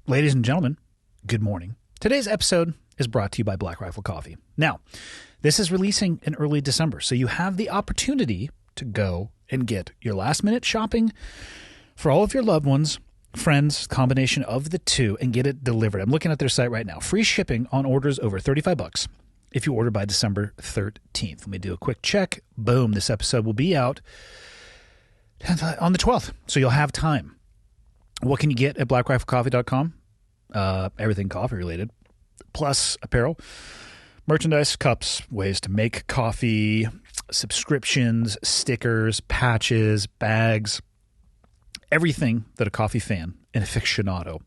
Ladies and gentlemen, good morning. Today's episode is brought to you by Black Rifle Coffee. Now, this is releasing in early December, so you have the opportunity to go and get your last-minute shopping for all of your loved ones, friends, combination of the two, and get it delivered. I'm looking at their site right now. Free shipping on orders over $35 if you order by December 13th. Let me do a quick check. Boom, this episode will be out on the 12th, so you'll have time. What can you get at blackriflecoffee.com? Everything coffee related, plus apparel, merchandise, cups, ways to make coffee, subscriptions, stickers, patches, bags, everything that a coffee fan and aficionado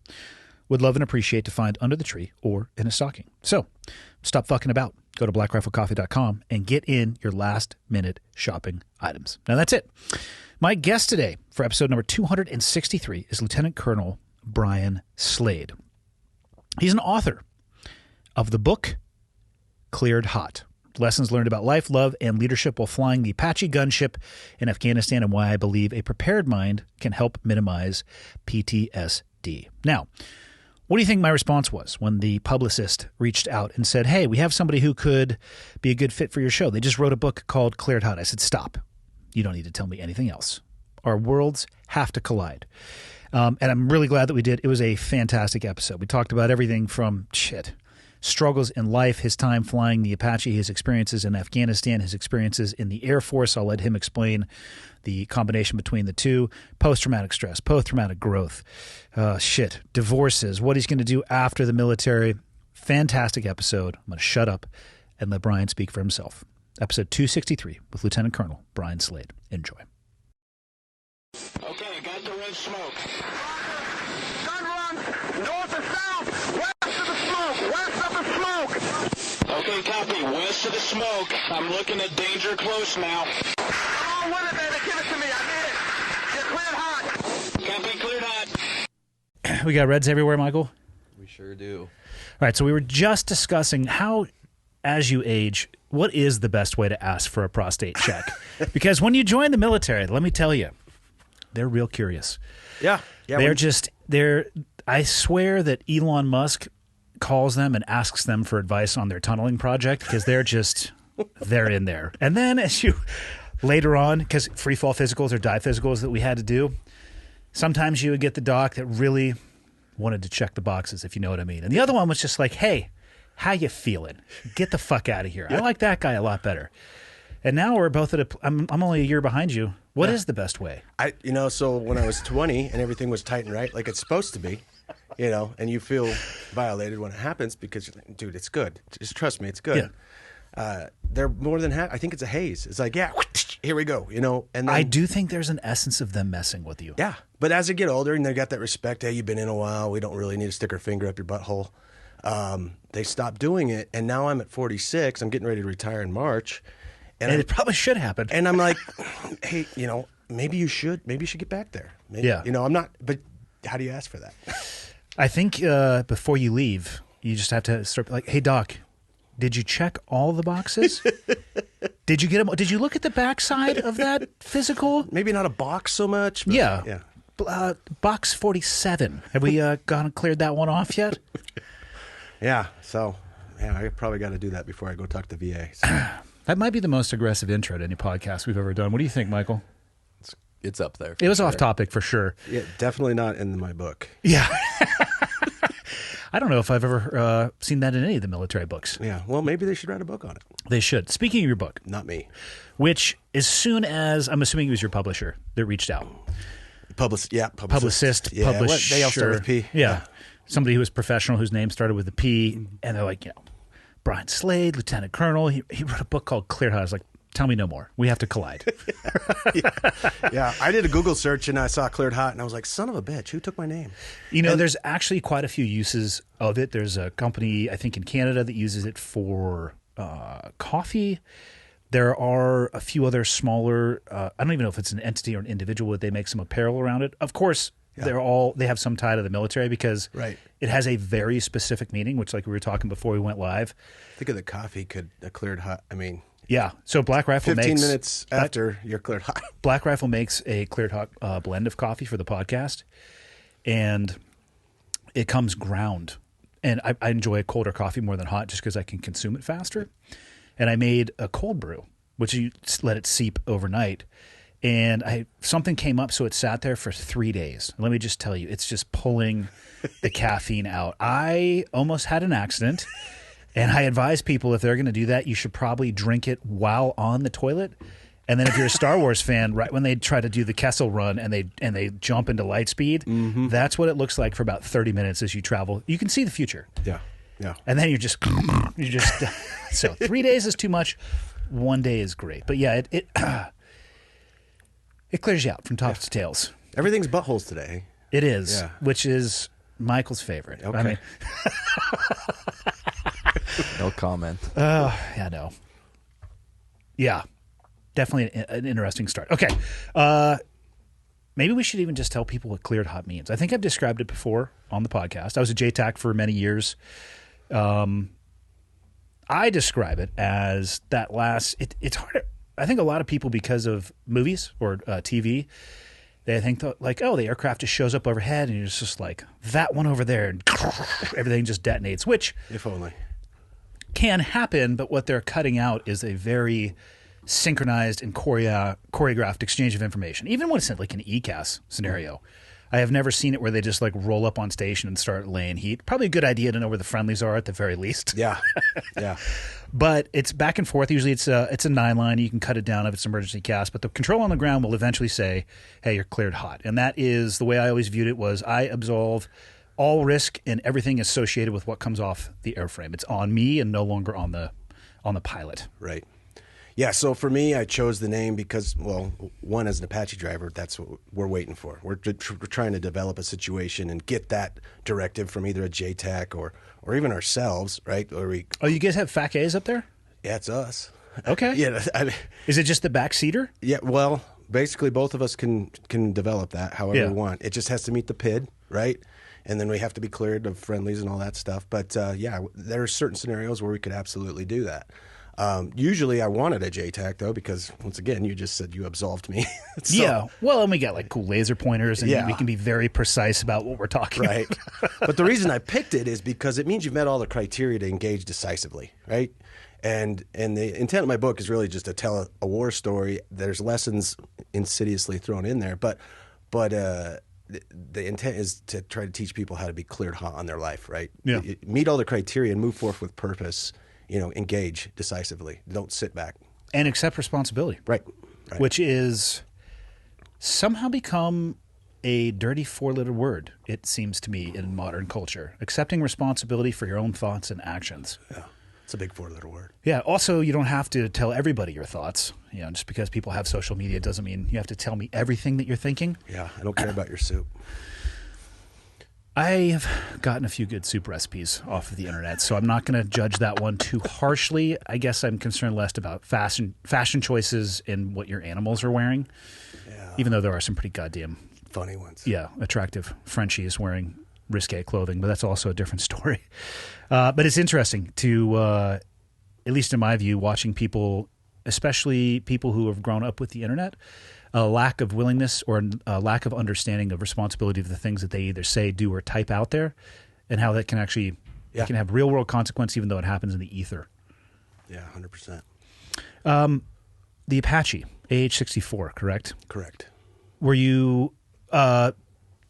would love and appreciate to find under the tree or in a stocking. So stop fucking about. Go to blackriflecoffee.com and get in your last minute shopping items. Now that's it. My guest today for episode number 263 is Lieutenant Colonel Brian Slade. He's an author of the book Cleared Hot: Lessons Learned About Life, Love, and Leadership While Flying the Apache Gunship in Afghanistan, and Why I Believe a Prepared Mind Can Help Minimize PTSD. Now, what do you think my response was when the publicist reached out and said, hey, we have somebody who could be a good fit for your show? They just wrote a book called Cleared Hot. I said, stop. You don't need to tell me anything else. Our worlds have to collide. And I'm really glad that we did. It was a fantastic episode. We talked about everything from struggles in life, his time flying the Apache, his experiences in Afghanistan, his experiences in the Air Force. I'll let him explain the combination between the two. Post-traumatic stress, post-traumatic growth, divorces, what he's going to do after the military. Fantastic episode. I'm going to shut up and let Brian speak for himself. Episode 263 with Lieutenant Colonel Brian Slade. Enjoy. Okay, I got the red smoke. Gun run, north or south, west of the smoke, west of the smoke. Okay, copy, west of the smoke. I'm looking at danger close now. Come on with it, baby, give it to me, I need it. You're cleared hot. Copy, cleared hot. We got reds everywhere, Michael? We sure do. All right, so we were just discussing how, as you age, what is the best way to ask for a prostate check? Because when you join the military, let me tell you, they're real curious. Yeah. I swear that Elon Musk calls them and asks them for advice on their tunneling project because they're in there. And then as you later on, because free fall physicals or die physicals that we had to do, sometimes you would get the doc that really wanted to check the boxes, if you know what I mean. And the other one was just like, hey, how you feeling? Get the fuck out of here. I like that guy a lot better. And now we're both at I'm only a year behind you. What is the best way? So when I was 20 and everything was tight and right, like it's supposed to be, and you feel violated when it happens because you're like, dude, it's good. Just trust me, it's good. Yeah. They're more than happy. I think it's a haze. It's like, yeah, here we go, And then, I do think there's an essence of them messing with you. Yeah. But as they get older and they got that respect, hey, you've been in a while. We don't really need to stick our finger up your butthole. They stopped doing it. And now I'm at 46. I'm getting ready to retire in March. And it probably should happen. And I'm like, hey, maybe you should get back there. Maybe, yeah. I'm not, but how do you ask for that? I think before you leave, you just have to start like, hey, doc, did you check all the boxes? Did you get them? Did you look at the backside of that physical? Maybe not a box so much. But yeah. Box 47. Have we gone and cleared that one off yet? Yeah. So, I probably got to do that before I go talk to VA. So. That might be the most aggressive intro to any podcast we've ever done. What do you think, Michael? It's up there. It was off topic for sure. Yeah, definitely not in my book. Yeah. I don't know if I've ever seen that in any of the military books. Yeah. Well, maybe they should write a book on it. They should. Speaking of your book. Not me. Which, as soon as, I'm assuming it was your publisher that reached out. Publicist. Publicist. Yeah, publisher. they all start with P. Yeah. Somebody who was professional whose name started with a P. And they're like, Brian Slade, Lieutenant Colonel. He wrote a book called Cleared Hot. I was like, tell me no more. We have to collide. Yeah. I did a Google search and I saw Cleared Hot and I was like, son of a bitch, who took my name? There's actually quite a few uses of it. There's a company, I think in Canada, that uses it for coffee. There are a few other smaller, I don't even know if it's an entity or an individual, but they make some apparel around it. Of course, they have some tie to the military because it has a very specific meaning, which like we were talking before we went live. Think of the coffee a Cleared Hot. Yeah. So Black Rifle 15 makes... minutes after you're Cleared Hot. Black Rifle makes a Cleared Hot blend of coffee for the podcast. And it comes ground. And I enjoy a colder coffee more than hot just because I can consume it faster. And I made a cold brew, which you let it seep overnight. And something came up, so it sat there for 3 days. Let me just tell you, it's just pulling the caffeine out. I almost had an accident, and I advise people if they're going to do that, you should probably drink it while on the toilet. And then if you're a Star Wars fan, right when they try to do the Kessel Run and they jump into light speed, that's what it looks like for about 30 minutes as you travel. You can see the future. Yeah, yeah. And then you're just so 3 days is too much. 1 day is great. But yeah, it clears you out from tops to tails. Everything's buttholes today. It is, Yeah. which is Michael's favorite. Okay. I mean, No comment. yeah, no. Yeah, definitely an interesting start. Okay. Maybe we should even just tell people what cleared hot means. I think I've described it before on the podcast. I was a JTAC for many years. I describe it as that last. It's hard. I think a lot of people, because of movies or TV, they think like, oh, the aircraft just shows up overhead, and you're just like that one over there, and everything just detonates. Which, If only. can happen, but what they're cutting out is a very synchronized and choreographed exchange of information. Even when it's like an ECAS scenario, I have never seen it where they just like roll up on station and start laying heat. Probably a good idea to know where the friendlies are at the very least. Yeah, yeah. But it's back and forth. Usually it's a 9-line. You can cut it down if it's emergency cast. But the control on the ground will eventually say, hey, you're cleared hot. And that is the way I always viewed it was I absolve all risk and everything associated with what comes off the airframe. It's on me and no longer on the pilot. Right. Yeah, so for me, I chose the name because, well, one, as an Apache driver, that's what we're waiting for. We're trying to develop a situation and get that directive from either a JTAC or even ourselves, right? Or Oh, you guys have FAC A's up there? yeah, it's us. Okay. Yeah, I mean, Is it just the back seater? yeah. Well, basically, both of us can develop that however Yeah. we want. It just has to meet the PID, right? And then we have to be cleared of friendlies and all that stuff. But yeah, there are certain scenarios where we could absolutely do that. Usually I wanted a JTAC though, because once again, you just said you absolved me. So, Yeah. Well, and we got like cool laser pointers, and Yeah. we can be very precise about what we're talking right. about. But the reason I picked it is because it means you've met all the criteria to engage decisively, right? And the intent of my book is really just to tell a war story. There's lessons insidiously thrown in there, but the intent is to try to teach people how to be cleared hot on their life, right? Yeah. Meet all the criteria and move forth with purpose. Engage decisively. Don't sit back. And accept responsibility. Right. Which is somehow become a dirty 4-letter word, it seems to me, in modern culture. Accepting responsibility for your own thoughts and actions. Yeah. It's a big 4-letter word. Yeah. Also, you don't have to tell everybody your thoughts. Just because people have social media doesn't mean you have to tell me everything that you're thinking. Yeah. I don't care about your soup. I have gotten a few good soup recipes off of the internet, so I'm not going to judge that one too harshly. I guess I'm concerned less about fashion choices and what your animals are wearing, even though there are some pretty goddamn Funny ones. yeah, attractive Frenchies wearing risque clothing, but that's also a different story. But it's interesting to, at least in my view, watching people, especially people who have grown up with the internet, a lack of willingness or a lack of understanding of responsibility of the things that they either say, do, or type out there, and how that can actually it can have real world consequence, even though it happens in the ether. Yeah, 100%. The Apache AH-64, correct? Correct. Were you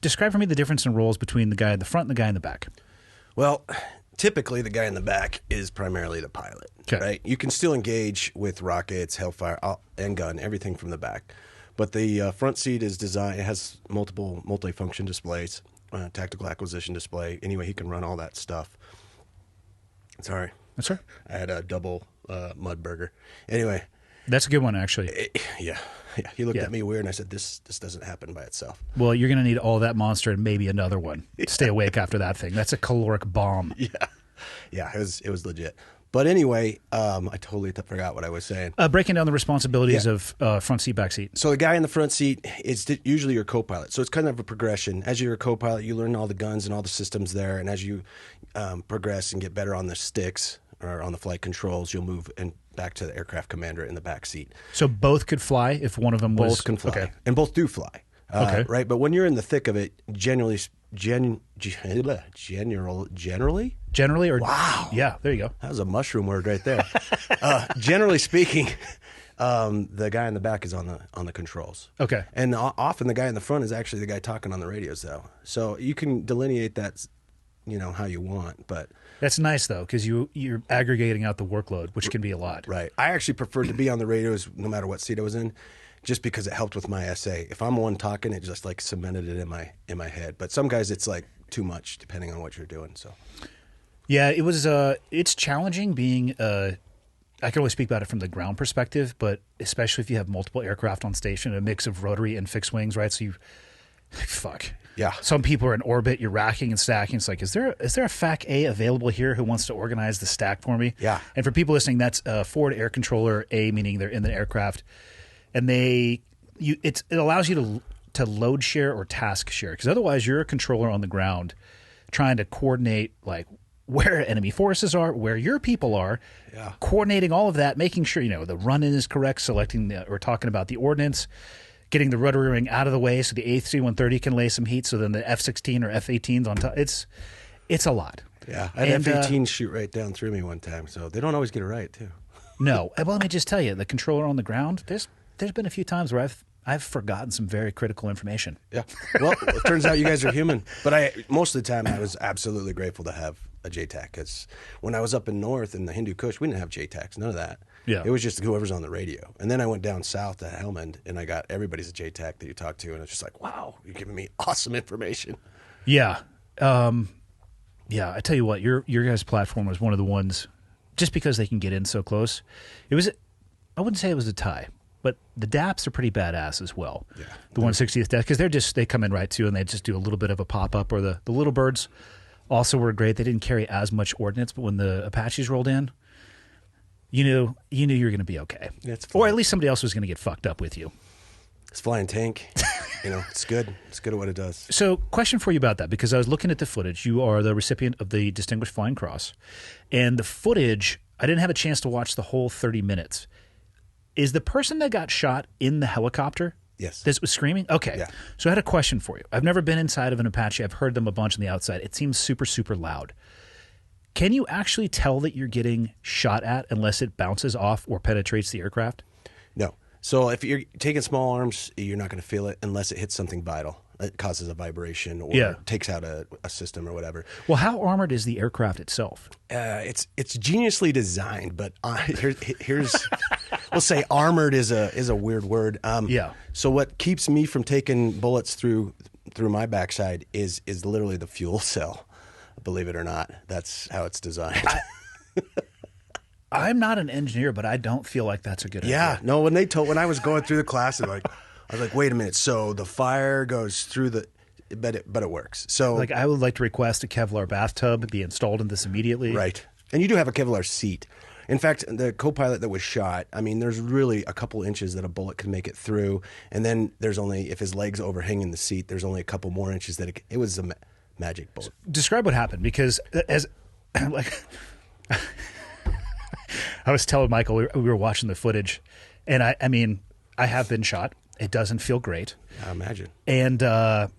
describe for me the difference in roles between the guy in the front and the guy in the back? Well, typically the guy in the back is primarily the pilot, Okay. right? You can still engage with rockets, hellfire, and gun, everything from the back. But the front seat is designed, it has multiple multi-function displays, tactical acquisition display. Anyway, he can run all that stuff. Sorry. That's right. I had a double mud burger. Anyway, That's a good one, actually. yeah. He looked Yeah. at me weird, and I said, this doesn't happen by itself. Well, you're going to need all that monster and maybe another one. Stay awake after that thing. That's a caloric bomb. Yeah, it was legit. But anyway, I totally forgot what I was saying. Breaking down the responsibilities of front seat, back seat. So the guy in the front seat is usually your co-pilot. So it's kind of a progression. As you're a co-pilot, you learn all the guns and all the systems there. And as you progress and get better on the sticks or on the flight controls, you'll move back to the aircraft commander in the back seat. So both could fly if one of them was... Both can fly. Okay. And both do fly. Okay. Right? But when you're in the thick of it, generally Generally? Or wow. Yeah, there you go. That was a mushroom word right there. Generally speaking, the guy in the back is on the controls. Okay. And often the guy in the front is actually the guy talking on the radios, though. So you can delineate that, how you want. But that's nice though, because you're aggregating out the workload, which can be a lot. Right. I actually preferred to be on the radios no matter what seat I was in, just because it helped with my essay. If I'm one talking, it just like cemented it in my head. But some guys, it's like too much depending on what you're doing. So. Yeah, it was. It's challenging being. I can only speak about it from the ground perspective, but especially if you have multiple aircraft on station, a mix of rotary and fixed wings, right? So fuck. Yeah. Some people are in orbit. You're racking and stacking. It's like, is there a FAC A available here who wants to organize the stack for me? Yeah. And for people listening, that's forward air controller A, meaning they're in the aircraft, and it allows you to load share or task share, because otherwise you're a controller on the ground trying to coordinate like where enemy forces are, where your people are, coordinating all of that, making sure the run-in is correct, selecting or talking about the ordnance, getting the rotary ring out of the way so the A3-130 can lay some heat, so then the F-16 or F-18's on top. It's a lot. Yeah, I had F-18 shoot right down through me one time, so they don't always get it right, too. No. Well, let me just tell you, the controller on the ground, there's been a few times where I've forgotten some very critical information. Yeah. Well, it turns out you guys are human. But most of the time, I was absolutely grateful to have a JTAC, because when I was up in north in the Hindu Kush, we didn't have JTACs, none of that. Yeah. It was just whoever's on the radio. And then I went down south to Helmand, and I got everybody's a JTAC that you talk to, and it's just like, wow, you're giving me awesome information. Yeah. Yeah, I tell you what, your guys' platform was one of the ones, just because they can get in so close. I wouldn't say it was a tie, but the DAPs are pretty badass as well. Yeah. The 160th DAP, because they come in right too, and they just do a little bit of a pop-up, or the Little Birds also were great. They didn't carry as much ordnance, but when the Apaches rolled in, you knew you were going to be okay. Or at least somebody else was going to get fucked up with you. It's flying tank. It's good. It's good at what it does. So, question for you about that, because I was looking at the footage. You are the recipient of the Distinguished Flying Cross. And the footage, I didn't have a chance to watch the whole 30 minutes. Is the person that got shot in the helicopter? Yes. That was screaming? Okay. Yeah. So I had a question for you. I've never been inside of an Apache. I've heard them a bunch on the outside. It seems super, super loud. Can you actually tell that you're getting shot at unless it bounces off or penetrates the aircraft? No. So if you're taking small arms, you're not going to feel it unless it hits something vital. It causes a vibration or takes out a system or whatever. Well, how armored is the aircraft itself? It's geniusly designed, but here's we'll say armored is a weird word. So what keeps me from taking bullets through my backside is literally the fuel cell. Believe it or not, that's how it's designed. I'm not an engineer, but I don't feel like that's a good idea. Yeah, no. When I was going through the class, I was like, wait a minute. So the fire goes through but it works. So I would like to request a Kevlar bathtub be installed in this immediately. Right, and you do have a Kevlar seat. In fact, the co-pilot that was shot, there's really a couple inches that a bullet can make it through, and then there's only, if his leg's overhanging the seat, there's only a couple more inches that it was a magic bullet. Describe what happened, because as I was telling Michael, we were watching the footage, and I have been shot. It doesn't feel great. I imagine. And the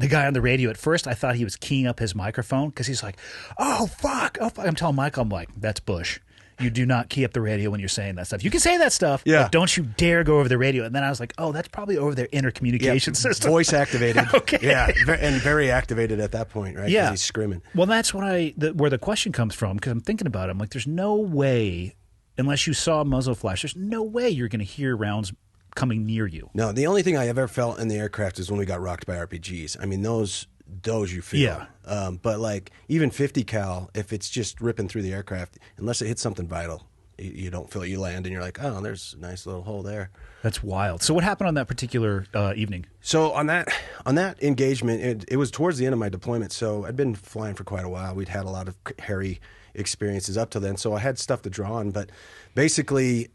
guy on the radio, at first, I thought he was keying up his microphone, because he's like, oh, fuck. I'm telling Michael, I'm like, that's Bush. You do not key up the radio when you're saying that stuff. You can say that stuff, but don't you dare go over the radio. And then I was like, oh, that's probably over their intercommunication system. Voice activated. Okay. Yeah, and very activated at that point, right? Yeah. He's screaming. Well, that's where the question comes from, because I'm thinking about it. I'm like, there's no way, unless you saw a muzzle flash, there's no way you're going to hear rounds coming near you. No, the only thing I ever felt in the aircraft is when we got rocked by RPGs. Those you feel. Yeah. But even 50 cal, if it's just ripping through the aircraft, unless it hits something vital, you don't feel it. You land and you're like, oh, there's a nice little hole there. That's wild. So what happened on that particular evening? So on that engagement, it was towards the end of my deployment. So I'd been flying for quite a while. We'd had a lot of hairy experiences up till then, so I had stuff to draw on. But basically,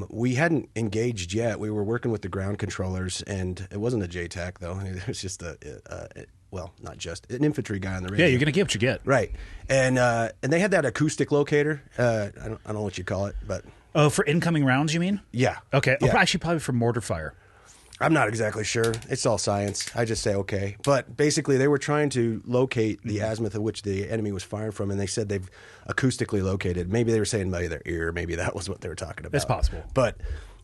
we hadn't engaged yet. We were working with the ground controllers, and it wasn't a JTAC though. It was just not just an infantry guy on the radio. Yeah, you're gonna get what you get, right? And they had that acoustic locator. I don't know what you call it, but for incoming rounds, you mean? Yeah. Okay. Yeah. Oh, actually, probably for mortar fire. I'm not exactly sure. It's all science. I just say okay. But basically, they were trying to locate the azimuth of which the enemy was firing from, and they said they've acoustically located. Maybe they were saying by their ear. Maybe that was what they were talking about. It's possible.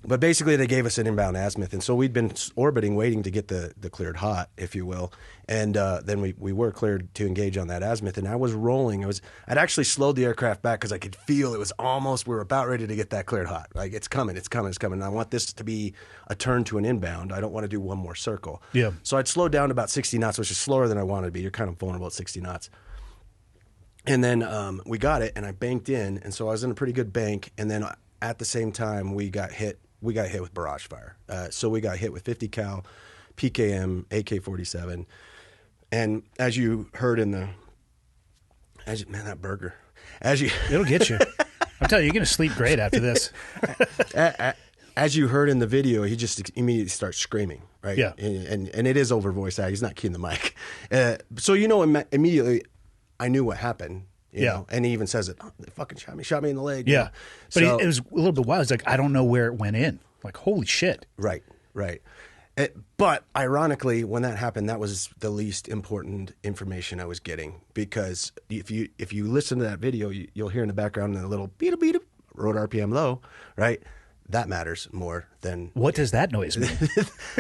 But basically, they gave us an inbound azimuth, and so we'd been orbiting, waiting to get the cleared hot, if you will, and then we were cleared to engage on that azimuth, and I was rolling. I'd actually slowed the aircraft back because I could feel it was almost, we were about ready to get that cleared hot. Like, it's coming, it's coming, it's coming. And I want this to be a turn to an inbound. I don't want to do one more circle. Yeah. So I'd slowed down to about 60 knots, which is slower than I wanted to be. You're kind of vulnerable at 60 knots. And then we got it, and I banked in, and so I was in a pretty good bank, and then at the same time, we got hit with barrage fire. So we got hit with 50 cal, PKM, AK-47. And as you heard man, that burger. It'll get you. I'm telling you, you're going to sleep great after this. As you heard in the video, he just immediately starts screaming, right? Yeah. And it is over voice act. He's not keying the mic. So, immediately I knew what happened. You know? And he even says it. Oh, they fucking shot me in the leg. Yeah. But So, it was a little bit wild. He's like, I don't know where it went in. Like, holy shit. Right. But ironically, when that happened, that was the least important information I was getting, because if you listen to that video, you'll hear in the background a little beat beat rotor RPM low, right? That matters more than What does that noise mean?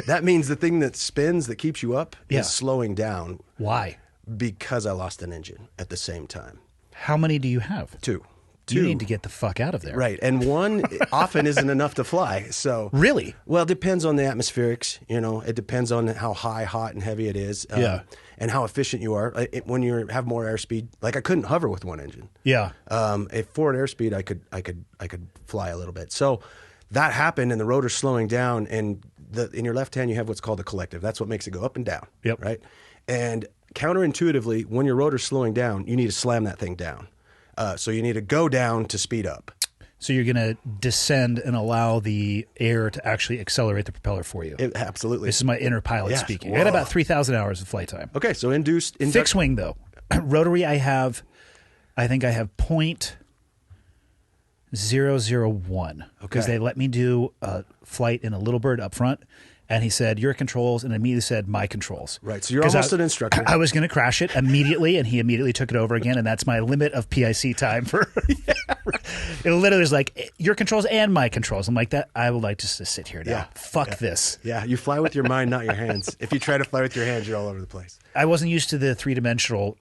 that means the thing that spins that keeps you up Yeah. is slowing down, Why? because I lost an engine at the same time. How many do you have? Two. You need to get the fuck out of there. Right. And one often isn't enough to fly. So Really? Well, it depends on the atmospherics. It depends on how high, hot, and heavy it is. And how efficient you are. When you have more airspeed, like I couldn't hover with one engine. Yeah. At forward airspeed, I could fly a little bit. So that happened, and the rotor's slowing down, and in your left hand you have what's called a collective. That's what makes it go up and down. Yep. Right. And counterintuitively, when your rotor's slowing down, you need to slam that thing down. So you need to go down to speed up. So you're going to descend and allow the air to actually accelerate the propeller for you. Absolutely. This is my inner pilot Yes. speaking. I got about 3,000 hours of flight time. Okay, so induced. Fixed wing, though. Rotary, I think I have 0.001. Because Okay. they let me do a flight in a Little Bird up front. And he said, your controls, and immediately said, my controls. Right, so you're 'Cause almost an instructor. I was going to crash it immediately, and he immediately took it over again, and that's my limit of PIC time for... It literally was like, your controls and my controls. I'm like, that. I would like just to sit here now. Yeah. Fuck this. Yeah, you fly with your mind, not your hands. If you try to fly with your hands, you're all over the place. I wasn't used to the three-dimensional,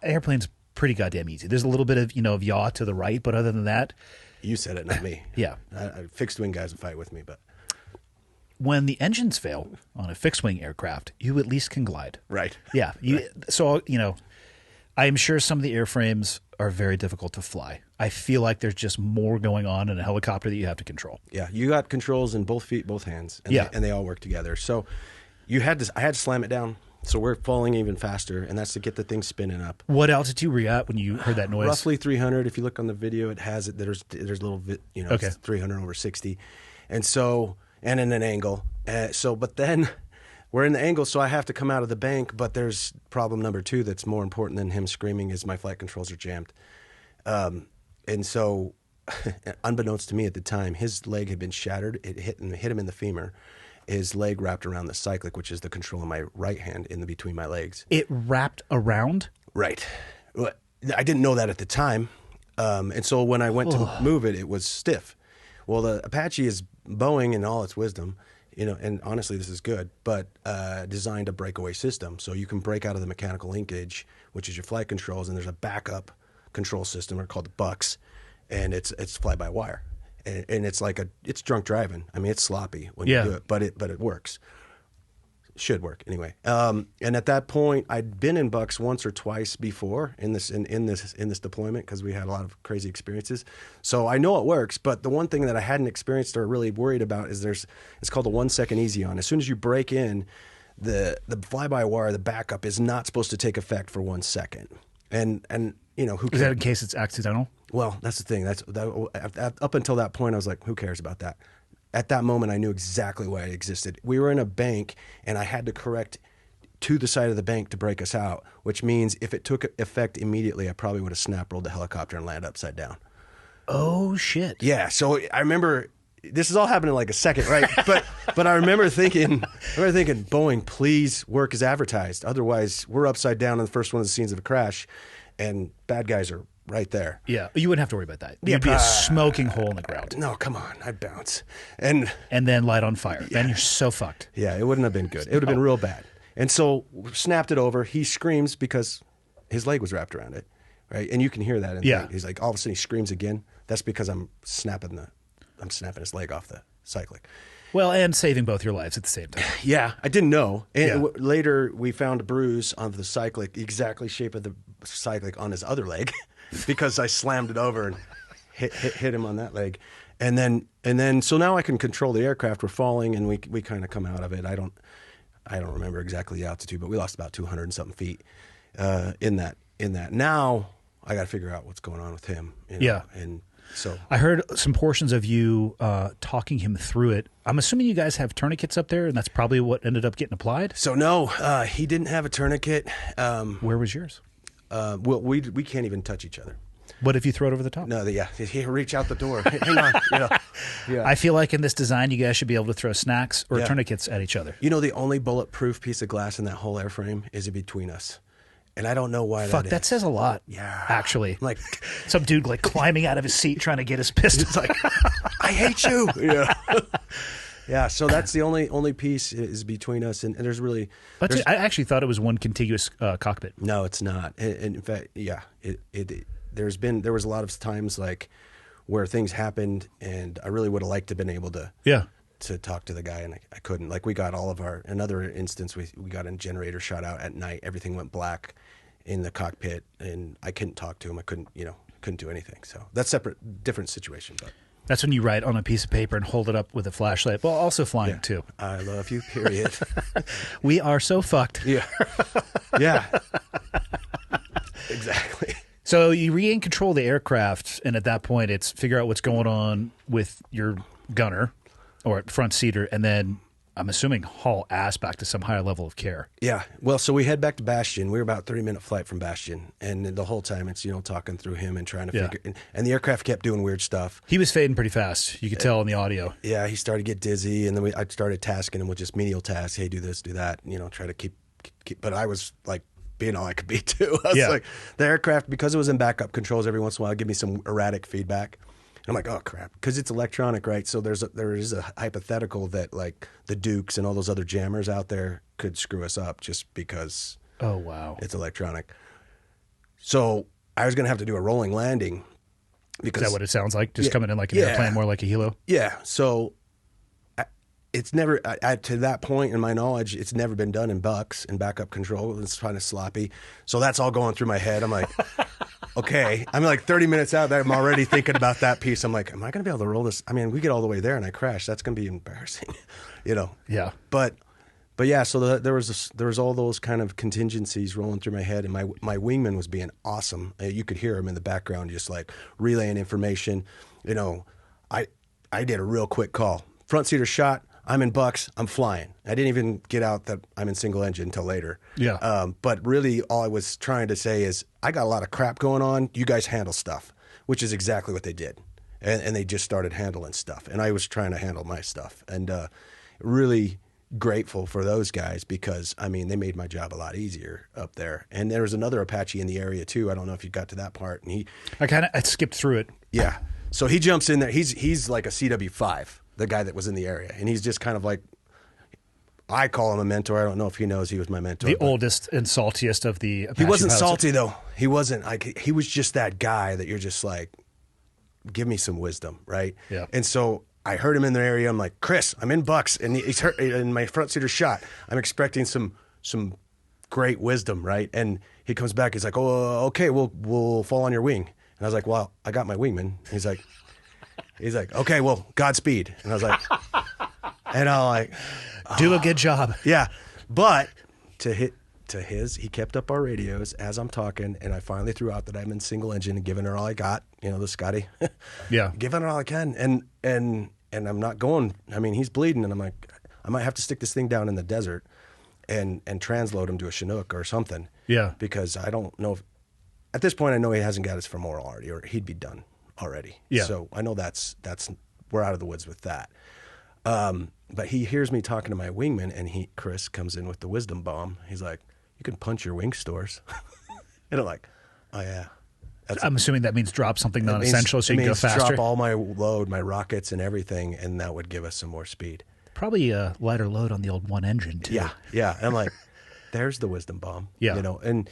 airplane's pretty goddamn easy. There's a little bit of yaw to the right, but other than that... You said it, not me. Yeah. Fixed wing guys will fight with me, but... When the engines fail on a fixed-wing aircraft, you at least can glide. Right. Yeah. So, I'm sure some of the airframes are very difficult to fly. I feel like there's just more going on in a helicopter that you have to control. Yeah, you got controls in both feet, both hands, and, Yeah. they all work together. So I had to slam it down, so we're falling even faster, and that's to get the thing spinning up. What altitude were you at when you heard that noise? Roughly 300. If you look on the video, it has it. There's little, Okay. It's 300 over 60, and so in an angle. But then we're in the angle, so I have to come out of the bank. But there's problem number two that's more important than him screaming: is my flight controls are jammed. And so, unbeknownst to me at the time, his leg had been shattered. It hit him in the femur. His leg wrapped around the cyclic, which is the control in my right hand, between my legs. It wrapped around? Right. I didn't know that at the time. And so when I went to move it, it was stiff. Well, the Apache is Boeing in all its wisdom, and honestly, this is good, but designed a breakaway system. So you can break out of the mechanical linkage, which is your flight controls, and there's a backup control system, or called the Bucks, and it's fly-by-wire. And it's it's drunk driving. I mean, it's sloppy when you do it, but it works. Should work anyway. And at that point, I'd been in Bucks once or twice before in this deployment, because we had a lot of crazy experiences. So I know it works. But the one thing that I hadn't experienced or really worried about is it's called the 1 second easy on. As soon as you break in, the fly by wire, the backup is not supposed to take effect for 1 second. And who cares? Is that in case it's accidental? Well, that's the thing. Up until that point, I was like, who cares about that? At that moment, I knew exactly why it existed. We were in a bank, and I had to correct to the side of the bank to break us out, which means if it took effect immediately, I probably would have snap rolled the helicopter and landed upside down. Oh, shit. Yeah, so I remember this is all happening in like a second, right? But I remember thinking, Boeing, please work as advertised. Otherwise, we're upside down in the first one of the scenes of a crash, and bad guys are right there. Yeah, you wouldn't have to worry about that. You'd be a smoking hole in the ground. No, come on, I'd bounce. And then light on fire. Then you're so fucked. Yeah, it wouldn't have been good. It would have been real bad. And so snapped it over. He screams because his leg was wrapped around it, right? And you can hear that. Yeah. He's like, all of a sudden he screams again. That's because I'm snapping his leg off the cyclic. Well, and saving both your lives at the same time. Yeah, I didn't know. And later we found a bruise on the cyclic, exactly shape of the cyclic on his other leg, because I slammed it over and hit him on that leg. And then so now I can control the aircraft. We're falling, and we kind of come out of it. I don't remember exactly the altitude, but we lost about 200 and something feet in that. Now I got to figure out what's going on with him. You know? Yeah. And so I heard some portions of you talking him through it. I'm assuming you guys have tourniquets up there, and that's probably what ended up getting applied. So no, he didn't have a tourniquet. Where was yours? Well, we can't even touch each other. What if you throw it over the top? No, he reach out the door. Hang on. Yeah. I feel like in this design, you guys should be able to throw snacks or tourniquets at each other. You know, the only bulletproof piece of glass in that whole airframe is in between us. And I don't know why Fuck, that says a lot. Yeah. Actually. Like some dude like climbing out of his seat trying to get his pistol. It's like, I hate you. Yeah. Yeah, so that's the only piece is between us, and there's really. I actually thought it was one contiguous cockpit. No, it's not. And in fact, yeah, there was a lot of times like where things happened, and I really would have liked to have been able to talk to the guy, and I couldn't. Like we got another instance, we got a generator shot out at night. Everything went black in the cockpit, and I couldn't talk to him. I couldn't do anything. So that's different situation, but. That's when you write on a piece of paper and hold it up with a flashlight. Well, also flying, too. I love you, period. We are so fucked. Yeah. Yeah. Exactly. So you regain control of the aircraft, and at that point, it's figure out what's going on with your gunner or front seater, and then I'm assuming haul ass back to some higher level of care. Yeah. Well, so we head back to Bastion. We were about a 30-minute flight from Bastion. And the whole time it's, talking through him and trying to figure. And the aircraft kept doing weird stuff. He was fading pretty fast. You could tell in the audio. Yeah. He started to get dizzy. And then I started tasking him with just menial tasks. Hey, do this, do that. Try to keep. But I was like being all I could be too. I was like, the aircraft, because it was in backup controls every once in a while, it'd give me some erratic feedback. I'm like, oh crap, because it's electronic, right? So there is a hypothetical that like the Dukes and all those other jammers out there could screw us up just because. Oh wow, it's electronic. So I was going to have to do a rolling landing. Because is that what it sounds like? Just coming in like an airplane, more like a helo. Yeah. So it's never to that point in my knowledge, it's never been done in bucks and backup control. It's kind of sloppy. So that's all going through my head. I'm like. Okay, I'm like 30 minutes out there. I'm already thinking about that piece. I'm like, am I going to be able to roll this? I mean, we get all the way there and I crash. That's going to be embarrassing, Yeah. But yeah. So there was all those kind of contingencies rolling through my head, and my wingman was being awesome. You could hear him in the background, just like relaying information. I did a real quick call. Front seater shot. I'm in bucks. I'm flying. I didn't even get out that I'm in single engine until later. Yeah. But really, all I was trying to say is, I got a lot of crap going on. You guys handle stuff, which is exactly what they did, and they just started handling stuff, and I was trying to handle my stuff, and really grateful for those guys because I mean they made my job a lot easier up there. And there was another Apache in the area too. I don't know if you got to that part. And I skipped through it. Yeah. So he jumps in there. He's like a CW5. The guy that was in the area. And he's just kind of like, I call him a mentor. I don't know if he knows he was my mentor. The oldest and saltiest of the Apache He wasn't pilots. salty, though. He wasn't. Like, he was just that guy that you're just like, give me some wisdom, right? Yeah. And so I heard him in the area. I'm like, Chris, I'm in bucks. And he's hurt, and my front seater shot. I'm expecting some great wisdom, right? And he comes back. He's like, oh, okay, we'll fall on your wing. And I was like, well, I got my wingman. He's like, okay, well, Godspeed. And I was like, do a good job. Yeah. But he kept up our radios as I'm talking, and I finally threw out that I'm in single engine and giving her all I got, the Scotty. Yeah. Giving her all I can. And I'm not going, I mean, he's bleeding, and I'm like, I might have to stick this thing down in the desert and transload him to a Chinook or something. Yeah. Because I don't know at this point I know he hasn't got his femoral already, or he'd be done already. Yeah. So I know that's we're out of the woods with that. But he hears me talking to my wingman, and Chris comes in with the wisdom bomb. He's like, "You can punch your wing stores," and I'm like, "Oh yeah." I'm assuming that means drop something non-essential so you can go faster. Drop all my load, my rockets, and everything, and that would give us some more speed. Probably a lighter load on the old one engine too. Yeah. And I'm like, there's the wisdom bomb. Yeah. You know, and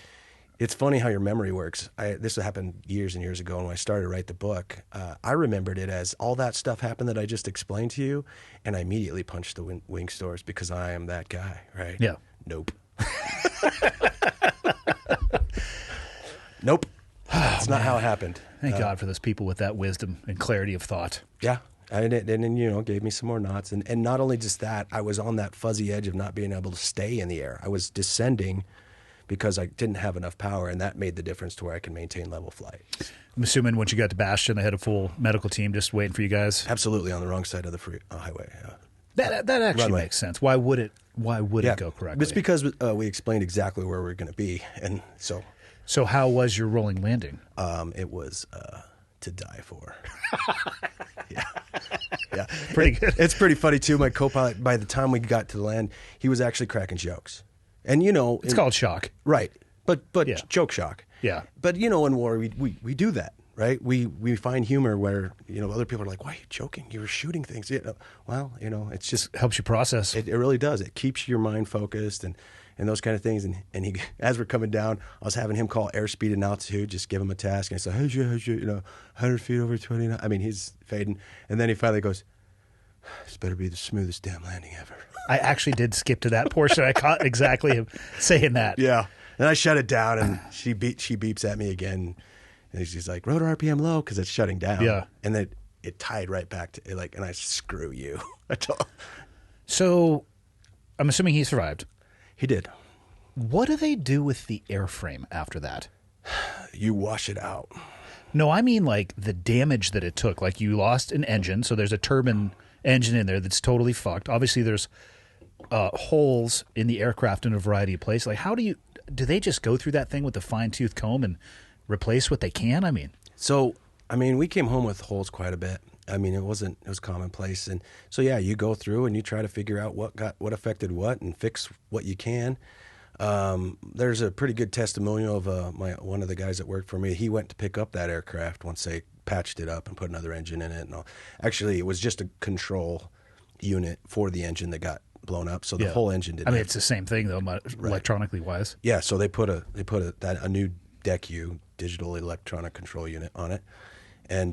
it's funny how your memory works. This happened years and years ago, and when I started to write the book, I remembered it as all that stuff happened that I just explained to you, and I immediately punched the wing stores because I am that guy, right? Yeah. Nope. Nope. That's not how it happened. Thank God for those people with that wisdom and clarity of thought. Yeah. And then, you know, gave me some more knots. And not only just that, I was on that fuzzy edge of not being able to stay in the air. I was descending because I didn't have enough power, and that made the difference to where I can maintain level flight. I'm assuming once you got to Bastion, they had a full medical team just waiting for you guys? Absolutely, on the wrong side of the highway. That actually Runway. Makes sense. Why would it go correctly? It's because we explained exactly where we were going to be. And so how was your rolling landing? it was to die for. Yeah. Pretty good. It's pretty funny, too. My co-pilot, by the time we got to the land, he was actually cracking jokes. And, you know... It's called shock. Right. But Yeah. joke shock. Yeah. But, you know, in war, we do that, right? We find humor where, you know, other people are like, why are you joking? You were shooting things. You know, well, you know, it's just... Helps you process. It really does. It keeps your mind focused and those kind of things. And he, as we're coming down, I was having him call airspeed and altitude, just give him a task. And I said, how's your, you know, 100 feet over 29. I mean, he's fading. And then he finally goes, this better be the smoothest damn landing ever. I actually did skip to that portion. I caught exactly him saying that. Yeah. And I shut it down, and she beeps at me again. And she's like, rotor RPM low, because it's shutting down. Yeah. And then it tied right back to, like, and I screw you. I told So I'm assuming he survived. He did. What do they do with the airframe after that? You wash it out. No, I mean like the damage that it took. Like you lost an engine, so there's a turbine engine in there that's totally fucked. Obviously, there's holes in the aircraft in a variety of places. Like, how do they just go through that thing with a fine-tooth comb and replace what they can? I mean, we came home with holes quite a bit. I mean, it was commonplace. And so, yeah, you go through and you try to figure out what affected what and fix what you can. There's a pretty good testimonial of one of the guys that worked for me. He went to pick up that aircraft once they patched it up and put another engine in it. And all. Actually, it was just a control unit for the engine that got blown up. So the whole engine didn't. I mean, it's the same thing though, electronically wise. Yeah. So they put a new DECU, digital electronic control unit, on it, and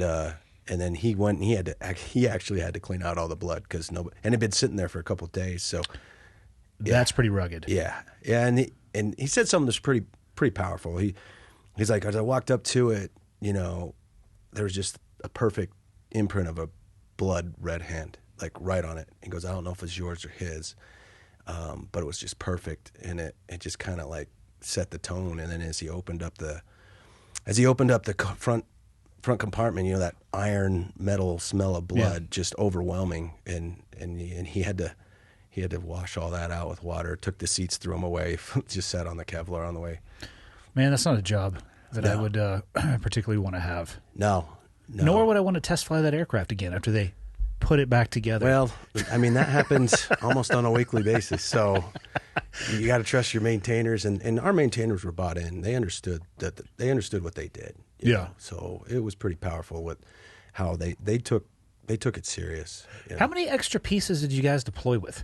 then he went and he actually had to clean out all the blood because and it had been sitting there for a couple of days. So that's pretty rugged. Yeah. And he said something that's pretty powerful. He's like, as I walked up to it, you know, there was just a perfect imprint of a blood red hand, like right on it. He goes, I don't know if it's yours or his, but it was just perfect, and it just kind of like set the tone. And then as he opened up the front compartment, you know, that iron metal smell of blood, just overwhelming, and he had to wash all that out with water. Took the seats, threw them away, just sat on the Kevlar on the way. Man, that's not a job that I would particularly want to have. No. Nor would I want to test fly that aircraft again after they put it back together. Well, I mean, that happens almost on a weekly basis. So you got to trust your maintainers, and our maintainers were bought in. They understood what they did. You know? So it was pretty powerful with how they took it serious. You know? How many extra pieces did you guys deploy with?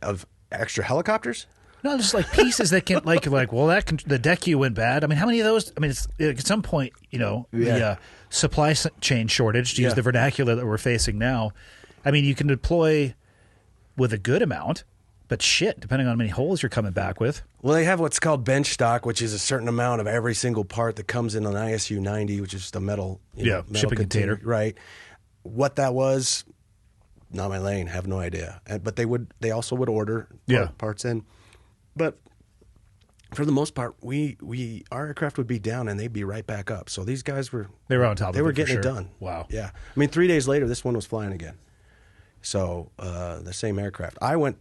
Of extra helicopters? No, just like pieces that can the DECU went bad. I mean, how many of those? I mean, it's, at some point, you know, the supply chain shortage, to use the vernacular that we're facing now. I mean, you can deploy with a good amount, but shit, depending on how many holes you're coming back with. Well, they have what's called bench stock, which is a certain amount of every single part that comes in an ISU 90, which is just a metal, metal shipping container. Right. What that was, not my lane. Have no idea. But they also would order parts in. But for the most part, our aircraft would be down and they'd be right back up. So these guys were on top of it. They were getting it done. Wow. Yeah. I mean, 3 days later, this one was flying again. So the same aircraft. I went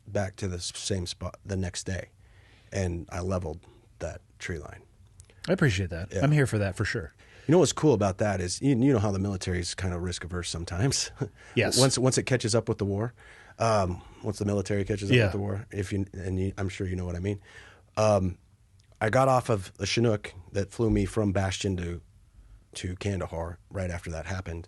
back to the same spot the next day, and I leveled that tree line. I appreciate that. Yeah. I'm here for that for sure. You know what's cool about that is you know how the military is kind of risk averse sometimes. Yes. Once it catches up with the war, once the military catches up with the war, I'm sure you know what I mean. I got off of a Chinook that flew me from Bastion to Kandahar right after that happened,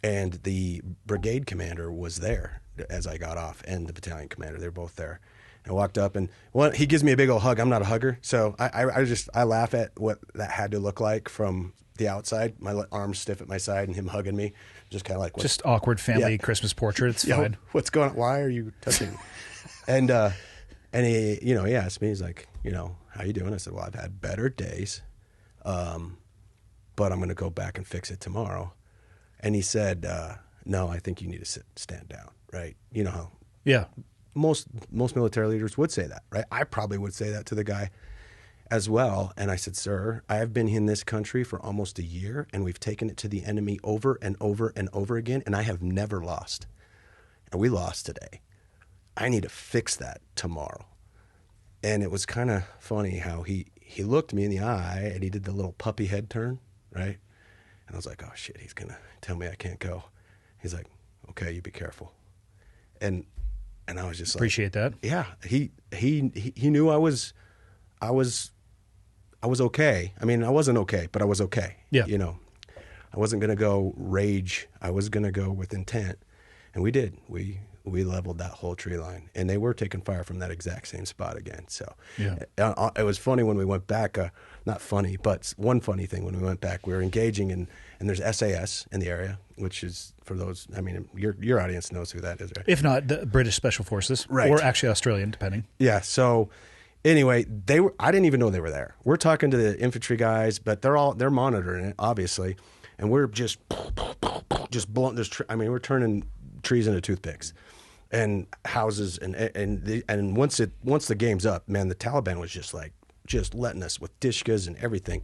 and the brigade commander was there as I got off, and the battalion commander. They're both there. I walked up, and he gives me a big old hug. I'm not a hugger, so I laugh at what that had to look like from the outside. My arms stiff at my side, and him hugging me, just kind of like just awkward family Christmas portrait. It's fine. What's going on? Why are you touching me? And he he asked me. He's like, how you doing? I said, well, I've had better days, but I'm going to go back and fix it tomorrow. And he said, no, I think you need to stand down. Right? You know how? Yeah. Most military leaders would say that, right? I probably would say that to the guy as well. And I said, sir, I have been in this country for almost a year, and we've taken it to the enemy over and over and over again, and I have never lost. And we lost today. I need to fix that tomorrow. And it was kind of funny how he looked me in the eye, and he did the little puppy head turn, right? And I was like, oh, shit, he's going to tell me I can't go. He's like, okay, you be careful. And I was just appreciate that. Yeah, he knew I was okay. I mean, I wasn't okay, but I was okay. Yeah, I wasn't gonna go rage. I was gonna go with intent, and we did. We leveled that whole tree line, and they were taking fire from that exact same spot again. So it was funny when we went back. Not funny, but one funny thing when we went back, we were engaging, and there's SAS in the area, which is, for those, I mean, your audience knows who that is, right? If not, the British Special Forces, right, or actually Australian, depending. Yeah. So anyway, I didn't even know they were there. We're talking to the infantry guys, but they're monitoring it, obviously, and we're just blowing. We're turning trees into toothpicks, and houses, and once the game's up, man, the Taliban was just letting us with dishkas and everything,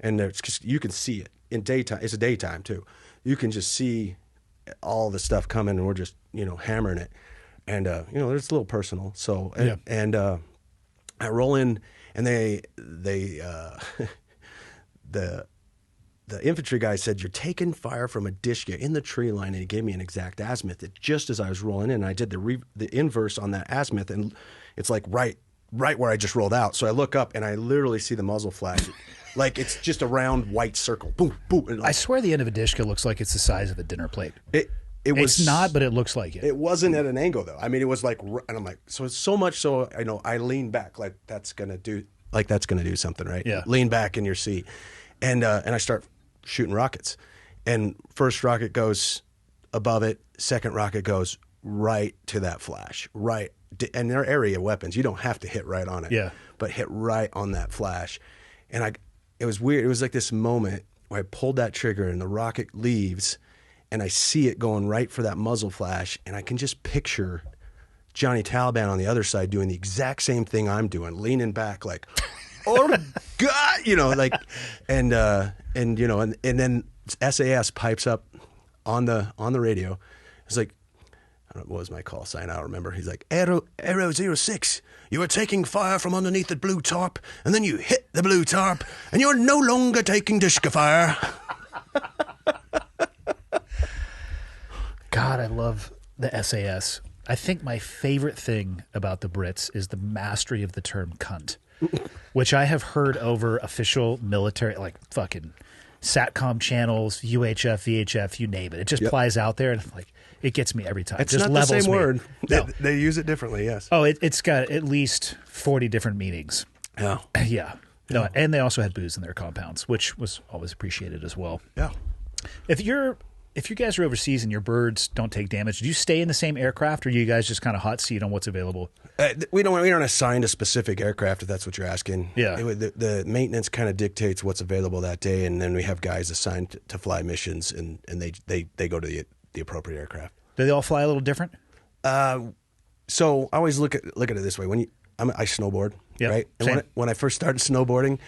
and you can see it in daytime. It's a daytime too. You can just see all the stuff coming, and we're just hammering it, and it's a little personal. So and I roll in, and they the infantry guy said, you're taking fire from a dishka in the tree line, and he gave me an exact azimuth. That just as I was rolling in, I did the inverse on that azimuth, and it's like right where I just rolled out. So I look up, and I literally see the muzzle flash. Like it's just a round white circle. Boom, boom. And I swear the end of a dishka looks like it's the size of a dinner plate. It was. It's not, but it looks like it. It wasn't at an angle though. I mean, it was like, and I'm like, so much so I lean back like that's gonna do something, right? Yeah. Lean back in your seat, and I start shooting rockets, and first rocket goes above it, second rocket goes right to that flash, right, and they're area weapons. You don't have to hit right on it, but hit right on that flash, and it was weird. It was like this moment where I pulled that trigger, and the rocket leaves, and I see it going right for that muzzle flash, and I can just picture Johnny Taliban on the other side doing the exact same thing I'm doing, leaning back like, oh God, like, and then SAS pipes up on the radio. It's like, I don't know, what was my call sign? I don't remember. He's like, Aero 06, you are taking fire from underneath the blue tarp, and then you hit the blue tarp, and you're no longer taking dishka fire. God, I love the SAS. I think my favorite thing about the Brits is the mastery of the term cunt, which I have heard over official military, like fucking SATCOM channels, UHF, VHF, you name it. It just plies out there, and like it gets me every time. It's just not levels the same me. word. No. They use it differently, yes. Oh, it's got at least 40 different meanings. Yeah. Yeah. No, and they also had booze in their compounds, which was always appreciated as well. Yeah. If you guys are overseas and your birds don't take damage, do you stay in the same aircraft, or do you guys just kind of hot seat on what's available? We aren't assigned a specific aircraft, if that's what you're asking. Yeah. The maintenance kind of dictates what's available that day, and then we have guys assigned to fly missions, and they go to the appropriate aircraft. Do they all fly a little different? So I always look at it this way. I snowboard, right? And when I first started snowboarding,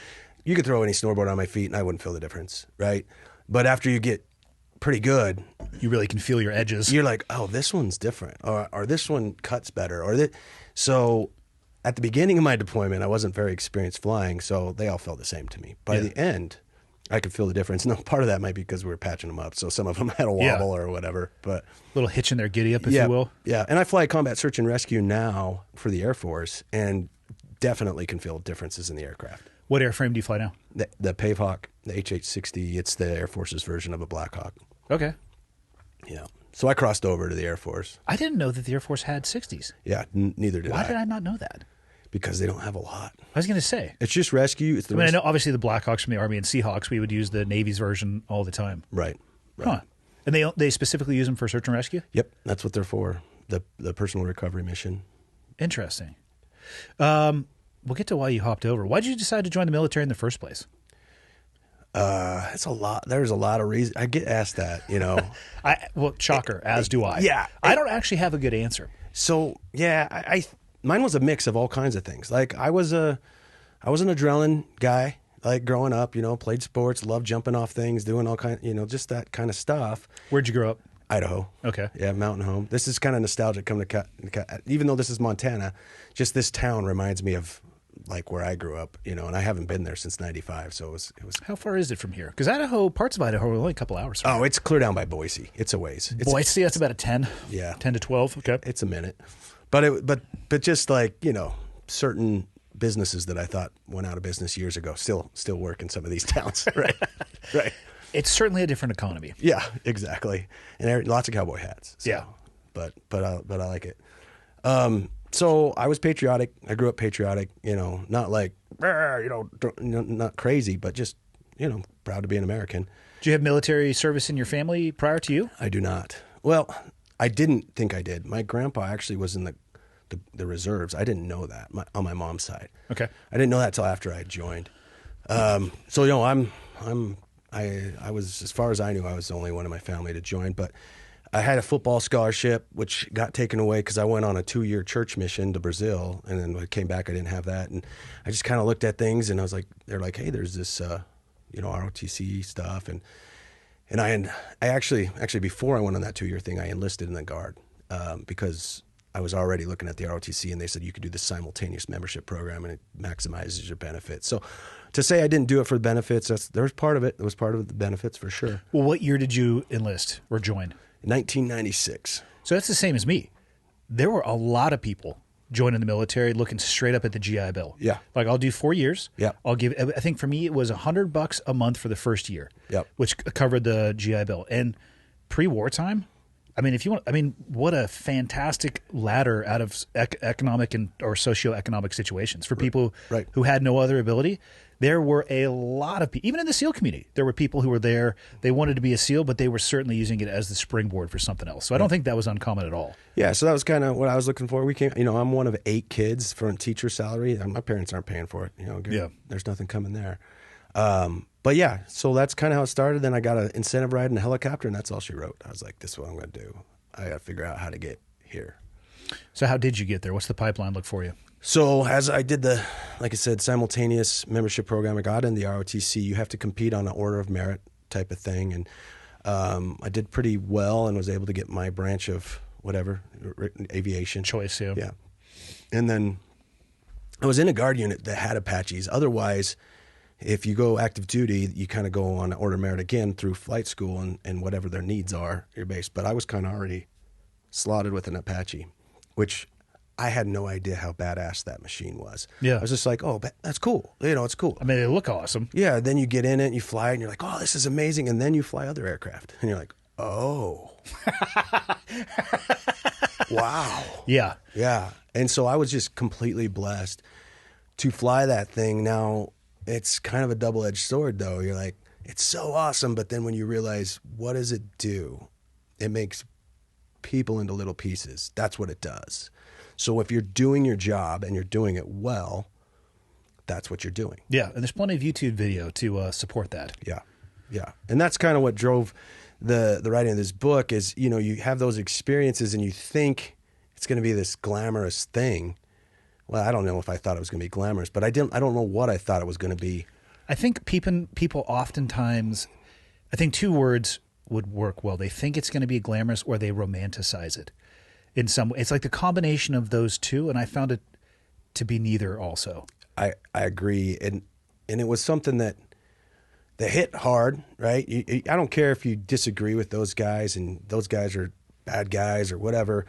you could throw any snowboard on my feet, and I wouldn't feel the difference, right? But after you get pretty good, you really can feel your edges. You're like, oh, this one's different, or this one cuts better, So at the beginning of my deployment, I wasn't very experienced flying, so they all felt the same to me. By the end, I could feel the difference. No, part of that might be because we were patching them up, so some of them had a wobble or whatever. But little hitch in their giddy up, if you will. Yeah, and I fly combat search and rescue now for the Air Force, and definitely can feel differences in the aircraft. What airframe do you fly now? The Pavehawk, the HH-60. It's the Air Force's version of a Black Hawk. Okay. Yeah. So I crossed over to the Air Force. I didn't know that the Air Force had 60s. Yeah, neither did I. Why did I not know that? Because they don't have a lot. I was going to say. It's just rescue. It's the I know obviously the Blackhawks from the Army and Seahawks, we would use the Navy's version all the time. Right. Huh. And they specifically use them for search and rescue? Yep, that's what they're for, the personal recovery mission. Interesting. We'll get to why you hopped over. Why did you decide to join the military in the first place? It's a lot. There's a lot of reasons. I get asked that, you know. Well, shocker, as do I. Yeah. I don't actually have a good answer. So, yeah, mine was a mix of all kinds of things. Like I was an adrenaline guy, like growing up, you know, played sports, loved jumping off things, doing all kind, you know, just that kind of stuff. Where'd you grow up? Idaho. Okay. Yeah, mountain home. This is kind of nostalgic coming to even though this is Montana, just this town reminds me of like where I grew up, you know, and I haven't been there since 95, so it was How far is it from here? Because Idaho, parts of Idaho are only a couple hours from here. Oh, it's clear down by Boise. It's a ways. Boise, that's about a 10. Yeah. 10 to 12. Okay. It's a minute. But just like, you know, certain businesses that I thought went out of business years ago still work in some of these towns. Right. Right. It's certainly a different economy. Yeah, exactly. And lots of cowboy hats. So. Yeah. But I like it. So I was patriotic. I grew up patriotic, you know, not like, you know, not crazy, but just, you know, proud to be an American. Do you have military service in your family prior to you? I do not. Well, I didn't think I did. My grandpa actually was in the reserves. I didn't know that on my mom's side. Okay. I didn't know that till after I had joined. So, you know, I was, as far as I knew, I was the only one in my family to join, but I had a football scholarship, which got taken away because I went on a 2-year church mission to Brazil, and then when I came back, I didn't have that, and I just kind of looked at things, and I was like, they're like, hey, there's this, you know, ROTC stuff, and I actually before I went on that 2-year thing, I enlisted in the Guard because I was already looking at the ROTC, and they said you could do the simultaneous membership program, and it maximizes your benefits. So to say I didn't do it for the benefits, there was part of it. It was part of the benefits for sure. Well, what year did you enlist or join? 1996. So that's the same as me. There were a lot of people joining the military looking straight up at the GI Bill. Yeah. Like I'll do 4 years. Yeah. I think for me it was $100 a month for the first year. Yep. Which covered the GI Bill. And pre-wartime, I mean, what a fantastic ladder out of economic or socioeconomic situations for people Right. who had no other ability. There were a lot of people, even in the SEAL community, there were people who were there. They wanted to be a SEAL, but they were certainly using it as the springboard for something else. So I don't think that was uncommon at all. Yeah, so that was kind of what I was looking for. We came, you know, I'm one of 8 kids for a teacher salary. My parents aren't paying for it. You know, Yeah. There's nothing coming there. But yeah, so that's kind of how it started. Then I got an incentive ride in a helicopter, and that's all she wrote. I was like, this is what I'm going to do. I got to figure out how to get here. So how did you get there? What's the pipeline look for you? So as I did like I said, simultaneous membership program, I got in the ROTC. You have to compete on an order of merit type of thing. And I did pretty well and was able to get my branch of whatever, aviation. Choice, yeah. Yeah. And then I was in a guard unit that had Apaches. Otherwise, if you go active duty, you kind of go on order of merit again through flight school and whatever their needs are, you're based. But I was kind of already slotted with an Apache, which I had no idea how badass that machine was. Yeah. I was just like, oh, that's cool. You know, it's cool. I mean, they look awesome. Yeah, then you get in it and you fly it and you're like, oh, this is amazing. And then you fly other aircraft and you're like, oh. Wow. Yeah. Yeah. And so I was just completely blessed to fly that thing. Now, it's kind of a double-edged sword, though. You're like, it's so awesome. But then when you realize, what does it do? It makes people into little pieces. That's what it does. So if you're doing your job and you're doing it well, that's what you're doing. Yeah, and there's plenty of YouTube video to support that. Yeah, yeah. And that's kind of what drove the writing of this book is, you know, you have those experiences and you think it's going to be this glamorous thing. Well, I don't know if I thought it was going to be glamorous, but I don't know what I thought it was going to be. I think people oftentimes, I think 2 words would work well. They think it's going to be glamorous or they romanticize it. In some way, it's like the combination of those two, and I found it to be neither also. I agree. And it was something that, They hit hard, right? I don't care if you disagree with those guys and those guys are bad guys or whatever.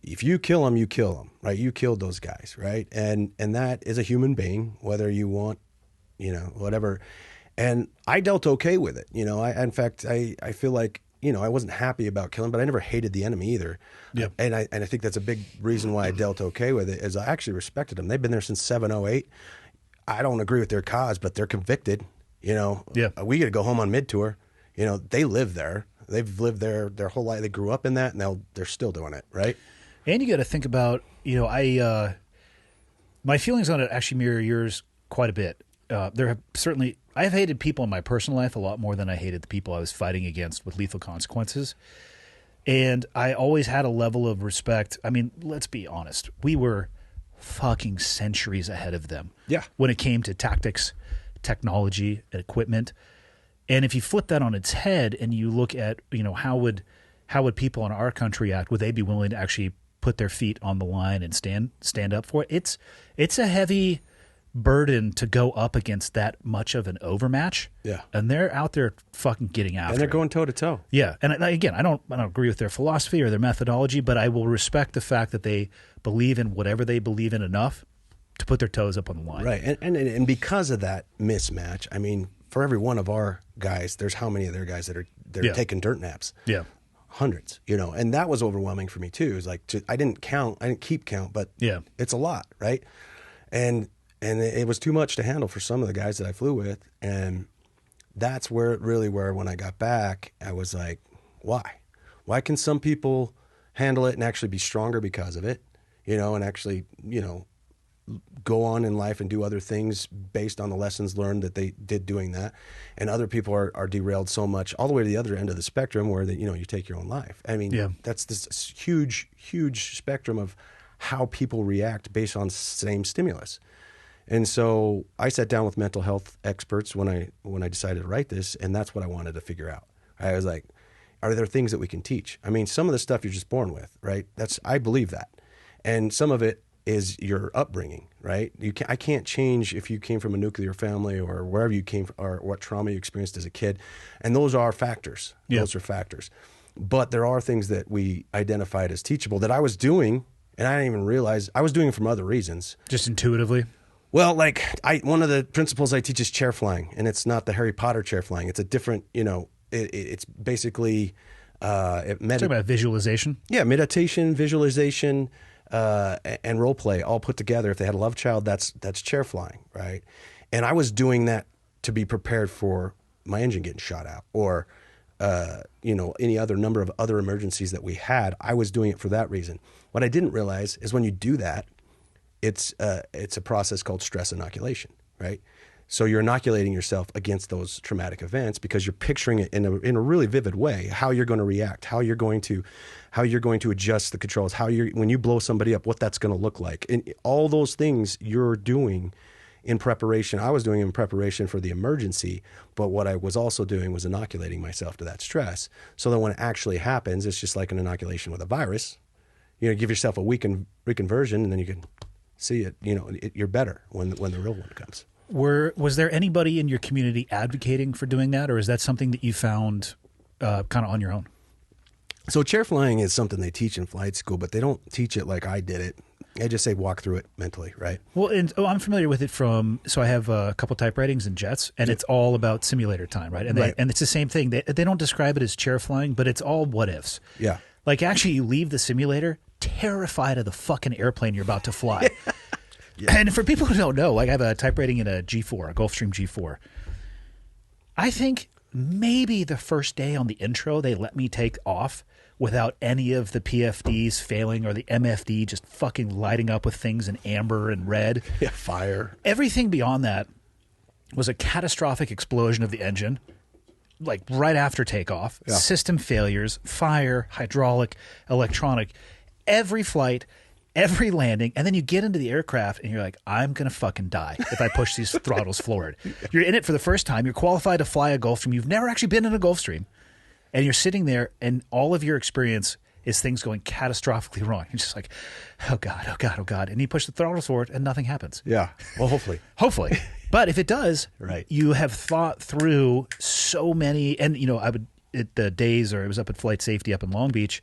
If you kill them, you kill them, right? You killed those guys, right? And that is a human being, whether you want, whatever. And I dealt okay with it. In fact, I feel like, I wasn't happy about killing, but I never hated the enemy either. Yep. And I think that's a big reason why I dealt okay with it is I actually respected them. They've been there since 708. I don't agree with their cause, but they're convicted. We got to go home on mid-tour. They live there. They've lived there their whole life. They grew up in that, and they're still doing it, right? And you got to think about, my feelings on it actually mirror yours quite a bit. I've hated people in my personal life a lot more than I hated the people I was fighting against with lethal consequences. And I always had a level of respect. I mean, let's be honest. We were fucking centuries ahead of them. Yeah. When it came to tactics, technology, and equipment. And if you flip that on its head and you look at, how would people in our country act? Would they be willing to actually put their feet on the line and stand up for it? It's a heavy burden to go up against that much of an overmatch. Yeah. And they're out there fucking getting after it. And they're going toe to toe. Yeah. And again, I don't agree with their philosophy or their methodology, but I will respect the fact that they believe in whatever they believe in enough to put their toes up on the line. Right. And because of that mismatch, I mean, for every one of our guys, there's how many of their guys that are taking dirt naps? Yeah. Hundreds, and that was overwhelming for me too. It was like, I didn't keep count, but yeah, it's a lot. Right. And it was too much to handle for some of the guys that I flew with. And that's where when I got back, I was like, why can some people handle it and actually be stronger because of it, and actually, go on in life and do other things based on the lessons learned that they did doing that. And other people are derailed so much all the way to the other end of the spectrum where you take your own life. I mean, that's this huge, huge spectrum of how people react based on same stimulus. And so I sat down with mental health experts when I decided to write this, and that's what I wanted to figure out. I was like, are there things that we can teach? I mean, some of the stuff you're just born with, right? I believe that. And some of it is your upbringing, right? I can't change if you came from a nuclear family or wherever you came from, or what trauma you experienced as a kid. And those are factors. Yeah. Those are factors. But there are things that we identified as teachable that I was doing, and I didn't even realize I was doing it from other reasons. Just intuitively? Well, one of the principles I teach is chair flying, and it's not the Harry Potter chair flying. It's a different, it's basically talking about visualization? Yeah, meditation, visualization, and role play all put together. If they had a love child, that's chair flying, right? And I was doing that to be prepared for my engine getting shot out or any other number of other emergencies that we had. I was doing it for that reason. What I didn't realize is when you do that, it's a process called stress inoculation, right? So you're inoculating yourself against those traumatic events because you're picturing it in a really vivid way, how you're going to react, how you're going to adjust the controls, when you blow somebody up, what that's going to look like. And all those things you're doing in preparation. I was doing in preparation for the emergency, but what I was also doing was inoculating myself to that stress. So that when it actually happens, it's just like an inoculation with a virus. Give yourself a weakened version, and then you can see it. You're better when the real one comes. Was there anybody in your community advocating for doing that, or is that something that you found kind of on your own? So chair flying is something they teach in flight school, but they don't teach it like I did it. I just say walk through it mentally, right? Well, I'm familiar with it so I have a couple type ratings in jets, and it's all about simulator time, right? And and it's the same thing. They don't describe it as chair flying, but it's all what ifs. Yeah. Like actually you leave the simulator terrified of the fucking airplane you're about to fly. Yeah. And for people who don't know, I have a type rating in a G4, a Gulfstream G4. I think maybe the first day on the intro they let me take off without any of the PFDs failing or the MFD just fucking lighting up with things in amber and red. Yeah, fire. Everything beyond that was a catastrophic explosion of the engine, like right after takeoff, system failures, fire, hydraulic, electronic, every flight, every landing, and then you get into the aircraft and you're like, I'm going to fucking die if I push these throttles forward. You're in it for the first time. You're qualified to fly a Gulfstream. You've never actually been in a Gulfstream. And you're sitting there and all of your experience is things going catastrophically wrong. You're just like, oh God, oh God, oh God. And you push the throttles forward and nothing happens. Yeah. Well, hopefully. Hopefully. But if it does, Right. you have thought through so many, and the days, or it was up at Flight Safety up in Long Beach,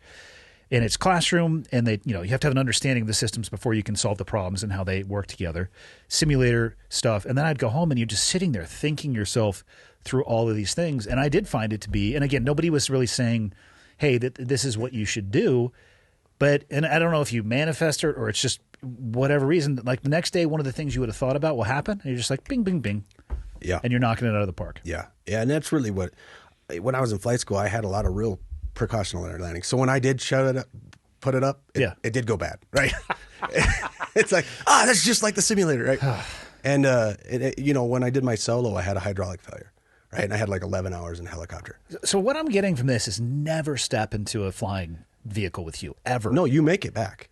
in its classroom, and you have to have an understanding of the systems before you can solve the problems and how they work together, simulator stuff. And then I'd go home and you're just sitting there thinking yourself through all of these things. And I did find it to be, and again, nobody was really saying, hey, this is what you should do. And I don't know if you manifest it or it's just whatever reason, like the next day, one of the things you would have thought about will happen. And you're just like, bing, bing, bing. Yeah. And you're knocking it out of the park. Yeah. Yeah. And that's really when I was in flight school, I had a lot of real precautionary landing. So when I did put it up, it did go bad, right? It's like, that's just like the simulator, right? And, when I did my solo, I had a hydraulic failure, right? And I had like 11 hours in a helicopter. So what I'm getting from this is never step into a flying vehicle with you, ever. No, you make it back.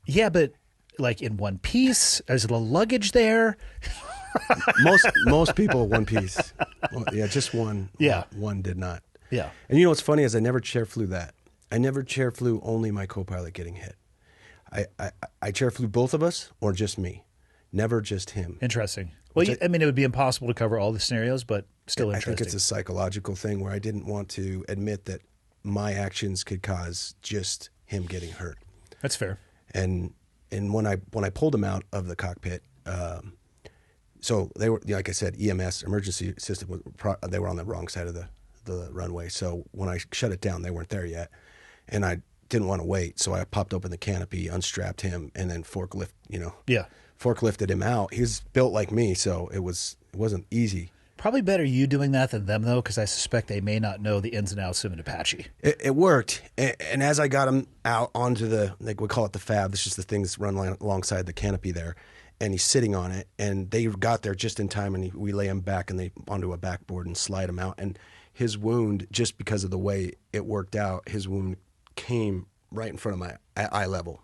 Yeah, but like in one piece, is the luggage there? Most people one piece. Well, yeah, just one. Yeah. One did not. Yeah. And you know what's funny is I never chair flew that. I never chair flew only my co-pilot getting hit. I chair flew both of us or just me, never just him. Interesting. Well, it would be impossible to cover all the scenarios, but still interesting. I think it's a psychological thing where I didn't want to admit that my actions could cause just him getting hurt. That's fair. And when I pulled him out of the cockpit, so they were, like I said, EMS, emergency system, they were on the wrong side of the runway. So when I shut it down, they weren't there yet. And I didn't want to wait. So I popped open the canopy, unstrapped him, and then forklifted him out. He was built like me, so it wasn't easy. Probably better you doing that than them, though, because I suspect they may not know the ins and outs of an Apache. It worked. And as I got him out onto we call it the fab. This is the thing that's run alongside the canopy there. And he's sitting on it. And they got there just in time, and we lay him back onto a backboard and slide him out. And his wound, just because of the way it worked out, his wound came right in front of my eye level.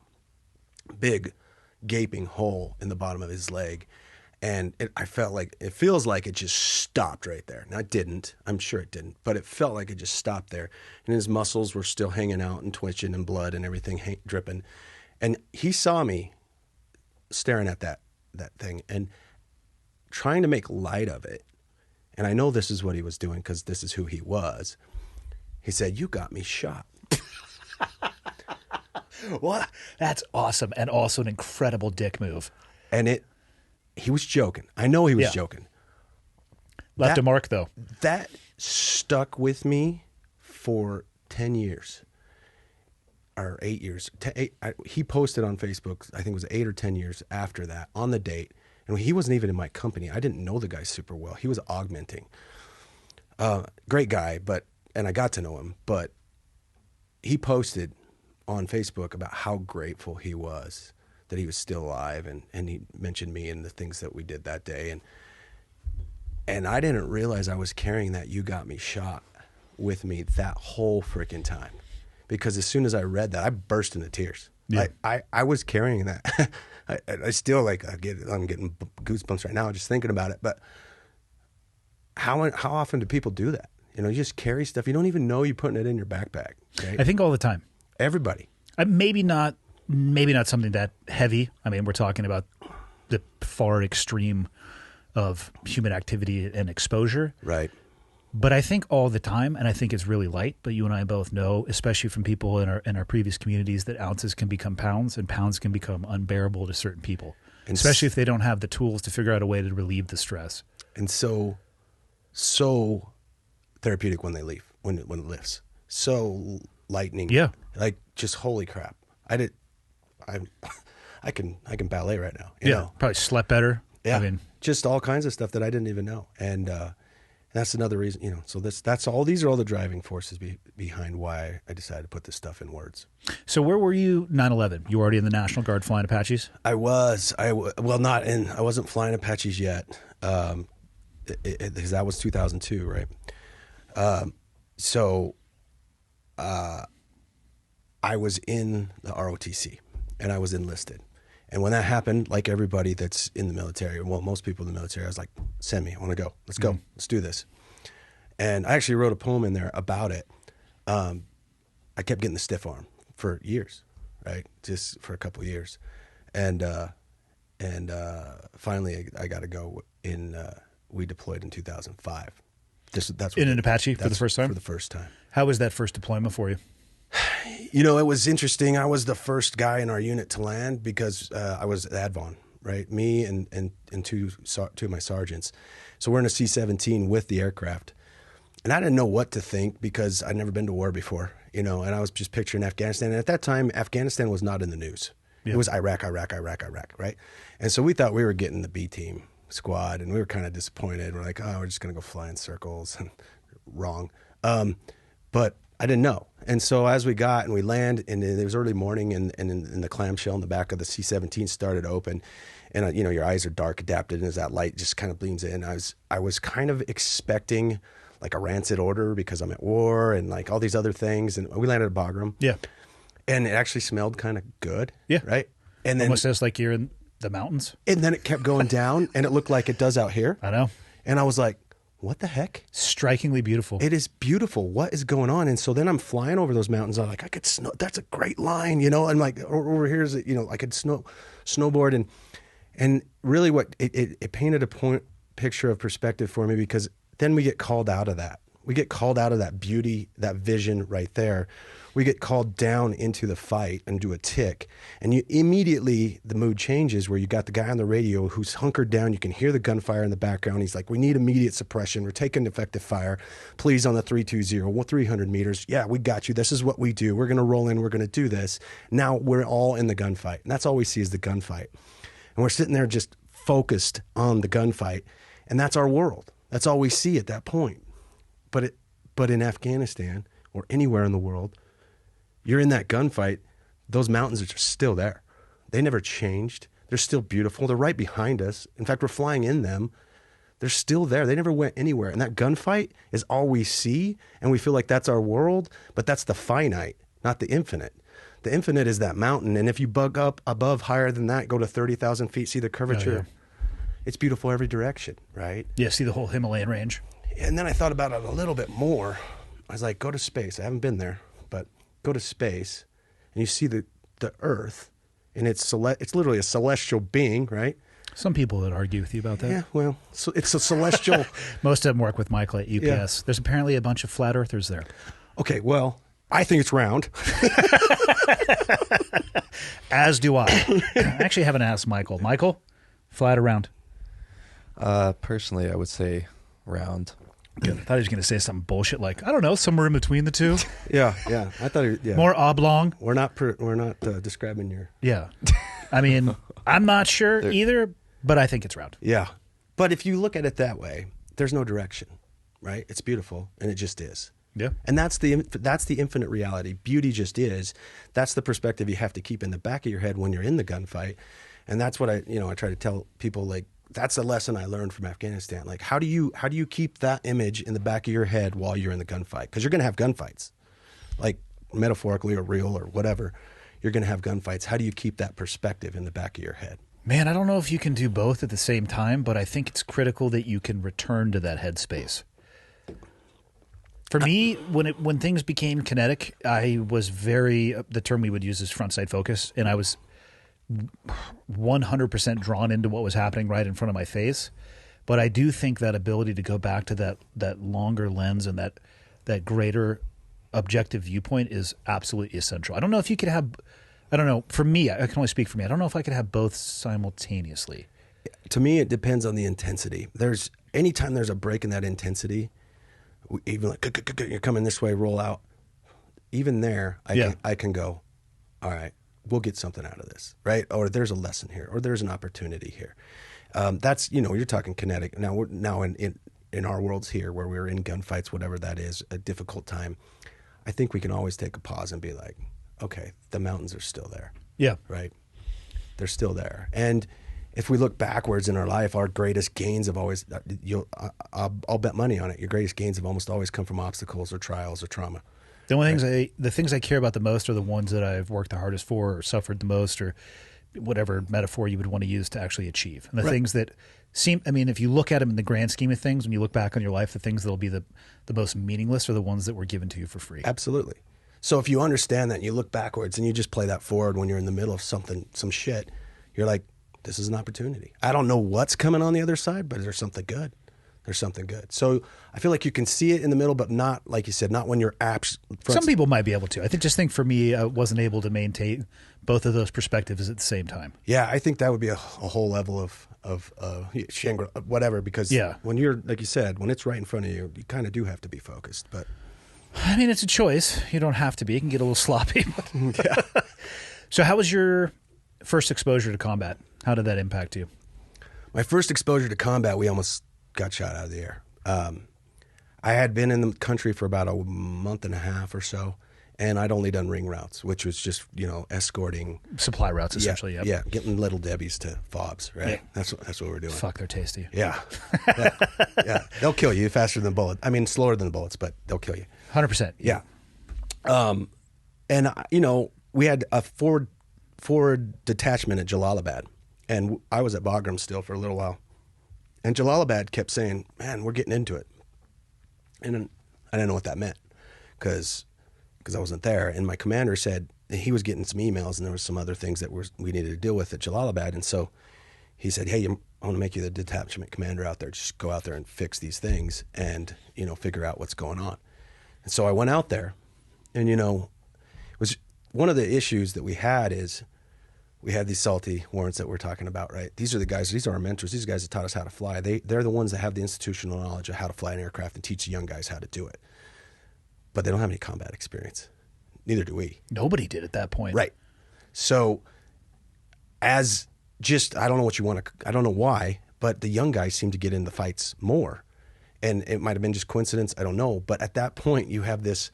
Big, gaping hole in the bottom of his leg. And it feels like it just stopped right there. Now, it didn't. I'm sure it didn't. But it felt like it just stopped there. And his muscles were still hanging out and twitching and blood and everything dripping. And he saw me staring at that thing and trying to make light of it. And I know this is what he was doing because this is who he was. He said, "You got me shot." What? That's awesome. And also an incredible dick move. And he was joking. I know he was joking. Left a mark, though. That stuck with me for 10 years or 8 years. He posted on Facebook, I think it was 8 or 10 years after that, on the date. And he wasn't even in my company. I didn't know the guy super well. He was augmenting. Great guy, and I got to know him. But he posted on Facebook about how grateful he was that he was still alive, and he mentioned me and the things that we did that day, and I didn't realize I was carrying that "you got me shot" with me that whole freaking time, because as soon as I read that, I burst into tears. Yeah. I was carrying that. I still I'm getting goosebumps right now just thinking about it. But how often do people do that? You just carry stuff you don't even know you're putting it in your backpack. Right? I think all the time. Everybody. Maybe not something that heavy. I mean, we're talking about the far extreme of human activity and exposure. Right. But I think all the time, and I think it's really light, but you and I both know, especially from people in our previous communities, that ounces can become pounds and pounds can become unbearable to certain people, and especially if they don't have the tools to figure out a way to relieve the stress. And so therapeutic when they leave, when it lifts. So lightning. Yeah. Like, just holy crap. I can ballet right now. You know? Probably slept better. Yeah. I mean, just all kinds of stuff that I didn't even know. And that's another reason, so these are all the driving forces behind why I decided to put this stuff in words. So where were you 9/11? You were already in the National Guard flying Apaches? I was. I wasn't flying Apaches yet. Because that was 2002, right? I was in the ROTC, and I was enlisted. And when that happened, like everybody that's in the military, well, most people in the military, I was like, send me, I want to go. Let's go. Let's do this. And I actually wrote a poem in there about it. I kept getting the stiff arm for years, right? Just for a couple of years. And finally I got to go in, we deployed in 2005. That's in an Apache for the first time? For the first time. How was that first deployment for you? You know, it was interesting. I was the first guy in our unit to land because I was advon, right? Me and two of my sergeants. So we're in a C-17 with the aircraft. And I didn't know what to think because I'd never been to war before, you know, and I was just picturing Afghanistan. And at that time, Afghanistan was not in the news. Yeah. It was Iraq, right? And so we thought we were getting the B-team squad, and we were kind of disappointed. We're like, oh, we're just going to go fly in circles. And wrong. But I didn't know. And so as we got and we land, and it was early morning, and the clamshell in the back of the C-17 started open, and you know, your eyes are dark adapted, and as that light just kind of beams in, I was kind of expecting like a rancid order because I'm at war and like all these other things, and we landed at Bagram. Yeah. And it actually smelled kind of good. Yeah. Right? And then almost says like you're in the mountains. And then it kept going down, and it looked like it does out here. I know. And I was like, what the heck? Strikingly beautiful. It is beautiful. What is going on? And so then I'm flying over those mountains. I'm like, I could snow. That's a great line, you know. And like over here's, you know, I could snowboard, and really what it painted a picture of perspective for me, because then we get called out of that. We get called out of that beauty, that vision right there. We get called down into the fight and do a tick. And you immediately, the mood changes where you got the guy on the radio who's hunkered down. You can hear the gunfire in the background. He's like, we need immediate suppression. We're taking effective fire. Please, on the 320, 300 meters. Yeah, we got you. This is what we do. We're going to roll in. We're going to do this. Now we're all in the gunfight. And that's all we see is the gunfight. And we're sitting there just focused on the gunfight. And that's our world. That's all we see at that point. But in Afghanistan or anywhere in the world, you're in that gunfight, those mountains are just still there. They never changed. They're still beautiful. They're right behind us. In fact, we're flying in them. They're still there. They never went anywhere. And that gunfight is all we see, and we feel like that's our world, but that's the finite, not the infinite. The infinite is that mountain, and if you bug up above higher than that, go to 30,000 feet, see the curvature. Oh, yeah. It's beautiful every direction, right? Yeah, see the whole Himalayan range. And then I thought about it a little bit more. I was like, go to space. I haven't been there, but go to space, and you see the Earth, and it's literally a celestial being, right? Some people would argue with you about that. Yeah, well, so it's a celestial. Most of them work with Michael at UPS. Yeah. There's apparently a bunch of flat earthers there. Okay, well, I think it's round. As do I. I actually haven't asked Michael. Michael, flat or round? Personally, I would say round. Good. I thought he was going to say something bullshit like, I don't know, somewhere in between the two. Yeah. I thought more oblong. We're not describing your. Yeah. I mean, I'm not sure either, but I think it's round. Yeah. But if you look at it that way, there's no direction, right? It's beautiful, and it just is. Yeah. And that's the infinite reality. Beauty just is. That's the perspective you have to keep in the back of your head when you're in the gunfight. And that's what I try to tell people, like, that's a lesson I learned from Afghanistan. Like, how do you keep that image in the back of your head while you're in the gunfight? Because you're going to have gunfights, like metaphorically or real or whatever. You're going to have gunfights. How do you keep that perspective in the back of your head? Man, I don't know if you can do both at the same time, but I think it's critical that you can return to that headspace. For me, when things became kinetic, I was the term we would use is front sight focus, and I was 100% drawn into what was happening right in front of my face. But I do think that ability to go back to that longer lens and that greater objective viewpoint is absolutely essential. I don't know if you could have, I don't know, for me, I can only speak for me. I don't know if I could have both simultaneously. To me, it depends on the intensity. Anytime there's a break in that intensity, even like, you're coming this way, roll out. Even there, I can go, all right, we'll get something out of this, right? Or there's a lesson here, or there's an opportunity here. That's, you're talking kinetic. Now in our worlds here, where we're in gunfights, whatever that is, a difficult time, I think we can always take a pause and be like, okay, the mountains are still there. Yeah. Right? They're still there. And if we look backwards in our life, our greatest gains have always, I'll bet money on it, your greatest gains have almost always come from obstacles or trials or trauma. The things I care about the most are the ones that I've worked the hardest for or suffered the most, or whatever metaphor you would want to use to actually achieve. And the things that seem, I mean, if you look at them in the grand scheme of things, when you look back on your life, the things that'll be the most meaningless are the ones that were given to you for free. Absolutely. So if you understand that and you look backwards and you just play that forward when you're in the middle of something, some shit, you're like, this is an opportunity. I don't know what's coming on the other side, but there's something good. There's something good. So I feel like you can see it in the middle, but not, like you said, not when you're Some people might be able to. I think for me, I wasn't able to maintain both of those perspectives at the same time. Yeah, I think that would be a whole level of Shangri, whatever, because when you're, like you said, when it's right in front of you, you kind of do have to be focused. But I mean, it's a choice. You don't have to be. It can get a little sloppy. Yeah. So how was your first exposure to combat? How did that impact you? My first exposure to combat, we almost got shot out of the air. I had been in the country for about a month and a half or so, and I'd only done ring routes, which was just, escorting. Supply routes, essentially, Yeah, getting Little Debbie's to fobs, right? Yeah. That's what we're doing. Fuck, they're tasty. Yeah. Yeah. They'll kill you faster than bullets. I mean, slower than bullets, but they'll kill you. 100%. Yeah. And, we had a forward detachment at Jalalabad, and I was at Bagram still for a little while. And Jalalabad kept saying, man, we're getting into it. And I didn't know what that meant because I wasn't there. And my commander said he was getting some emails and there was some other things that we needed to deal with at Jalalabad. And so he said, hey, I want to make you the detachment commander out there. Just go out there and fix these things and, figure out what's going on. And so I went out there and, it was one of the issues that we had is we had these salty warrants that we're talking about, right? These are the guys, these are our mentors. These guys that taught us how to fly. They're the ones that have the institutional knowledge of how to fly an aircraft and teach the young guys how to do it. But they don't have any combat experience. Neither do we. Nobody did at that point. Right. So I don't know why, but the young guys seem to get in the fights more. And it might have been just coincidence, I don't know. But at that point, you have this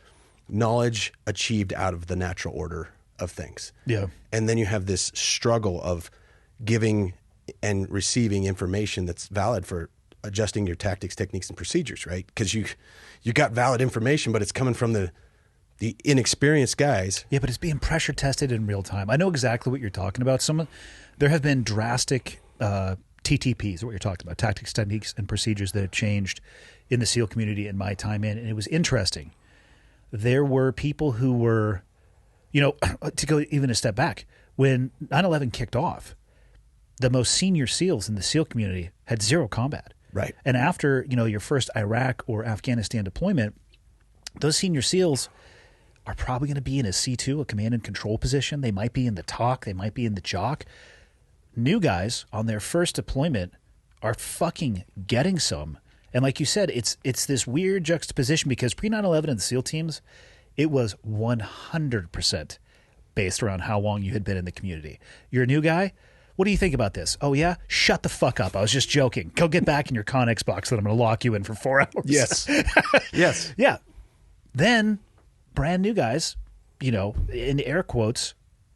knowledge achieved out of the natural order of things. Yeah. And then you have this struggle of giving and receiving information that's valid for adjusting your tactics, techniques, and procedures, right? Because you got valid information, but it's coming from the inexperienced guys. Yeah, but it's being pressure tested in real time. I know exactly what you're talking about. There have been drastic TTPs, what you're talking about, tactics, techniques, and procedures that have changed in the SEAL community in my time in, and it was interesting. There were people who were, to go even a step back, when 9/11 kicked off, the most senior SEALs in the SEAL community had zero combat. Right. And after, your first Iraq or Afghanistan deployment, those senior SEALs are probably going to be in a C2, a command and control position. They might be in the TOC. They might be in the JOC. New guys on their first deployment are fucking getting some. And like you said, it's this weird juxtaposition because pre-9/11 in the SEAL teams, it was 100% based around how long you had been in the community. You're a new guy? What do you think about this? Oh, yeah? Shut the fuck up. I was just joking. Go get back in your Connex box that I'm going to lock you in for 4 hours. Yes. Yes. Yeah. Then brand new guys, in air quotes,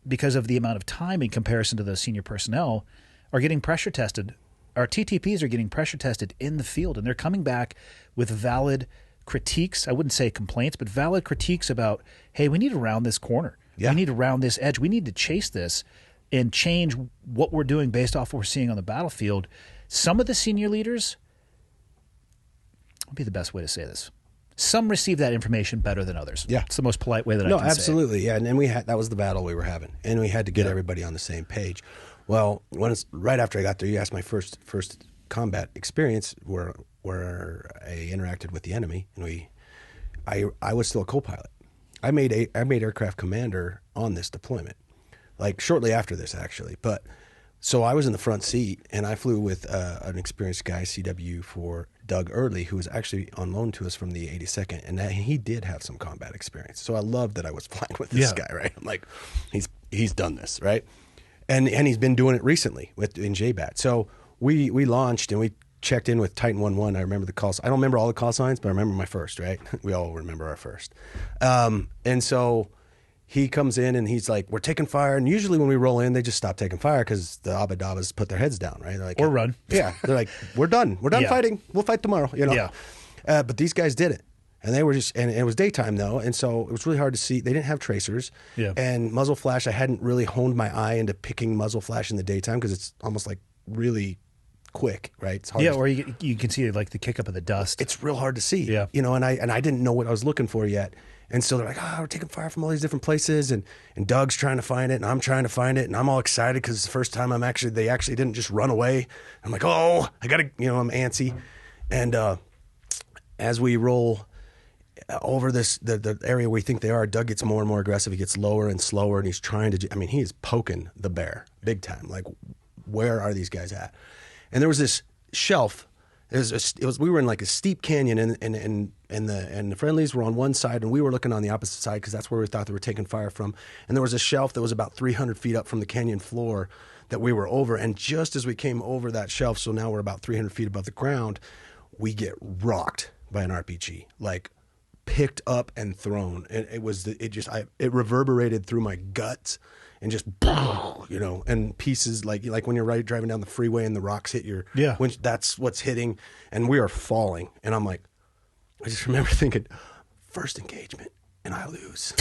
because of the amount of time in comparison to those senior personnel, are getting pressure tested. Our TTPs are getting pressure tested in the field, and they're coming back with valid critiques. I wouldn't say complaints, but valid critiques about, hey, we need to round this corner. Yeah. We need to round this edge. We need to chase this and change what we're doing based off what we're seeing on the battlefield. Some of the senior leaders, would be the best way to say this, some receive that information better than others. Yeah. It's the most polite way that I can say it. No, absolutely. Yeah. And that was the battle we were having. And we had to get everybody on the same page. Well, right after I got there, you asked my first combat experience where I interacted with the enemy, and I was still a co-pilot. I made aircraft commander on this deployment, like shortly after this actually. But so I was in the front seat, and I flew with an experienced guy, CW4 Doug Early, who was actually on loan to us from the 82nd, and he did have some combat experience. So I loved that I was flying with this guy, right? I'm like, he's done this, right? And he's been doing it recently in JBAT. So we launched and we checked in with Titan 1-1. I remember the calls. I don't remember all the call signs, but I remember my first, right? We all remember our first. And so he comes in and he's like, we're taking fire. And usually when we roll in, they just stop taking fire because the Abadabas put their heads down, right? They're like, or run. Yeah. They're like, we're done. We're done fighting. We'll fight tomorrow, Yeah. But these guys did it. And they were and it was daytime though, and so it was really hard to see. They didn't have tracers, and muzzle flash. I hadn't really honed my eye into picking muzzle flash in the daytime because it's almost like really quick, right? It's hard. Yeah, or you can see like the kick up of the dust. It's real hard to see, Yeah. And I didn't know what I was looking for yet, And so they're like, we're taking fire from all these different places, and Doug's trying to find it, and I'm trying to find it, and I'm all excited because it's the first time they actually didn't just run away. I'm like, I gotta, I'm antsy. And as we roll over the area we think they are, Doug gets more and more aggressive. He gets lower and slower, and he's trying to, he is poking the bear big time. Like, where are these guys at? And there was this shelf. We were in like a steep canyon, and the friendlies were on one side, and we were looking on the opposite side because that's where we thought they were taking fire from. And there was a shelf that was about 300 feet up from the canyon floor that we were over. And just as we came over that shelf, so now we're about 300 feet above the ground, we get rocked by an RPG, like picked up and thrown. And it reverberated through my guts. And just, and pieces like when you're driving down the freeway and the rocks hit your, that's what's hitting, and we are falling. And I'm like, I just remember thinking, first engagement, and I lose.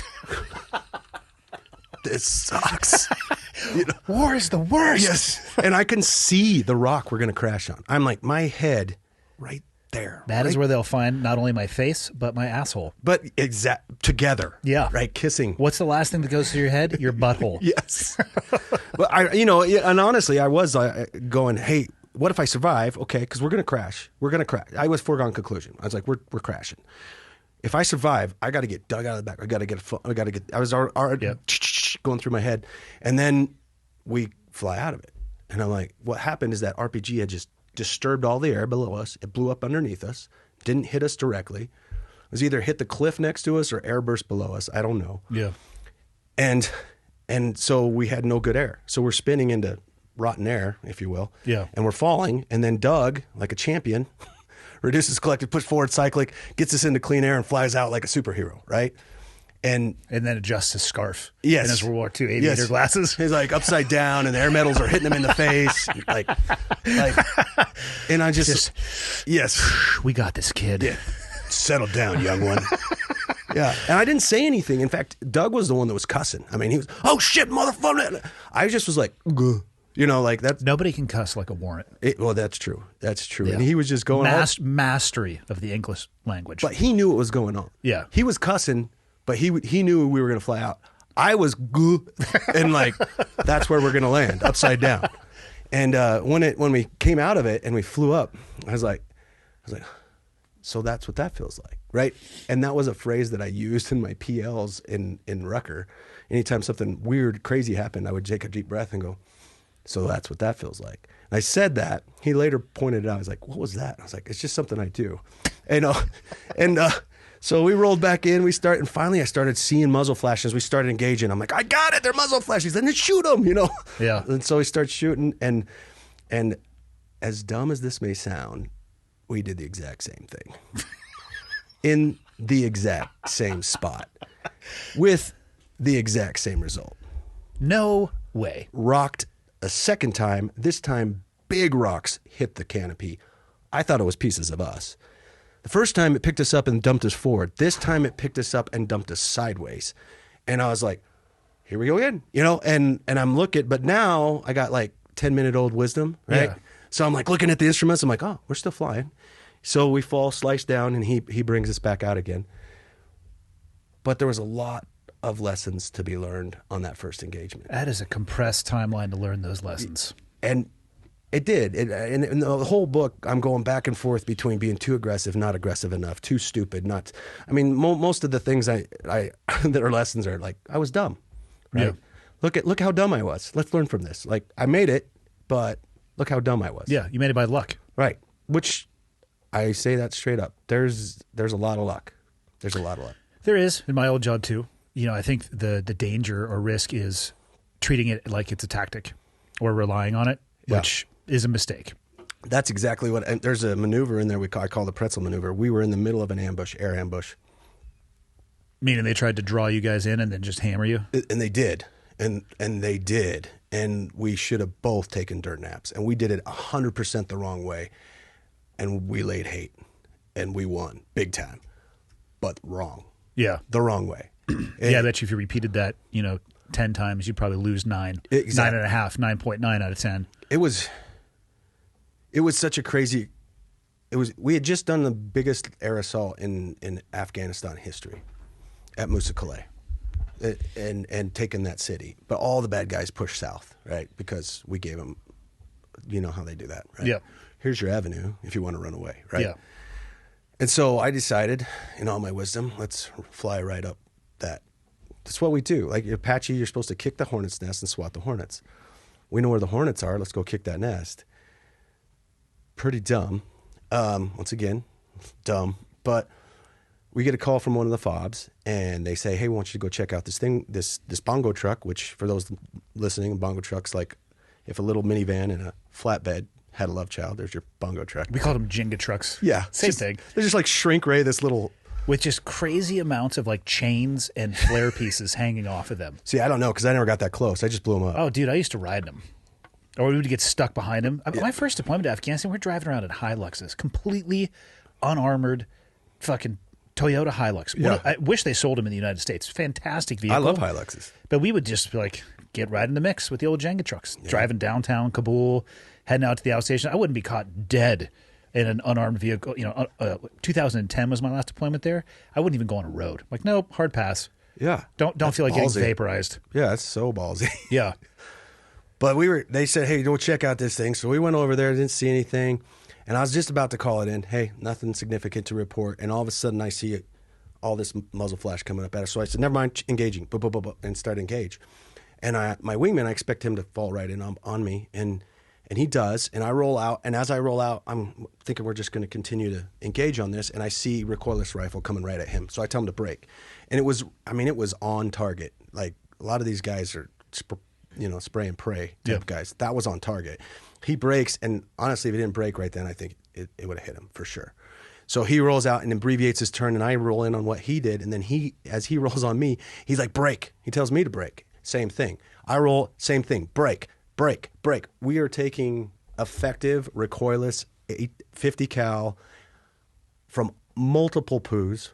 This sucks. War is the worst. Yes. And I can see the rock we're going to crash on. I'm like, my head right there. That is where they'll find not only my face, but my asshole. But together. Yeah. Right? Kissing. What's the last thing that goes through your head? Your butthole. Yes. But and honestly, I was going, hey, what if I survive? Okay, because we're going to crash. I was foregone conclusion. I was like, we're crashing. If I survive, I got to get Doug out of the back. I was already going through my head. And then we fly out of it. And I'm like, what happened is that RPG had just disturbed all the air below us. It blew up underneath us, didn't hit us directly. It was either hit the cliff next to us or air burst below us. I don't know. Yeah. And so we had no good air. So we're spinning into rotten air, if you will. Yeah. And we're falling. And then Doug, like a champion, reduces collective, push forward cyclic, gets us into clean air and flies out like a superhero, right? And then adjusts his scarf. Yes. And his World War II aviator glasses. He's like upside down, and the air medals are hitting him in the face. Like, and I just yes. We got this, kid. Yeah. Settle down, young one. Yeah. And I didn't say anything. In fact, Doug was the one that was cussing. I mean, he was, oh shit, motherfucker. I just was like, Gah. Like that. Nobody can cuss like a warrant. Well, that's true. That's true. Yeah. And he was just going mastery of the English language. But he knew what was going on. Yeah. He was cussing, but he knew we were going to fly out. I was and like, that's where we're going to land, upside down. And when we came out of it and we flew up, I was like, so that's what that feels like, right? And that was a phrase that I used in my PLs in Rucker. Anytime something weird, crazy happened, I would take a deep breath and go, so that's what that feels like. And I said that. He later pointed it out. I was like, what was that? I was like, it's just something I do. So we rolled back in. And finally I started seeing muzzle flashes. We started engaging. I'm like, I got it. They're muzzle flashes. And then shoot them, Yeah. And so we start shooting. And as dumb as this may sound, we did the exact same thing in the exact same spot with the exact same result. No way. Rocked a second time. This time, big rocks hit the canopy. I thought it was pieces of us. The first time it picked us up and dumped us forward. This time it picked us up and dumped us sideways. And I was like, here we go again, and I'm looking, but now I got like 10-minute-old wisdom, right? Yeah. So I'm like looking at the instruments. I'm like, oh, we're still flying. So we fall, slice down, and he brings us back out again. But there was a lot of lessons to be learned on that first engagement. That is a compressed timeline to learn those lessons. And it did. In the whole book, I'm going back and forth between being too aggressive, not aggressive enough, too stupid, not. I mean, most of the things I that are lessons are like, I was dumb, right? Yeah. Look how dumb I was. Let's learn from this. Like, I made it, but look how dumb I was. Yeah, you made it by luck. Right. Which I say that straight up. There's a lot of luck. There's a lot of luck. There is in my old job too. I think the danger or risk is treating it like it's a tactic or relying on it, which is a mistake. That's exactly what. And there's a maneuver in there I call the pretzel maneuver. We were in the middle of an ambush, air ambush. Meaning they tried to draw you guys in and then just hammer you? And they did. And they did. And we should have both taken dirt naps. And we did it 100% the wrong way. And we laid hate. And we won big time. But wrong. Yeah. The wrong way. Yeah, I bet you if you repeated that, 10 times, you'd probably lose 9. Exactly. 9.5, 9.9 out of 10. It was such a crazy. We had just done the biggest air assault in Afghanistan history, at Musa Calais and taken that city. But all the bad guys pushed south, right? Because we gave them, you know how they do that, right? Yeah. Here's your avenue if you want to run away, right? Yeah. And so I decided, in all my wisdom, let's fly right up that. That's what we do. Like Apache, you're supposed to kick the hornet's nest and swat the hornets. We know where the hornets are. Let's go kick that nest. Pretty dumb. Once again, dumb. But we get a call from one of the fobs, and they say, hey, we want you to go check out this thing, this bongo truck, which for those listening, a bongo truck's like if a little minivan and a flatbed had a love child, there's your bongo truck. We called them Jenga trucks. Yeah. Same thing. They're just like shrink ray, this little... With just crazy amounts of like chains and flare pieces hanging off of them. See, I don't know, because I never got that close. I just blew them up. Oh, dude, I used to ride them. Or we would get stuck behind them. My first deployment to Afghanistan, we're driving around in Hiluxes, completely unarmored fucking Toyota Hilux. Yeah. I wish they sold them in the United States. Fantastic vehicle. I love Hiluxes. But we would just like get right in the mix with the old Jenga trucks, driving downtown Kabul, heading out to the outstation. I wouldn't be caught dead in an unarmed vehicle. 2010 was my last deployment there. I wouldn't even go on a road. Like, nope, hard pass. Yeah. Don't feel like ballsy. getting vaporized. Yeah, it's so ballsy. Yeah. But they said, hey, go check out this thing. So we went over there, didn't see anything. And I was just about to call it in. Hey, nothing significant to report. And all of a sudden I see all this muzzle flash coming up at us. So I said, never mind, engaging, and start to engage. And my wingman, I expect him to fall right in on me. And he does. And I roll out. And as I roll out, I'm thinking we're just going to continue to engage on this. And I see recoilless rifle coming right at him. So I tell him to break. And it was on target. Like a lot of these guys are, spray and pray type guys. That was on target. He breaks. And honestly, if he didn't break right then, I think it would have hit him for sure. So he rolls out and abbreviates his turn. And I roll in on what he did. And then as he rolls on me, he's like, break. He tells me to break. Same thing. I roll, same thing. Break. We are taking effective, recoilless 50 cal from multiple poos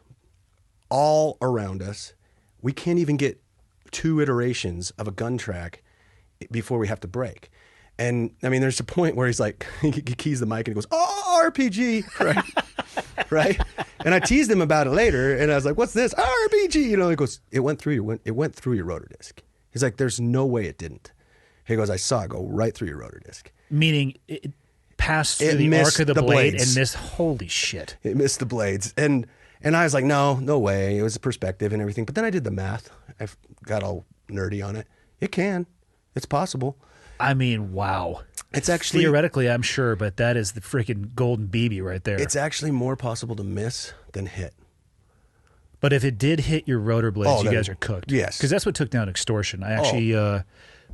all around us. We can't even get 2 iterations of a gun track before we have to break. And I mean, there's a point where he's like, he keys the mic and he goes, oh, RPG, right? Right? And I teased him about it later, and I was like, what's this? RPG, he goes, it went through your rotor disc. He's like, there's no way it didn't. He goes, I saw it go right through your rotor disc. Meaning it passed through the arc of the blade and missed. Holy shit. It missed the blades. And I was like, no way. It was a perspective and everything. But then I did the math. I got all nerdy on it. It can. It's possible. I mean, wow. It's actually... Theoretically, I'm sure, but that is the freaking golden BB right there. It's actually more possible to miss than hit. But if it did hit your rotor blades, you guys are cooked. Yes. Because that's what took down extortion. I actually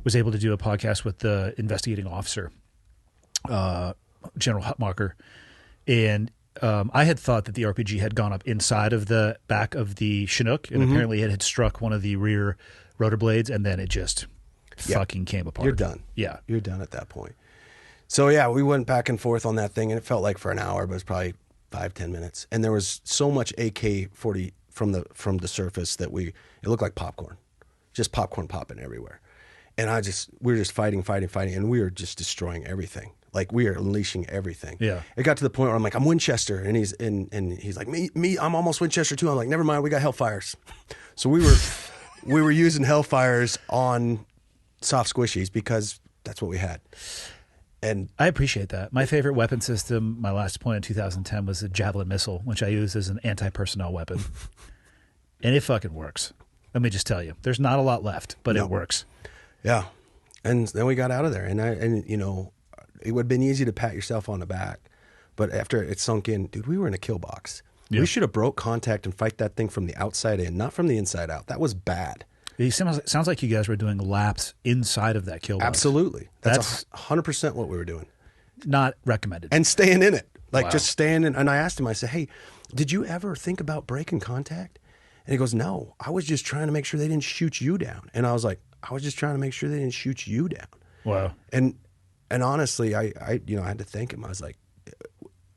was able to do a podcast with the investigating officer, General Hutmacher, and I had thought that the RPG had gone up inside of the back of the Chinook, and apparently it had struck one of the rear rotor blades, and then it just fucking came apart. You're done. Yeah. You're done at that point. So, yeah, we went back and forth on that thing, and it felt like for an hour, but it was probably 5-10 minutes. And there was so much AK-40 from the surface that it looked like popcorn, just popcorn popping everywhere. And we were just fighting, and we were just destroying everything. Like, we are unleashing everything. Yeah. It got to the point where I'm like, I'm Winchester, and he's like, me, I'm almost Winchester too. I'm like, never mind, we got Hellfires. So we were using Hellfires on soft squishies because that's what we had. And I appreciate that. My favorite weapon system, my last deployment in 2010, was a Javelin missile, which I used as an anti-personnel weapon. And it fucking works. Let me just tell you. There's not a lot left, but it works. Yeah. And then we got out of there. And it would have been easy to pat yourself on the back. But after it sunk in, dude, we were in a kill box. Yeah. We should have broke contact and fight that thing from the outside in, not from the inside out. That was bad. It sounds like you guys were doing laps inside of that kill box. Absolutely. That's 100% what we were doing. Not recommended. And staying in it. Like just staying in. And I asked him, I said, hey, did you ever think about breaking contact? And he goes, no, I was just trying to make sure they didn't shoot you down. And I was like, I was just trying to make sure they didn't shoot you down. Wow. And honestly, I had to thank him. I was like,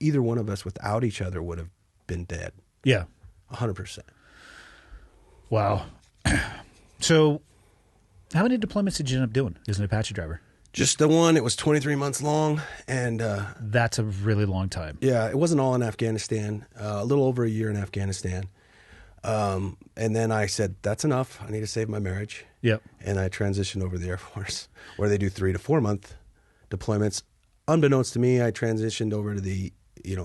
either one of us without each other would have been dead. Yeah. 100%. Wow. So how many deployments did you end up doing as an Apache driver? Just the one. It was 23 months long. And that's a really long time. Yeah. It wasn't all in Afghanistan. A little over a year in Afghanistan. And then I said, that's enough. I need to save my marriage. Yep. And I transitioned over to the Air Force, where they do 3 to 4 month deployments. Unbeknownst to me, I transitioned over to the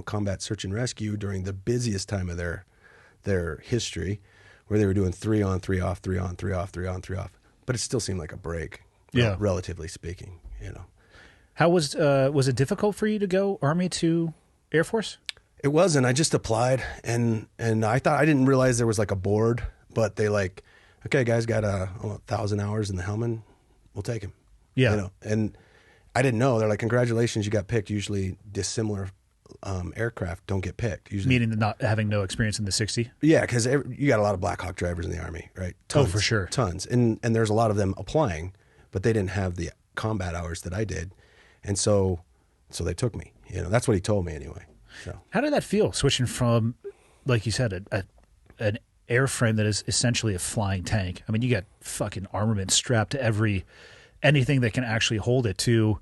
combat search and rescue during the busiest time of their history, where they were doing 3 on, 3 off, 3 on, 3 off, 3 on, 3 off. But it still seemed like a break, relatively speaking. How was it difficult for you to go Army to Air Force? It wasn't. I just applied, and I didn't realize there was like a board, but they like, okay, guys, got 1,000 hours in the helmet, we'll take him. Yeah. And I didn't know. They're like, congratulations, you got picked. Usually dissimilar aircraft don't get picked. Usually, meaning not having no experience in the 60. Yeah, because you got a lot of Black Hawk drivers in the Army, right? Tons, for sure, tons, and there's a lot of them applying, but they didn't have the combat hours that I did, and so they took me. That's what he told me anyway. So. How did that feel, switching from, like you said, an airframe that is essentially a flying tank? I mean, you got fucking armament strapped to anything that can actually hold it to.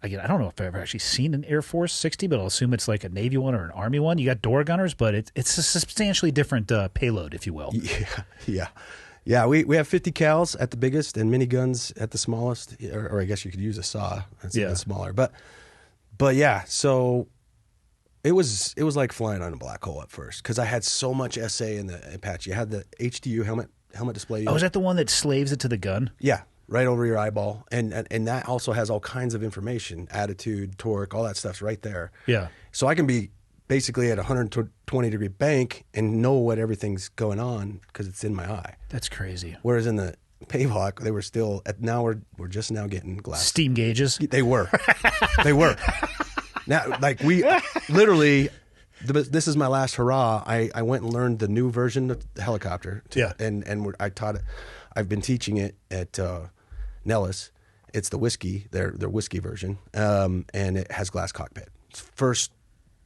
Again, I don't know if I've ever actually seen an Air Force 60, but I'll assume it's like a Navy one or an Army one. You got door gunners, but it's a substantially different payload, if you will. Yeah. We have 50 cals at the biggest and miniguns at the smallest, or I guess you could use a saw. That's even smaller. But yeah, so it was like flying on a black hole at first, because I had so much SA in the Apache. I had the HDU helmet display. Oh, is that the one that slaves it to the gun? Yeah. Right over your eyeball, and that also has all kinds of information, attitude, torque, all that stuff's right there. Yeah. So I can be basically at 120-degree bank and know what everything's going on because it's in my eye. That's crazy. Whereas in the Pavehawk, they were still now we're just now getting glass steam gauges. They were, now like we literally. This is my last hurrah. I went and learned the new version of the helicopter. I taught it. I've been teaching it at Nellis. It's the whiskey, their whiskey version, and it has glass cockpit. It's first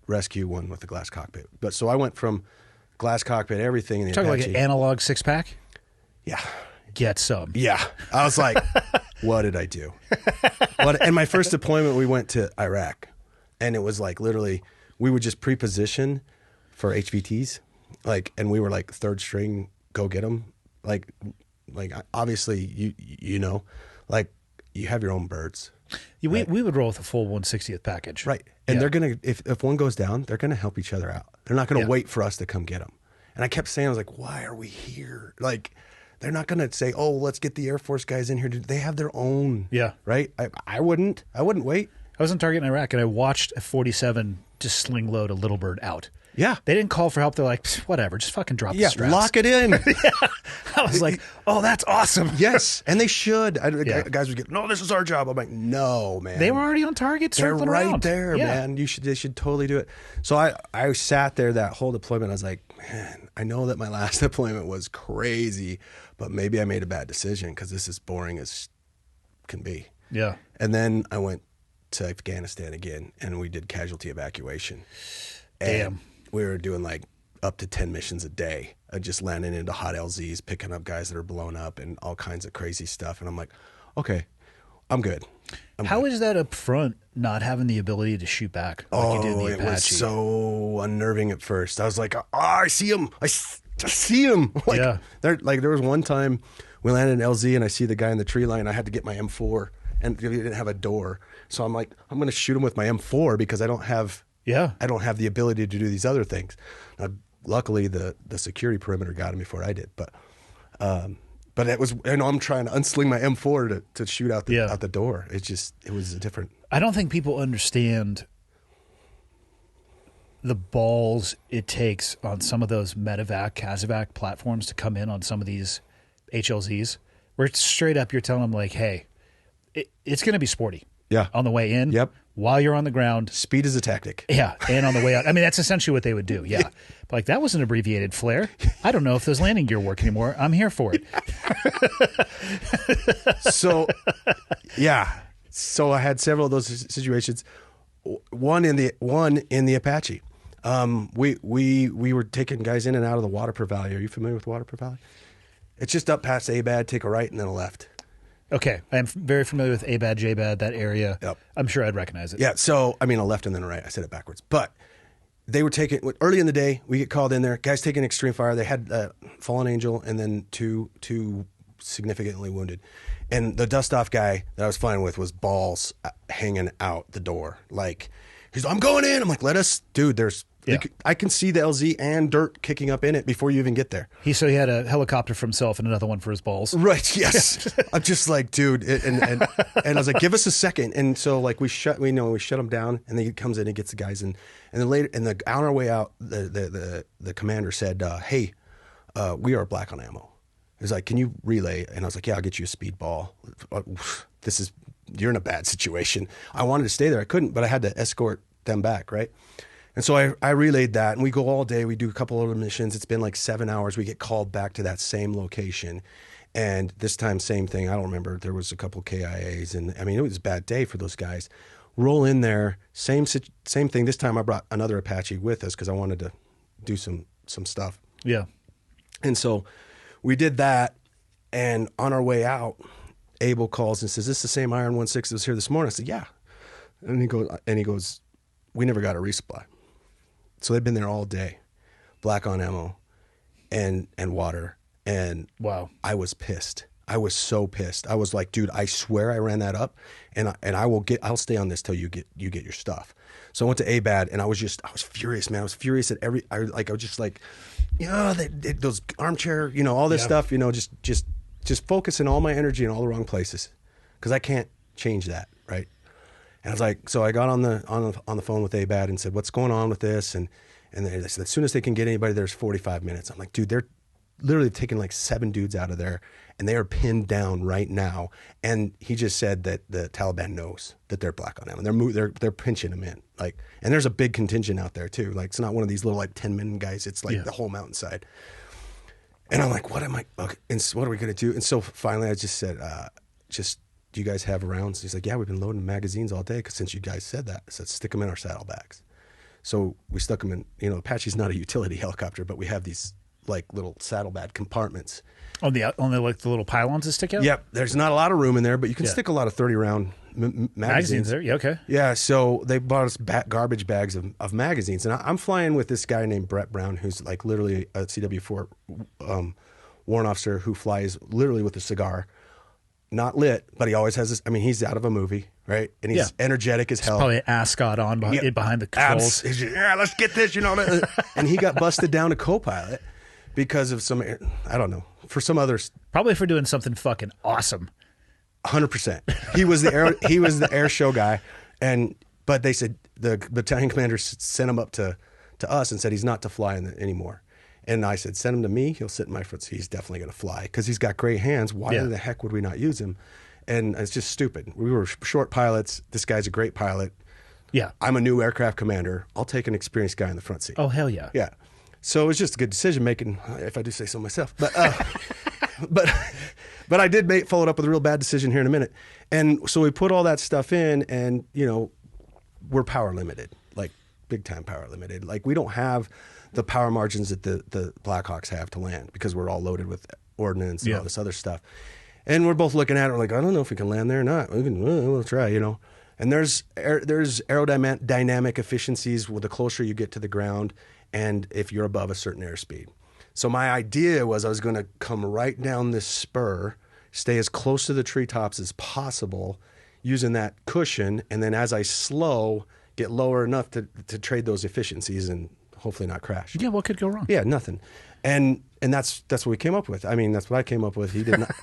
rescue one with the glass cockpit. But so I went from glass cockpit, everything in the Talking Apache. like an analog 6-pack. Yeah, get some. Yeah, I was like, what did I do? And my first deployment, we went to Iraq, and it was like literally we would just pre-position for HVTs, and we were like third string, go get them, like obviously you have your own birds. Yeah, we would roll with a full 160th package, right? And they're gonna if one goes down, they're gonna help each other out. They're not gonna wait for us to come get them. And I kept saying, I was like, why are we here? Like, they're not gonna say, oh, let's get the Air Force guys in here. They have their own. Yeah, right. I wouldn't wait. I was on target in Iraq, and I watched a 47 just sling load a Little Bird out. Yeah. They didn't call for help. They're like, whatever, just fucking drop the straps. Lock it in. I was like, oh, that's awesome. Yes, and they should. Guys would get, no, this is our job. I'm like, no, man. They were already on target, circling They're right around. there, man. They should totally do it. So I sat there that whole deployment. I was like, man, I know that my last deployment was crazy, but maybe I made a bad decision because this is boring as can be. Yeah. And then I went to Afghanistan again, and we did casualty evacuation. Damn. And we were doing like up to 10 missions a day, just landing into hot LZs, picking up guys that are blown up and all kinds of crazy stuff. And I'm like, okay, I'm good. How is that up front, not having the ability to shoot back like you did in the Apache? It was so unnerving at first. I was like, I see him. I see him. There was one time we landed in LZ and I see the guy in the tree line. I had to get my M4 and he didn't have a door. So I'm like, I'm going to shoot him with my M4 because I don't have the ability to do these other things. Now, luckily, the security perimeter got him before I did. But it was, I'm trying to unsling my M4 to shoot out the door. It was a different. I don't think people understand the balls it takes on some of those medevac, CASEVAC platforms to come in on some of these HLZs, where it's straight up you're telling them like, hey, it's going to be sporty. Yeah. On the way in. Yep. While you're on the ground. Speed is a tactic. Yeah. And on the way out. I mean, that's essentially what they would do. Yeah. But like, that was an abbreviated flare. I don't know if those landing gear work anymore. I'm here for it. So, yeah. So I had several of those situations. One in the Apache. We were taking guys in and out of the Waterper Valley. Are you familiar with Waterper Valley? It's just up past Abad, take a right and then a left. Okay. I'm very familiar with Abad, Jabad, that area. Yep. I'm sure I'd recognize it. Yeah. So, I mean, a left and then a right. I said it backwards. But they were taking early in the day. We get called in there. Guys taking extreme fire. They had fallen angel and then two significantly wounded. And the dust off guy that I was flying with was balls hanging out the door. Like he's, I'm going in. I'm like, let us, dude. There's. Yeah. I can see the LZ and dirt kicking up in it before you even get there. He had a helicopter for himself and another one for his balls. Right. Yes. I'm just like, dude, and I was like, give us a second. And so like we shut him down, and then he comes in and gets the guys in. And then later, on our way out, the commander said, "Hey, we are black on ammo." He's like, "Can you relay?" And I was like, "Yeah, I'll get you a speedball. You're in a bad situation." I wanted to stay there, I couldn't, but I had to escort them back, right? And so I relayed that, and we go all day. We do a couple other missions. It's been like 7 hours. We get called back to that same location. And this time, same thing. I don't remember. There was a couple KIAs, and I mean, it was a bad day for those guys. Roll in there, same thing. This time I brought another Apache with us because I wanted to do some stuff. Yeah. And so we did that, and on our way out, Abel calls and says, "This is the same Iron 16 that was here this morning?" I said, "Yeah." And he goes, "We never got a resupply." So they'd been there all day, black on ammo and water. And wow, I was pissed. I was so pissed. I was like, dude, I swear I ran that up, and I'll stay on this till you get your stuff. So I went to ABAD, and I was furious, man. I was furious at I was just like, those armchair, all this stuff, just focusing all my energy in all the wrong places, because I can't change that, right? And I was like, so I got on the phone with ABAD and said, "What's going on with this?" And they said, as soon as they can get anybody, there's 45 minutes. I'm like, dude, they're literally taking like 7 dudes out of there, and they are pinned down right now. And he just said that the Taliban knows that they're black on them, and they're pinching them in. Like, and there's a big contingent out there too. Like, it's not one of these little like 10-man guys. It's like the whole mountainside. And I'm like, okay, and what are we gonna do? And so finally, I just said, "Do you guys have rounds?" He's like, "Yeah, we've been loading magazines all day since you guys said that." I said, "Stick them in our saddlebags." So we stuck them in, Apache's not a utility helicopter, but we have these like little saddlebag compartments. On the like the little pylons that stick out? Yep. There's not a lot of room in there, but you can stick a lot of 30-round magazines there. Yeah, okay. Yeah, so they bought us garbage bags of magazines. And I'm flying with this guy named Brett Brown, who's like literally a CW4 warrant officer who flies literally with a cigar. Not lit, but he always has this. I mean, he's out of a movie, right? And he's energetic as hell. Probably an ascot on behind the controls. Yeah, let's get this, And he got busted down to co-pilot because of some, I don't know, for some others. Probably for doing something fucking awesome. 100%. He was the air show guy, but they said the battalion commander sent him up to us and said he's not to fly anymore. And I said, send him to me. He'll sit in my front seat. He's definitely going to fly because he's got great hands. Why in the heck would we not use him? And it's just stupid. We were short pilots. This guy's a great pilot. Yeah. I'm a new aircraft commander. I'll take an experienced guy in the front seat. Oh, hell yeah. Yeah. So it was just a good decision making, if I do say so myself. But but I did follow it up with a real bad decision here in a minute. And so we put all that stuff in, and we're power limited, like big time power limited. Like we don't have the power margins that the Blackhawks have to land because we're all loaded with ordnance and all this other stuff. And we're both looking at it, we're like, I don't know if we can land there or not. We'll try, And there's aerodynamic efficiencies with the closer you get to the ground and if you're above a certain airspeed. So my idea was I was going to come right down this spur, stay as close to the treetops as possible, using that cushion, and then as I slow, get lower enough to trade those efficiencies and hopefully not crash. Yeah, what could go wrong? Yeah, nothing. And that's what we came up with. I mean, that's what I came up with. He did not.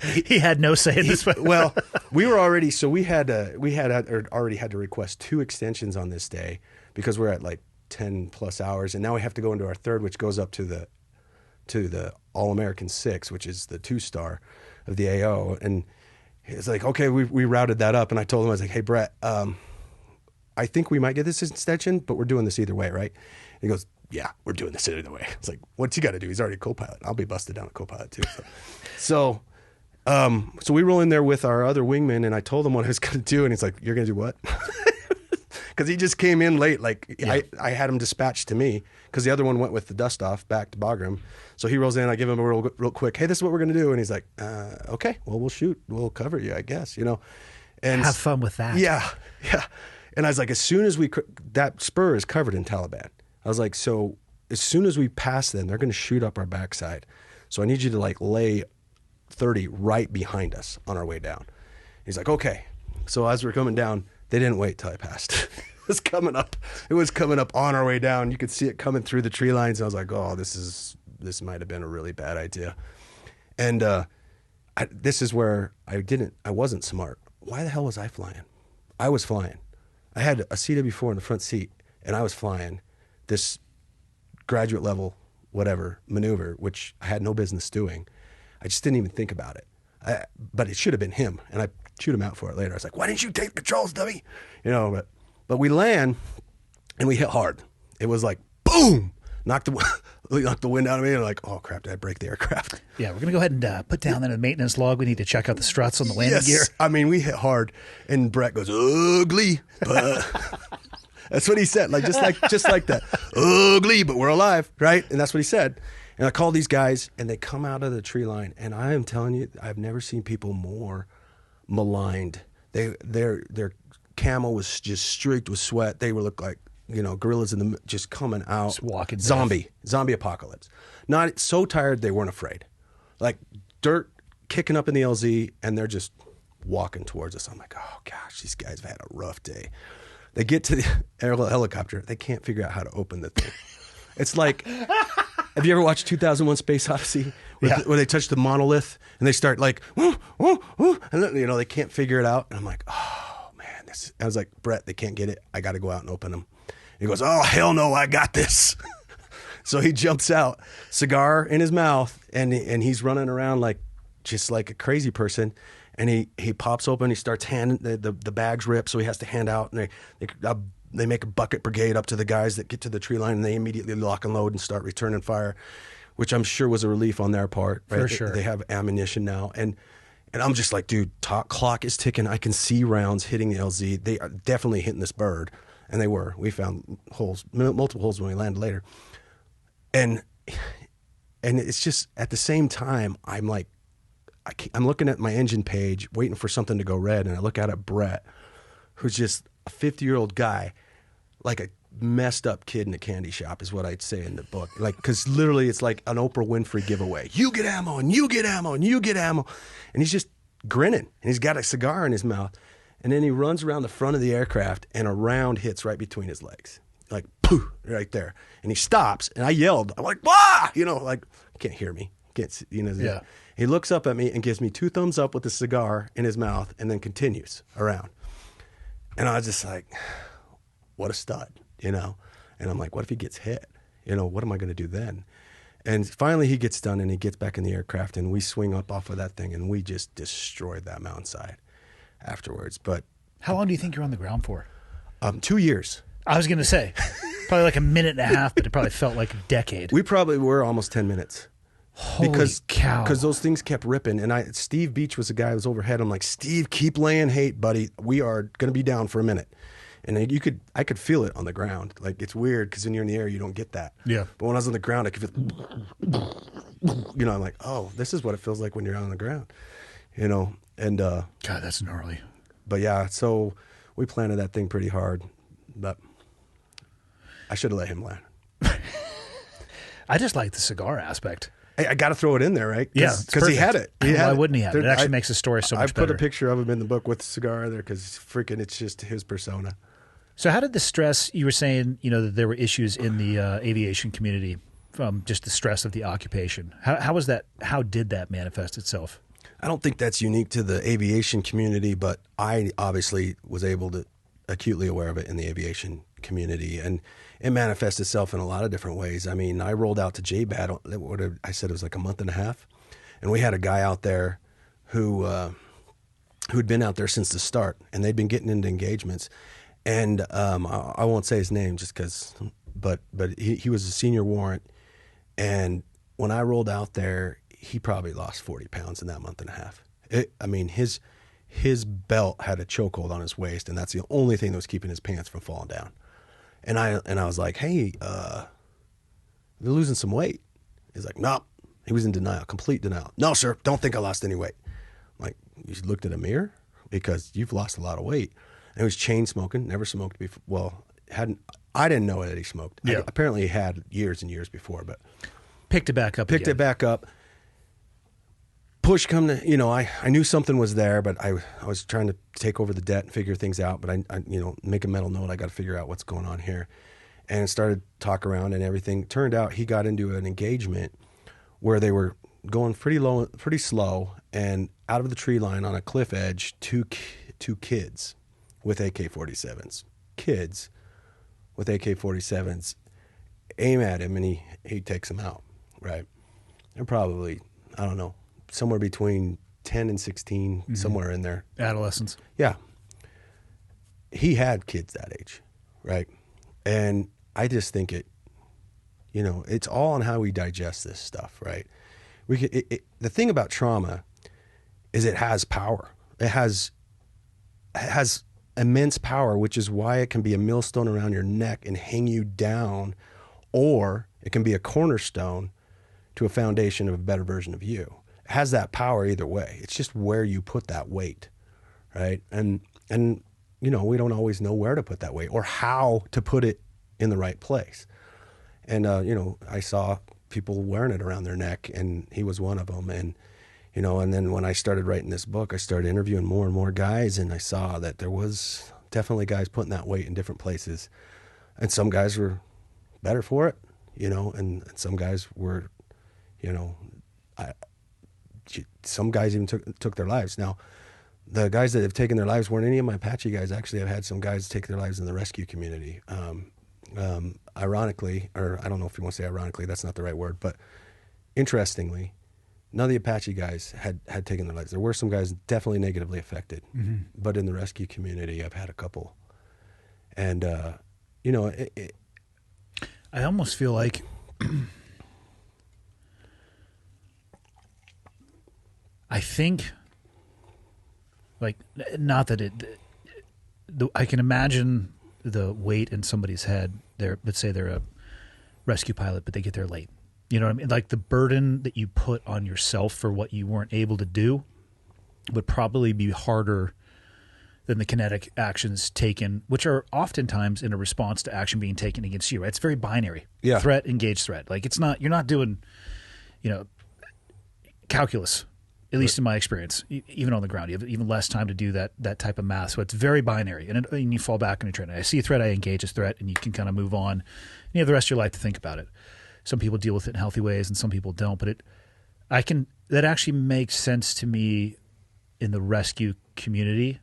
He had no say in this. Well, we were already. So we had already had to request 2 extensions on this day because we're at like 10 plus hours, and now we have to go into our third, which goes up to the All-American 6, which is the 2-star of the AO. And it's like, okay, we routed that up, and I told him, I was like, hey Brett, I think we might get this extension, but we're doing this either way, right? And he goes, yeah, we're doing this either way. It's like, what's he got to do? He's already a co-pilot. I'll be busted down a co-pilot too. So we roll in there with our other wingman, and I told him what I was going to do, and he's like, you're going to do what? Because he just came in late. Like I had him dispatched to me because the other one went with the dust off back to Bagram. So he rolls in. I give him a real quick, hey, this is what we're going to do. And he's like, okay, well, we'll shoot. We'll cover you, I guess, And have fun with that. Yeah. And I was like, as soon as that spur is covered in Taliban. I was like, so as soon as we pass them, they're going to shoot up our backside. So I need you to like lay 30 right behind us on our way down. He's like, okay. So as we're coming down, they didn't wait till I passed. It was coming up. It was coming up on our way down. You could see it coming through the tree lines. And I was like, oh, this might have been a really bad idea. And this is where I wasn't smart. Why the hell was I flying? I was flying. I had a CW4 in the front seat, and I was flying this graduate level, whatever, maneuver, which I had no business doing. I just didn't even think about it. But it should have been him, and I chewed him out for it later. I was like, why didn't you take the controls, dummy? You know, but we land, and we hit hard. It was like, boom! Knocked the wind out of me, and like, oh crap, did I break the aircraft? Yeah, we're going to go ahead and put down the maintenance log. We need to check out the struts on the landing gear. I mean, we hit hard, and Brett goes, ugly, but that's what he said, like just like that, ugly, but we're alive, right? And that's what he said. And I called these guys, and they come out of the tree line, and I am telling you, I've never seen people more maligned. Their camo was just streaked with sweat. They looked like, you know, gorillas just coming out. Just walking zombie apocalypse. Not so tired they weren't afraid. Like dirt kicking up in the LZ, and they're just walking towards us. I'm like, oh gosh, these guys have had a rough day. They get to the helicopter. They can't figure out how to open the thing. It's like, have you ever watched 2001: Space Odyssey? Where they touch the monolith and they start like, and you know, they can't figure it out. And I'm like, oh man, I was like, Brett, they can't get it. I got to go out and open them. He goes, oh, hell no, I got this. So he jumps out, cigar in his mouth, and he's running around just like a crazy person. And he pops open, he starts handing, the bags rip, so he has to hand out. And they make a bucket brigade up to the guys that get to the tree line, and they immediately lock and load and start returning fire, which I'm sure was a relief on their part. Right? For sure. They have ammunition now. And I'm just like, dude, clock is ticking. I can see rounds hitting the LZ. They are definitely hitting this bird. And they were. We found holes, multiple holes when we landed later. And it's just at the same time, I'm like, I'm looking at my engine page, waiting for something to go red, and I look out at Brett, who's just a 50-year-old guy, like a messed up kid in a candy shop, is what I'd say in the book. Like, because literally, it's like an Oprah Winfrey giveaway. You get ammo, and you get ammo, and you get ammo, and he's just grinning, and he's got a cigar in his mouth. And then he runs around the front of the aircraft, and a round hits right between his legs. Like, poof, right there. And he stops, and I yelled. I'm like, "Wah!" You know, like, you can't hear me. Can't see, you know. Yeah. He looks up at me and gives me 2 thumbs up with a cigar in his mouth, and then continues around. And I was just like, what a stud, you know. And I'm like, what if he gets hit? You know, what am I going to do then? And finally he gets done, and he gets back in the aircraft, and we swing up off of that thing, and we just destroyed that mountainside afterwards. But how long do you think you're on the ground for? 2 years. I was going to say probably like a minute and a half, but it probably felt like a decade. We probably were almost 10 minutes. Holy cow. Because those things kept ripping. And Steve Beach was the guy who was overhead. I'm like, Steve, keep laying hate, buddy. We are going to be down for a minute. And I could feel it on the ground. Like, it's weird because when you're in the air, you don't get that. Yeah. But when I was on the ground, I could feel, you know, I'm like, oh, this is what it feels like when you're out on the ground, you know. And God, that's gnarly. But yeah, so we planted that thing pretty hard. But I should have let him land. I just like the cigar aspect. I got to throw it in there, right? Yeah, because he had it. Why wouldn't he have it? It actually makes the story so much better. I put a picture of him in the book with the cigar there because freaking, it's just his persona. So how did the stress, you were saying, you know, that there were issues in the aviation community from just the stress of the occupation. How was that? How did that manifest itself? I don't think that's unique to the aviation community, but I obviously was able to acutely aware of it in the aviation community, and it manifests itself in a lot of different ways. I mean, I rolled out to JBAT, I said it was like a month and a half, and we had a guy out there who'd been out there since the start, and they'd been getting into engagements, and I won't say his name just because, but he was a senior warrant, and when I rolled out there, he probably lost 40 pounds in that month and a half. His belt had a chokehold on his waist, and that's the only thing that was keeping his pants from falling down. And I was like, hey, you're losing some weight. He's like, no. He was in denial, complete denial. No, sir, don't think I lost any weight. I'm like, you looked at a mirror? Because you've lost a lot of weight. And he was chain smoking, never smoked before. Well, I didn't know that he smoked. Yeah. Apparently he had years and years before, but Picked it back up. picked it back up. Push come to, I knew something was there, but I was trying to take over the debt and figure things out. But I make a mental note. I got to figure out what's going on here, and started talk around and everything. Turned out he got into an engagement where they were going pretty slow, and out of the tree line on a cliff edge, two kids with AK-47s. Kids with AK-47s aim at him, and he takes them out. Right? They're probably, I don't know, somewhere between 10 and 16, somewhere in there. Adolescence. Yeah. He had kids that age, right? And I just think it's all on how we digest this stuff, right? The thing about trauma is it has power. It has immense power, which is why it can be a millstone around your neck and hang you down, or it can be a cornerstone to a foundation of a better version of you. It has that power either way. It's just where you put that weight, right? And we don't always know where to put that weight or how to put it in the right place. And I saw people wearing it around their neck, and he was one of them. And and then when I started writing this book, I started interviewing more and more guys, and I saw that there was definitely guys putting that weight in different places, and some guys were better for it, and some guys were, some guys even took their lives. Now, the guys that have taken their lives weren't any of my Apache guys. Actually, I've had some guys take their lives in the rescue community. Ironically, or I don't know if you want to say ironically, that's not the right word, but interestingly, none of the Apache guys had taken their lives. There were some guys definitely negatively affected, but in the rescue community, I've had a couple. And, I almost feel like I think, like, not that I can imagine the weight in somebody's head. Let's say they're a rescue pilot, but they get there late. You know what I mean? Like, the burden that you put on yourself for what you weren't able to do would probably be harder than the kinetic actions taken, which are oftentimes in a response to action being taken against you. Right? It's very binary. Yeah. Threat, engage, threat. Like, you're not doing, calculus. At least in my experience, even on the ground, you have even less time to do that type of math. So it's very binary, and you fall back on your training. I see a threat, I engage a threat, and you can kind of move on. And you have the rest of your life to think about it. Some people deal with it in healthy ways, and some people don't. But that actually makes sense to me in the rescue community.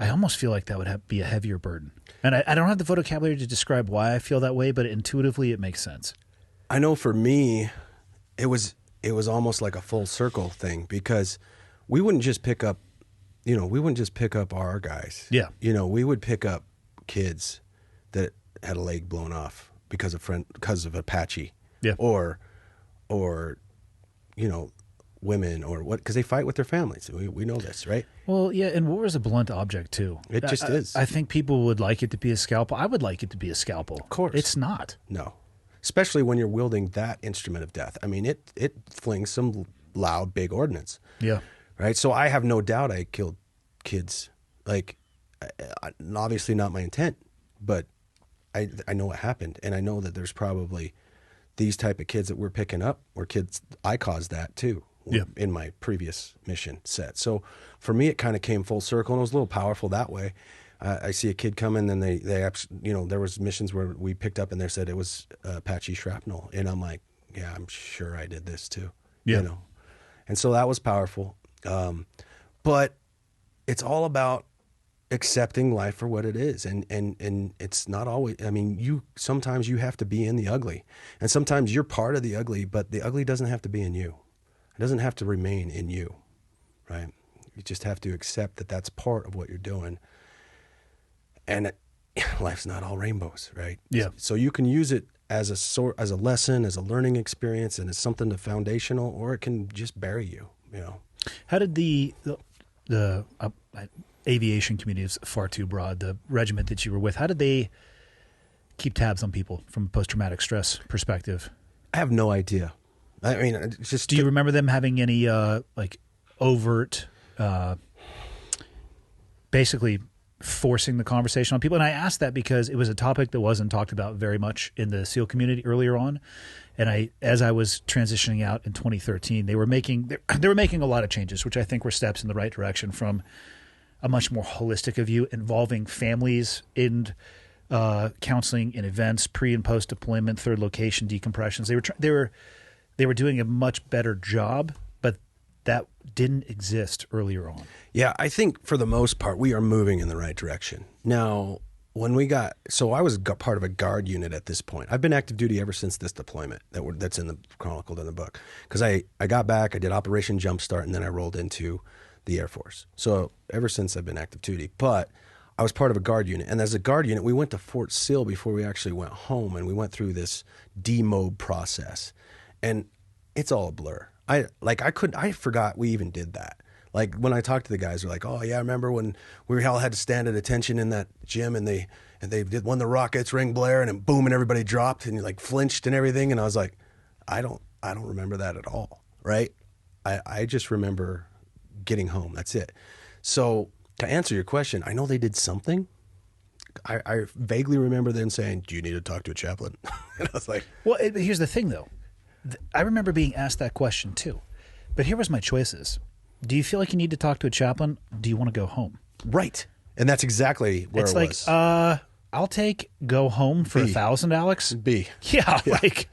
I almost feel like that would be a heavier burden, and I don't have the vocabulary to describe why I feel that way, but intuitively it makes sense. I know for me, it was almost like a full circle thing, because we wouldn't just pick up, our guys. Yeah. We would pick up kids that had a leg blown off because of Apache. Yeah. Or women or what, because they fight with their families. We know this, right? Well, yeah, and war is a blunt object too. It just is. I think people would like it to be a scalpel. I would like it to be a scalpel. Of course. It's not. No. Especially when you're wielding that instrument of death. I mean, it flings some loud, big ordnance. Yeah. Right? So I have no doubt I killed kids. Like, obviously not my intent, but I know what happened. And I know that there's probably these type of kids that we're picking up, or kids, I caused that too. Yeah. In my previous mission set. So for me, it kind of came full circle, and it was a little powerful that way. I see a kid come in, and they there was missions where we picked up and they said it was Apache shrapnel, and I'm like, yeah, I'm sure I did this too. Yeah. And so that was powerful. But it's all about accepting life for what it is, and it's not always. I mean, sometimes you have to be in the ugly, and sometimes you're part of the ugly, but the ugly doesn't have to be in you. It doesn't have to remain in you, right? You just have to accept that that's part of what you're doing. And life's not all rainbows, right? Yeah. So you can use it as a lesson, as a learning experience, and as something to foundational, or it can just bury you. How did the aviation community is far too broad? The regiment that you were with, how did they keep tabs on people from a post-traumatic stress perspective? I have no idea. I mean, it's just. Do you remember them having any overt, basically forcing the conversation on people. And I asked that because it was a topic that wasn't talked about very much in the SEAL community earlier on. And as I was transitioning out in 2013, they were making a lot of changes, which I think were steps in the right direction from a much more holistic view involving families in counseling and events, pre and post deployment, third location decompressions. They were doing a much better job, but that didn't exist earlier on. Yeah, I think for the most part, we are moving in the right direction. Now, so I was part of a guard unit at this point. I've been active duty ever since this deployment that's chronicled in the book. Because I got back, I did Operation Jumpstart, and then I rolled into the Air Force. So ever since I've been active duty. But I was part of a guard unit. And as a guard unit, we went to Fort Sill before we actually went home, and we went through this demob process. And it's all a blur. I forgot we even did that. Like when I talked to the guys, they're like, "Oh yeah, I remember when we all had to stand at attention in that gym, and they did one of the rockets ring blare, and then boom, and everybody dropped, and you like flinched and everything." And I was like, I don't remember that at all, right? I just remember getting home. That's it. So to answer your question, I know they did something. I vaguely remember them saying, "Do you need to talk to a chaplain?" And I was like, well, here's the thing though. I remember being asked that question too, but here was my choices. Do you feel like you need to talk to a chaplain? Do you want to go home? Right. And that's exactly where it was. I'll take go home for $1,000, Alex. B. Yeah.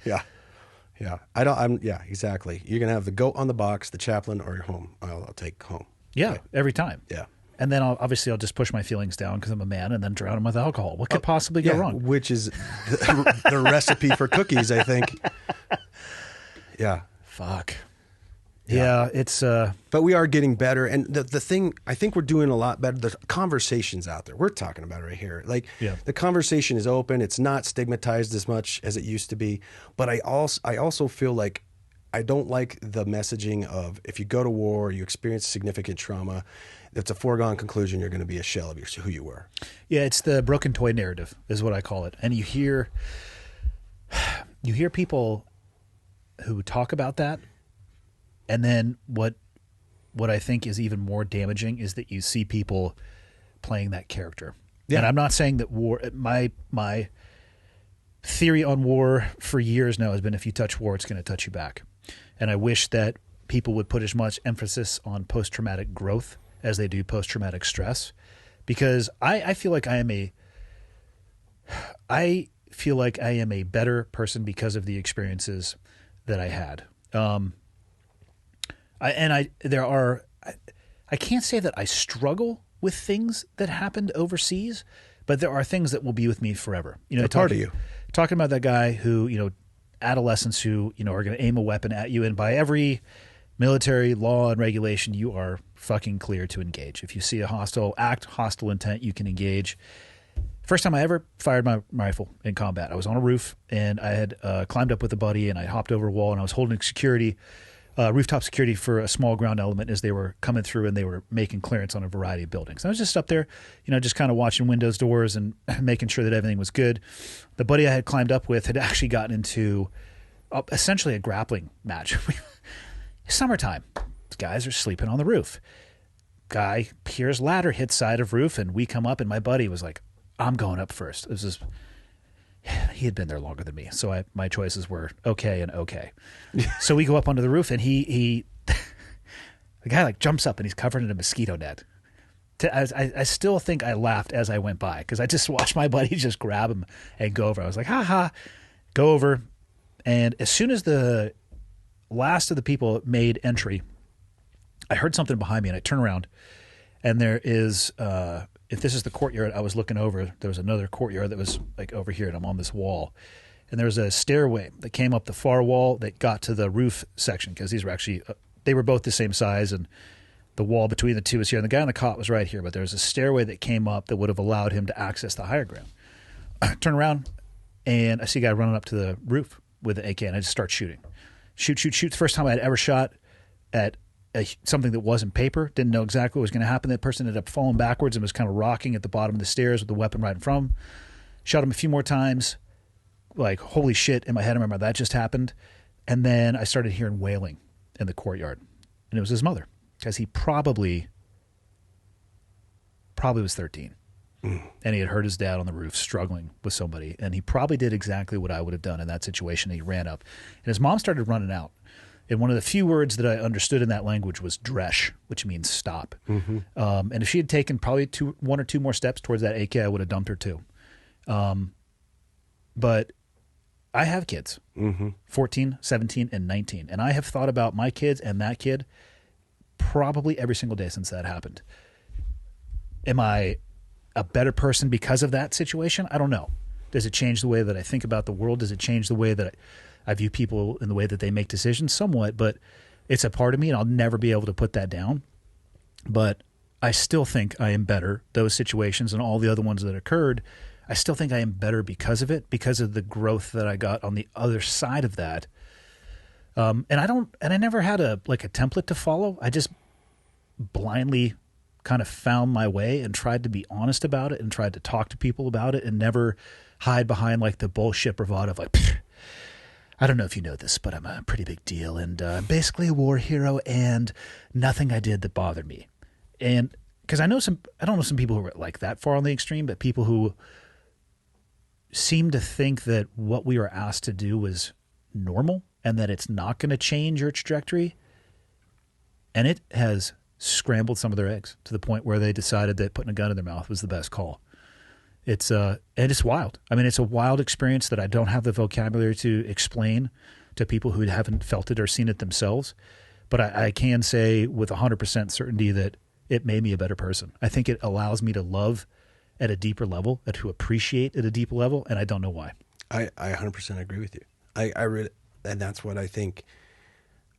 Yeah, exactly. You're going to have the goat on the box, the chaplain, or your home. I'll take home. Yeah, right. Every time. Yeah. And then I'll just push my feelings down because I'm a man and then drown them with alcohol. What could possibly go wrong? Which is the recipe for cookies, I think. Yeah. Fuck. Yeah, it's... But we are getting better. And the thing, I think we're doing a lot better. The conversation's out there. We're talking about it right here. The conversation is open. It's not stigmatized as much as it used to be. But I also feel like I don't like the messaging of if you go to war, you experience significant trauma, that's a foregone conclusion you're going to be a shell of who you were. Yeah, it's the broken toy narrative is what I call it. And you hear people who talk about that, and then what I think is even more damaging is that you see people playing that character. Yeah. And I'm not saying that war. My theory on war for years now has been if you touch war, it's going to touch you back. And I wish that people would put as much emphasis on post-traumatic growth as they do post-traumatic stress, because I feel like I am a better person because of the experiences that I had. I can't say that I struggle with things that happened overseas, but there are things that will be with me forever. Part of you. Talking about that guy who, adolescents who, are going to aim a weapon at you, and by every military law and regulation, you are fucking clear to engage. If you see a hostile intent, you can engage. First time I ever fired my rifle in combat, I was on a roof, and I had climbed up with a buddy, and I hopped over a wall, and I was holding security, rooftop security for a small ground element as they were coming through, and they were making clearance on a variety of buildings. I was just up there, just kind of watching windows, doors, and making sure that everything was good. The buddy I had climbed up with had actually gotten into essentially a grappling match. Summertime. These guys are sleeping on the roof. Guy peers ladder, hits side of roof, and we come up, and my buddy was like, I'm going up first. He had been there longer than me, so my choices were okay and okay. So we go up onto the roof, and he the guy jumps up, and he's covered in a mosquito net. I still think I laughed as I went by because I just watched my buddy just grab him and go over. I was like, ha ha, go over. And as soon as the last of the people made entry, I heard something behind me, and I turn around, and there is, if this is the courtyard I was looking over, there was another courtyard that was over here, and I'm on this wall. And there was a stairway that came up the far wall that got to the roof section, because these were actually, they were both the same size, and the wall between the two was here, and the guy on the cot was right here, but there was a stairway that came up that would have allowed him to access the higher ground. I turn around, and I see a guy running up to the roof with an AK, and I just start shooting. Shoot. The first time I had ever shot at something that wasn't paper, didn't know exactly what was going to happen. That person ended up falling backwards and was kind of rocking at the bottom of the stairs with the weapon right in front of him. Shot him a few more times, holy shit, in my head I remember that just happened. And then I started hearing wailing in the courtyard. And it was his mother, because he probably was 13. And he had heard his dad on the roof struggling with somebody. And he probably did exactly what I would have done in that situation. He ran up. And his mom started running out. And one of the few words that I understood in that language was dresh, which means stop. And if she had taken probably one or two more steps towards that AK, I would have dumped her too. But I have kids, 14, 17, and 19. And I have thought about my kids and that kid probably every single day since that happened. Am I a better person because of that situation? I don't know. Does it change the way that I think about the world? Does it change the way that I view people in the way that they make decisions? Somewhat, but it's a part of me, and I'll never be able to put that down. But I still think I am better. Those situations and all the other ones that occurred, I still think I am better because of it, because of the growth that I got on the other side of that. And I never had a template to follow. I just blindly kind of found my way and tried to be honest about it and tried to talk to people about it and never hide behind like the bullshit bravado of like, I don't know if you know this, but I'm a pretty big deal and basically a war hero and nothing I did that bothered me. And because I don't know some people who are like that far on the extreme, but people who seem to think that what we were asked to do was normal and that it's not going to change your trajectory. And it has scrambled some of their eggs to the point where they decided that putting a gun in their mouth was the best call. And it's wild. I mean, it's a wild experience that I don't have the vocabulary to explain to people who haven't felt it or seen it themselves. But I can say with 100% certainty that it made me a better person. I think it allows me to love at a deeper level, and to appreciate at a deeper level, and I don't know why. I 100% agree with you. I really, and that's what I think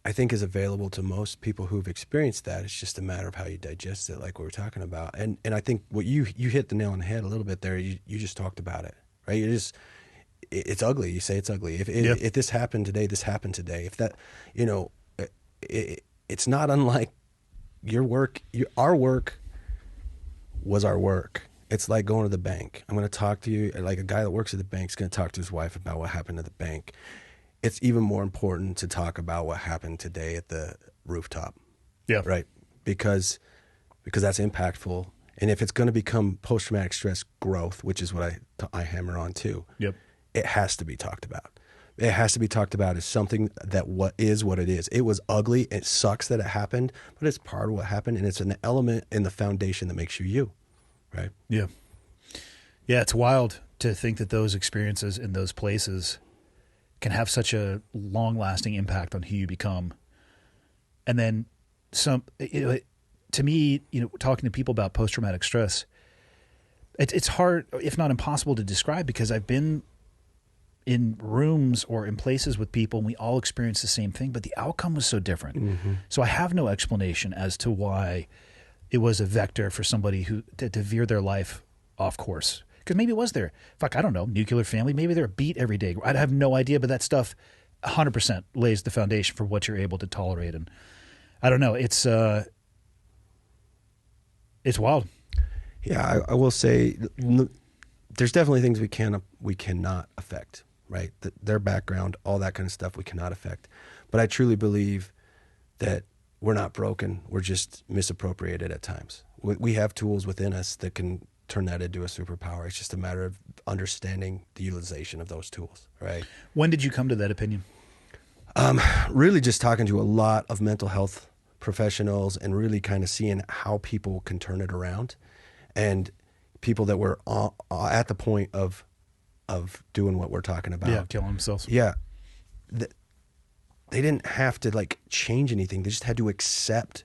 is available to most people who've experienced that. It's just a matter of how you digest it, like we were talking about. And I think what you hit the nail on the head a little bit there. You just talked about it, right? It's ugly. You say it's ugly. If this happened today, this happened today. If that, it's not unlike your work. Our work was our work. It's like going to the bank. I'm going to talk to you like a guy that works at the bank is going to talk to his wife about what happened at the bank. It's even more important to talk about what happened today at the rooftop. Yeah. Right. Because that's impactful. And if it's going to become post-traumatic stress growth, which is what I hammer on too, it has to be talked about. It has to be talked about as something that what it is. It was ugly. It sucks that it happened, but it's part of what happened. And it's an element in the foundation that makes you you. Right. Yeah. Yeah. It's wild to think that those experiences in those places can have such a long lasting impact on who you become. And then to me, talking to people about post-traumatic stress, it's hard, if not impossible to describe, because I've been in rooms or in places with people and we all experience the same thing, but the outcome was so different. Mm-hmm. So I have no explanation as to why it was a vector for somebody who to veer their life off course. Because maybe it was their, I don't know, nuclear family. Maybe they're beat every day. I have no idea, but that stuff 100% lays the foundation for what you're able to tolerate. And I don't know. It's wild. Yeah, I will say there's definitely things we cannot affect, right? Their background, all that kind of stuff we cannot affect. But I truly believe that we're not broken. We're just misappropriated at times. We have tools within us that can turn that into a superpower. It's just a matter of understanding the utilization of those tools, right? When did you come to that opinion? Really just talking to a lot of mental health professionals and really kind of seeing how people can turn it around, and people that were at the point of doing what we're talking about. Yeah, killing themselves. Yeah. They didn't have to change anything. They just had to accept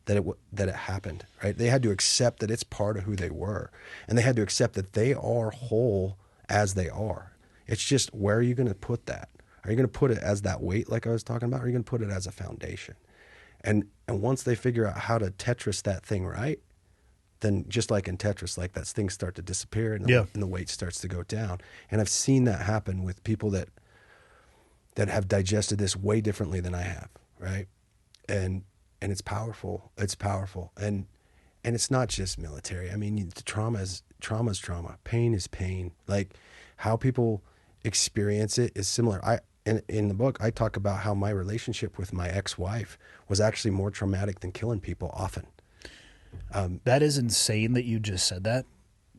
that it happened, right? They had to accept that it's part of who they were, and they had to accept that they are whole as they are. It's just, where are you going to put that? Are you going to put it as that weight, like I was talking about, or are you going to put it as a foundation? And once they figure out how to Tetris that thing right, then just like in Tetris, that things start to disappear and the weight starts to go down. And I've seen that happen with people that have digested this way differently than I have, right? And it's powerful. It's powerful. And it's not just military. I mean, trauma is trauma. Pain is pain. How people experience it is similar. In the book, I talk about how my relationship with my ex-wife was actually more traumatic than killing people often. That is insane that you just said that,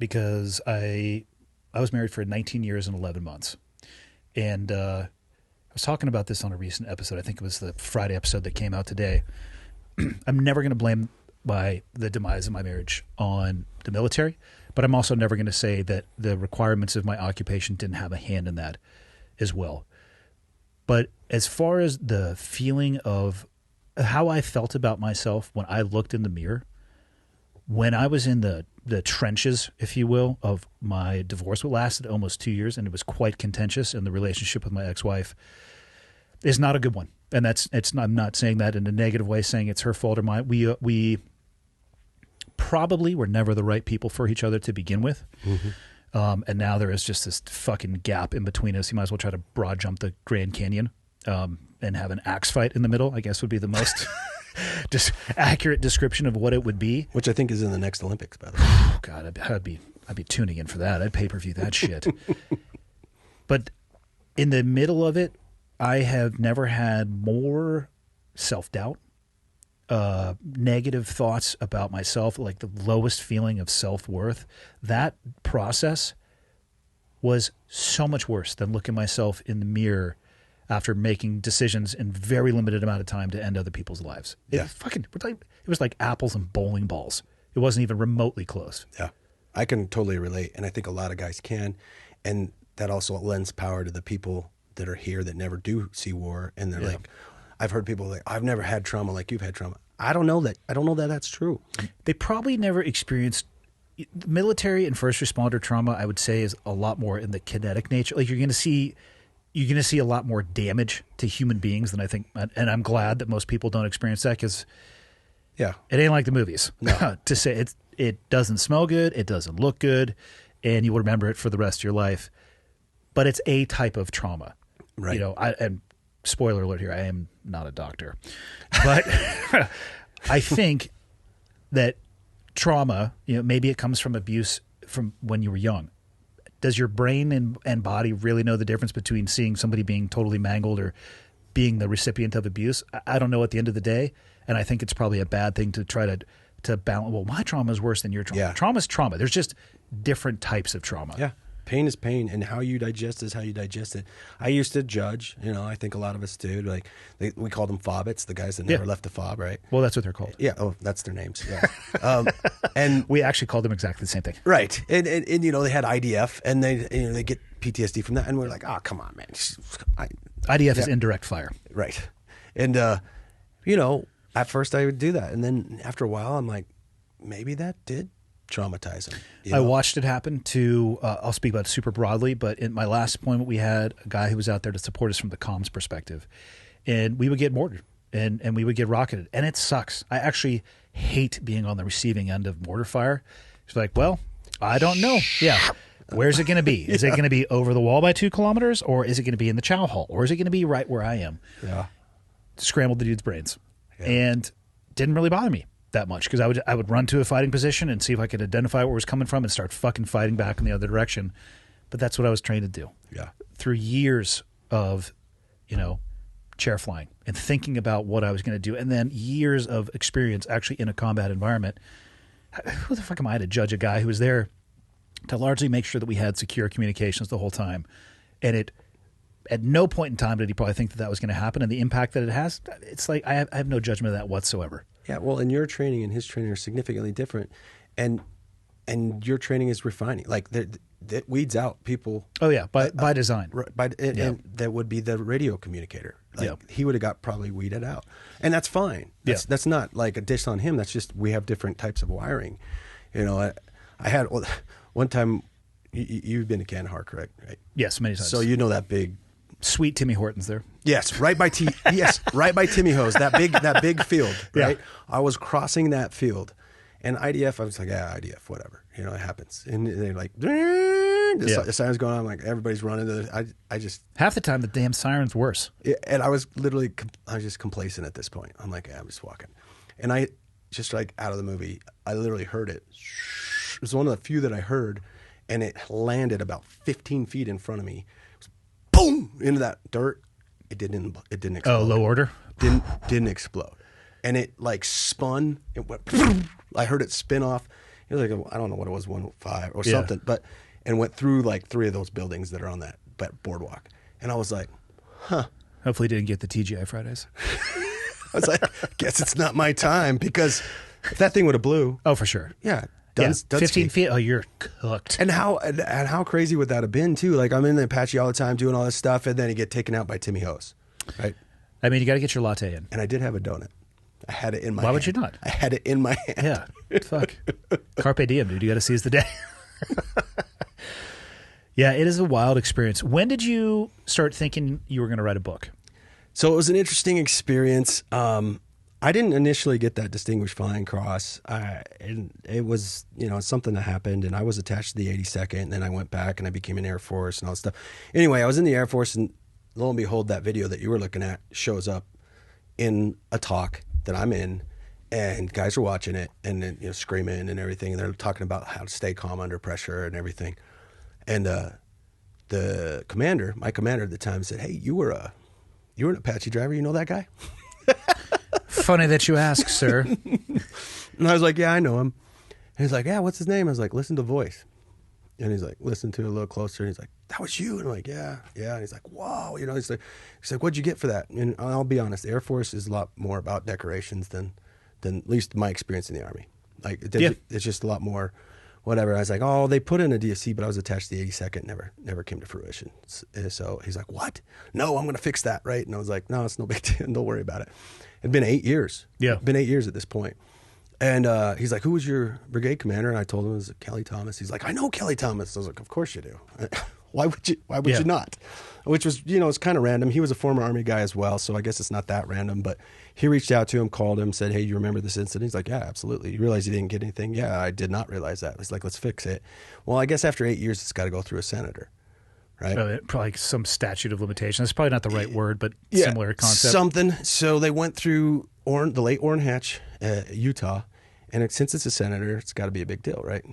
because I was married for 19 years and 11 months. And I was talking about this on a recent episode. I think it was the Friday episode that came out today. I'm never going to blame the demise of my marriage on the military, but I'm also never going to say that the requirements of my occupation didn't have a hand in that as well. But as far as the feeling of how I felt about myself when I looked in the mirror, when I was in the trenches, if you will, of my divorce, what lasted almost 2 years, and it was quite contentious, and the relationship with my ex-wife is not a good one. And I'm not saying that in a negative way, saying it's her fault or mine. We probably were never the right people for each other to begin with. Mm-hmm. And now there is just this fucking gap in between us. You might as well try to broad jump the Grand Canyon and have an axe fight in the middle, I guess would be the most just accurate description of what it would be. Which I think is in the next Olympics, by the way. Oh, God, I'd be tuning in for that. I'd pay-per-view that shit. But in the middle of it, I have never had more self-doubt, negative thoughts about myself, like the lowest feeling of self-worth. That process was so much worse than looking myself in the mirror after making decisions in very limited amount of time to end other people's lives. Yeah. It was like apples and bowling balls. It wasn't even remotely close. Yeah. I can totally relate, and I think a lot of guys can. And that also lends power to the people that are here that never do see war, and they're like, I've heard people like, I've never had trauma like you've had trauma. I don't know that that's true. They probably never experienced military and first responder trauma. I would say is a lot more in the kinetic nature. Like you're going to see a lot more damage to human beings than I think, and I'm glad that most people don't experience that because it ain't like the movies. No. To say it doesn't smell good, it doesn't look good, and you will remember it for the rest of your life. But it's a type of trauma. Right. You know, and spoiler alert here, I am not a doctor. But I think that trauma, maybe it comes from abuse from when you were young. Does your brain and body really know the difference between seeing somebody being totally mangled or being the recipient of abuse? I don't know at the end of the day, and I think it's probably a bad thing to try to balance. Well, my trauma is worse than your trauma. Yeah. Trauma's trauma. There's just different types of trauma. Yeah. Pain is pain, and how you digest is how you digest it. I used to judge, I think a lot of us do. Like we called them fobbits, the guys that never left the fob, right? Well, that's what they're called. Yeah. Oh, that's their names. Yeah. And we actually called them exactly the same thing. Right. And they had IDF, and they get PTSD from that, and we're like, oh, come on, man. IDF is indirect fire. Right. And at first I would do that, and then after a while, I'm like, maybe that did traumatize him. I watched it happen to, I'll speak about it super broadly, but in my last deployment, we had a guy who was out there to support us from the comms perspective. And we would get mortared and we would get rocketed. And it sucks. I actually hate being on the receiving end of mortar fire. It's like, well, I don't know. Yeah. Where's it going to be? Is it going to be over the wall by 2 kilometers, or is it going to be in the chow hall, or is it going to be right where I am? Yeah. Scrambled the dude's brains. Yeah. And didn't really bother me that much because I would run to a fighting position and see if I could identify where it was coming from and start fucking fighting back in the other direction. But that's what I was trained to do. Yeah. Through years of, chair flying and thinking about what I was going to do, and then years of experience actually in a combat environment. Who the fuck am I to judge a guy who was there to largely make sure that we had secure communications the whole time? And at no point in time did he probably think that was going to happen, and the impact that it has, it's like I have no judgment of that whatsoever. Yeah, well, and your training and his training are significantly different, and your training is refining. Like that weeds out people. Oh yeah, by design. And that would be the radio communicator. Like he would have got probably weeded out, and that's fine. That's not like a diss on him. That's just we have different types of wiring. I had one time. You've been to Kandahar, correct? Right. Yes, many times. So you know that big. Sweet Timmy Hortons there. Yes, right by right by Timmy Hose, that big field, right? Yeah. I was crossing that field, and IDF, I was like, IDF, whatever, it happens. And they're like, the siren's going on, I'm like, everybody's running. I just half the time the damn siren's worse. And I was just complacent at this point. I'm like, I'm just walking, and I just like out of the movie, I literally heard it. It was one of the few that I heard, and it landed about 15 feet in front of me. Boom! Into that dirt. It didn't explode. Oh, low order? Didn't explode. And it like spun. It went. I heard it spin off It was like I don't know what it was, 105 or Yeah. something, and went through like 3 of those buildings that are on that boardwalk, and I was like, huh. Hopefully, you didn't get the TGI Fridays. I was like, guess it's not my time, because if that thing would have blew, Oh, for sure. yeah, Yeah, Dunsky. 15 feet. Oh, you're cooked. And how crazy would that have been too? Like I'm in the Apache all the time doing all this stuff, and then you get taken out by Timmy Hose, right? I mean, you got to get your latte in. And I did have a donut. I had it in my Why hand. would you not? I had it in my hand. Yeah. Fuck. Carpe diem, dude. You got to seize the day. Yeah, it is a wild experience. When did you start thinking you were going to write a book? So it was an interesting experience. I didn't initially get that Distinguished Flying Cross. And it was, something that happened, and I was attached to the 82nd, and then I went back and I became an Air Force and all this stuff. Anyway, I was in the Air Force, and lo and behold, that video that you were looking at shows up in a talk that I'm in, and guys are watching it and then, screaming and everything, and they're talking about how to stay calm under pressure and everything. And the commander, my commander at the time, said, "Hey, you were an Apache driver. You know that guy?" Funny that you ask, sir. And I was like, "Yeah, I know him." And he's like, "Yeah, what's his name?" I was like, "Listen to voice." And he's like, "Listen to it a little closer." And he's like, "That was you." And I'm like, "Yeah, yeah." And he's like, "Whoa," he's like, "What'd you get for that?" And I'll be honest, the Air Force is a lot more about decorations than at least my experience in the Army. Like, it's just a lot more. Whatever. I was like, "Oh, they put in a DSC, but I was attached to the 82nd. Never came to fruition." So he's like, "What? No, I'm going to fix that, right?" And I was like, "No, it's no big deal. Don't worry about it." It'd been 8 years. Yeah. It'd been 8 years at this point. And he's like, "Who was your brigade commander?" And I told him it was Kelly Thomas. He's like, "I know Kelly Thomas." I was like, "Of course you do. Why would you not?" Which was, it's kind of random. He was a former Army guy as well, so I guess it's not that random. But he reached out to him, called him, said, "Hey, you remember this incident?" He's like, "Yeah, absolutely." "You realize you didn't get anything?" "Yeah, I did not realize that." He's like, "Let's fix it." Well, I guess after 8 years, it's got to go through a senator, right? Probably some statute of limitations. That's probably not the right word, but similar concept. Something. So they went through the late Orrin Hatch, Utah, and since it's a senator, it's got to be a big deal, right?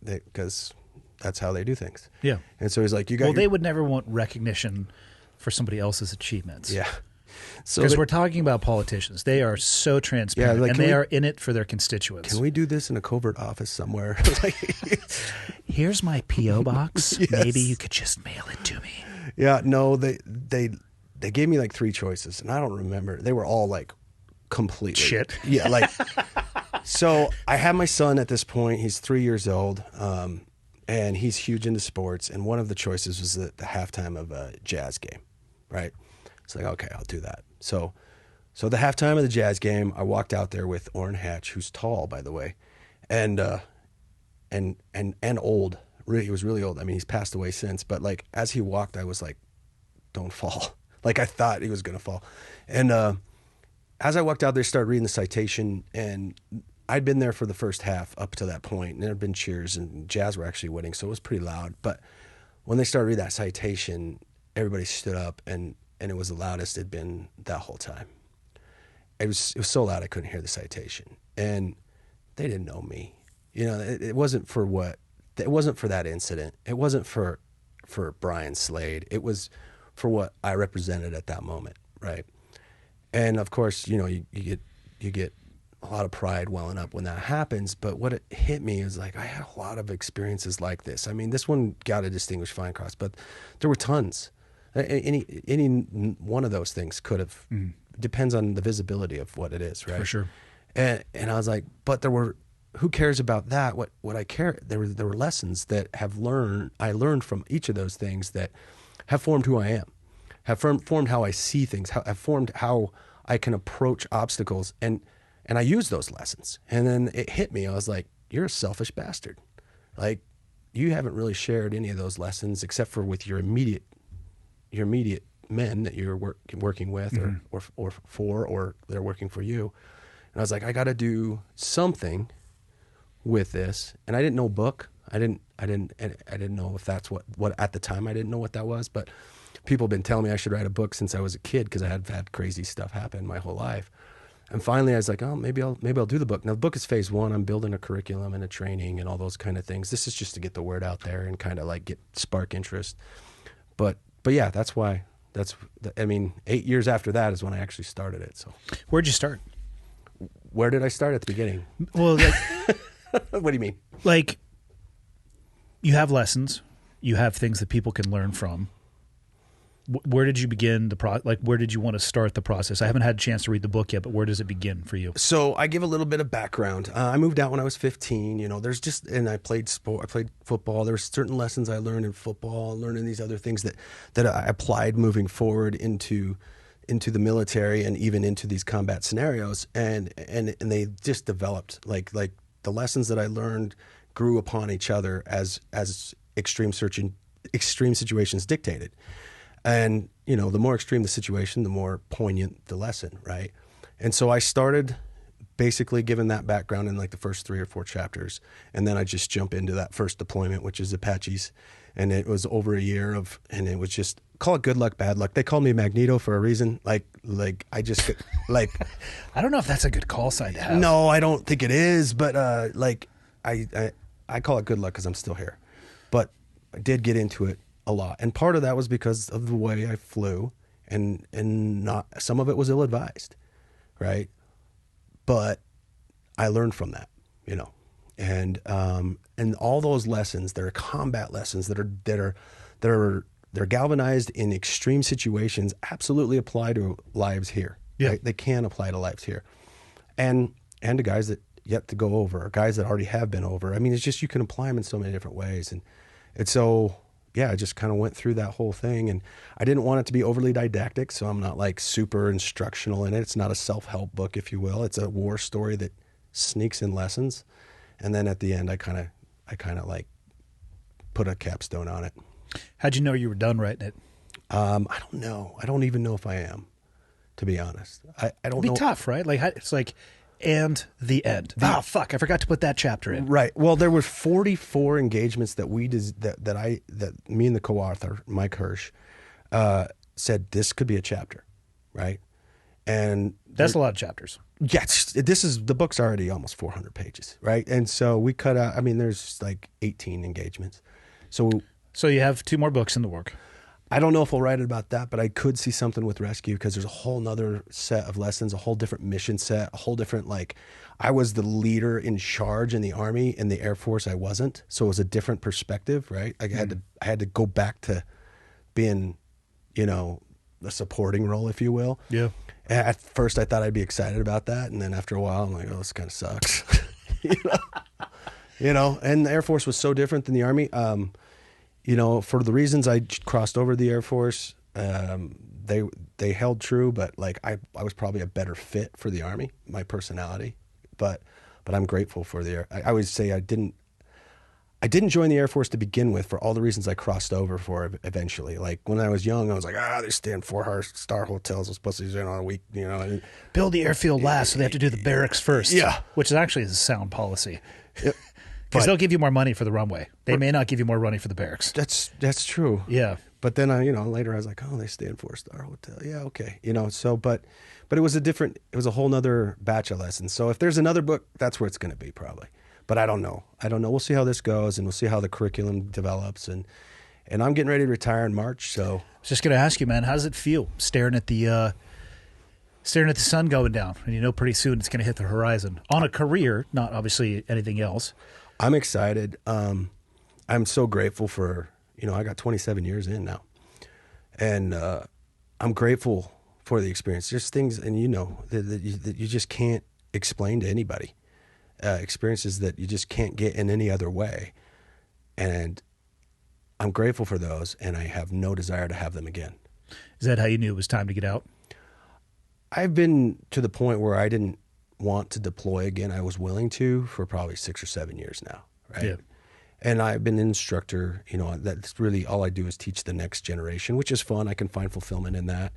Because that's how they do things. Yeah. And so he's like, they would never want recognition for somebody else's achievements. Yeah. So Because we're talking about politicians. They are so transparent, and they are in it for their constituents. Can we do this in a covert office somewhere? Here's my P.O. box. Yes. Maybe you could just mail it to me. Yeah, no, they gave me like 3 choices, and I don't remember. They were all like completely shit. Yeah, like so I have my son at this point. He's 3 years old, and he's huge into sports. And one of the choices was the halftime of a Jazz game, right? It's like, okay, I'll do that. So the halftime of the Jazz game, I walked out there with Orrin Hatch, who's tall, by the way, and old. Really, he was really old. I mean, he's passed away since. But like as he walked, I was like, "Don't fall." Like I thought he was gonna fall. And as I walked out there, started reading the citation, and I'd been there for the first half up to that point, and there had been cheers, and Jazz were actually winning, so it was pretty loud. But when they started reading that citation, everybody stood up, and it was the loudest it'd been that whole time. It was so loud I couldn't hear the citation, and they didn't know me. It wasn't for that incident. It wasn't for Brian Slade. It was for what I represented at that moment, right? And of course, you get a lot of pride welling up when that happens. But what it hit me is like I had a lot of experiences like this. I mean, this one got a Distinguished Flying Cross, but there were tons. Any one of those things could have. Depends on the visibility of what it is, right? For sure. And I was like, but there were. Who cares about that? What I care? There were lessons that I learned from each of those things that have formed who I am, have formed how I see things, have formed how I can approach obstacles, and I use those lessons. And then it hit me. I was like, "You're a selfish bastard. Like, you haven't really shared any of those lessons except for with your immediate men that you're working with, or they're working for you." And I was like, I got to do something with this. And I didn't know book. I didn't know if that's what at the time I didn't know what that was, but people have been telling me I should write a book since I was a kid because I had had crazy stuff happen my whole life. And finally I was like, "Oh, maybe I'll do the book." Now the book is phase 1. I'm building a curriculum and a training and all those kind of things. This is just to get the word out there and kind of like spark interest. But yeah, that's why 8 years after that is when I actually started it. So Where'd you start? where did I start at the beginning? Well, What do you mean? Like, you have lessons, you have things that people can learn from. Where did you begin where did you want to start the process? I haven't had a chance to read the book yet, but where does it begin for you? So I give a little bit of background. I moved out when I was 15. And I played sport. I played football. There were certain lessons I learned in football, learning these other things that I applied moving forward into the military and even into these combat scenarios. And they just developed like the lessons that I learned grew upon each other as extreme situations dictated. And, the more extreme the situation, the more poignant the lesson, right? And so I started basically given that background in like the first 3 or 4 chapters. And then I just jump into that first deployment, which is Apaches. And it was over a year and it was just, call it good luck, bad luck. They called me Magneto for a reason. Like I just, like. I don't know if that's a good call sign to have. No, I don't think it is. But I call it good luck because I'm still here. But I did get into it a lot, and part of that was because of the way I flew, and not some of it was ill-advised, right? But I learned from that, and all those lessons, they're combat lessons they're galvanized in extreme situations, absolutely apply to lives here. Yeah, right? They can apply to lives here, and to guys that yet to go over, or guys that already have been over. I mean, it's just you can apply them in so many different ways, and so. Yeah, I just kind of went through that whole thing, and I didn't want it to be overly didactic, so I'm not like super instructional in it. It's not a self-help book, if you will. It's a war story that sneaks in lessons, and then at the end, I kind of like put a capstone on it. How'd you know you were done writing it? I don't know. I don't even know if I am, to be honest. I don't It'd be know. tough, right? Like it's like. And the end. Fuck! I forgot to put that chapter in. Right. Well, there were 44 engagements that me and the co-author Mike Hirsch said this could be a chapter, right? And that's a lot of chapters. Yes, the book's already almost 400 pages, right? And so we cut out. I mean, there's like 18 engagements. So you have 2 more books in the work. I don't know if I'll write it about that, but I could see something with rescue because there's a whole nother set of lessons, a whole different mission set, a whole different, I was the leader in charge in the Army. In the Air Force, I wasn't. So it was a different perspective, right? I had to go back to being, a supporting role, if you will. Yeah. At first, I thought I'd be excited about that. And then after a while, I'm like, oh, this kind of sucks. And the Air Force was so different than the Army. For the reasons I crossed over the Air Force, they held true, but I was probably a better fit for the Army, my personality. But I'm grateful for the Air. I always say I didn't join the Air Force to begin with for all the reasons I crossed over for eventually. Like when I was young, I was like, they stay in 4-star hotels. Those pussies in on a week, Build the airfield last, so they have to do the barracks first. Yeah. Which is actually a sound policy. Yep. Because they'll give you more money for the runway. They may not give you more money for the barracks. That's true. Yeah. But then later I was like, they stay in 4-star hotel. Yeah, okay. But it was it was a whole nother batch of lessons. So if there's another book, that's where it's going to be probably. But I don't know. We'll see how this goes, and we'll see how the curriculum develops. And I'm getting ready to retire in March. So I was just going to ask you, man, how does it feel staring at the sun going down? And pretty soon it's going to hit the horizon on a career, not obviously anything else. I'm excited. I'm so grateful for, I got 27 years in now. And I'm grateful for the experience. There's things, and that you just can't explain to anybody. Experiences that you just can't get in any other way. And I'm grateful for those, and I have no desire to have them again. Is that how you knew it was time to get out? I've been to the point where I didn't want to deploy again. I was willing to for probably 6 or 7 years now, right? Yeah. And I've been an instructor. That's really all I do is teach the next generation, which is fun. I can find fulfillment in that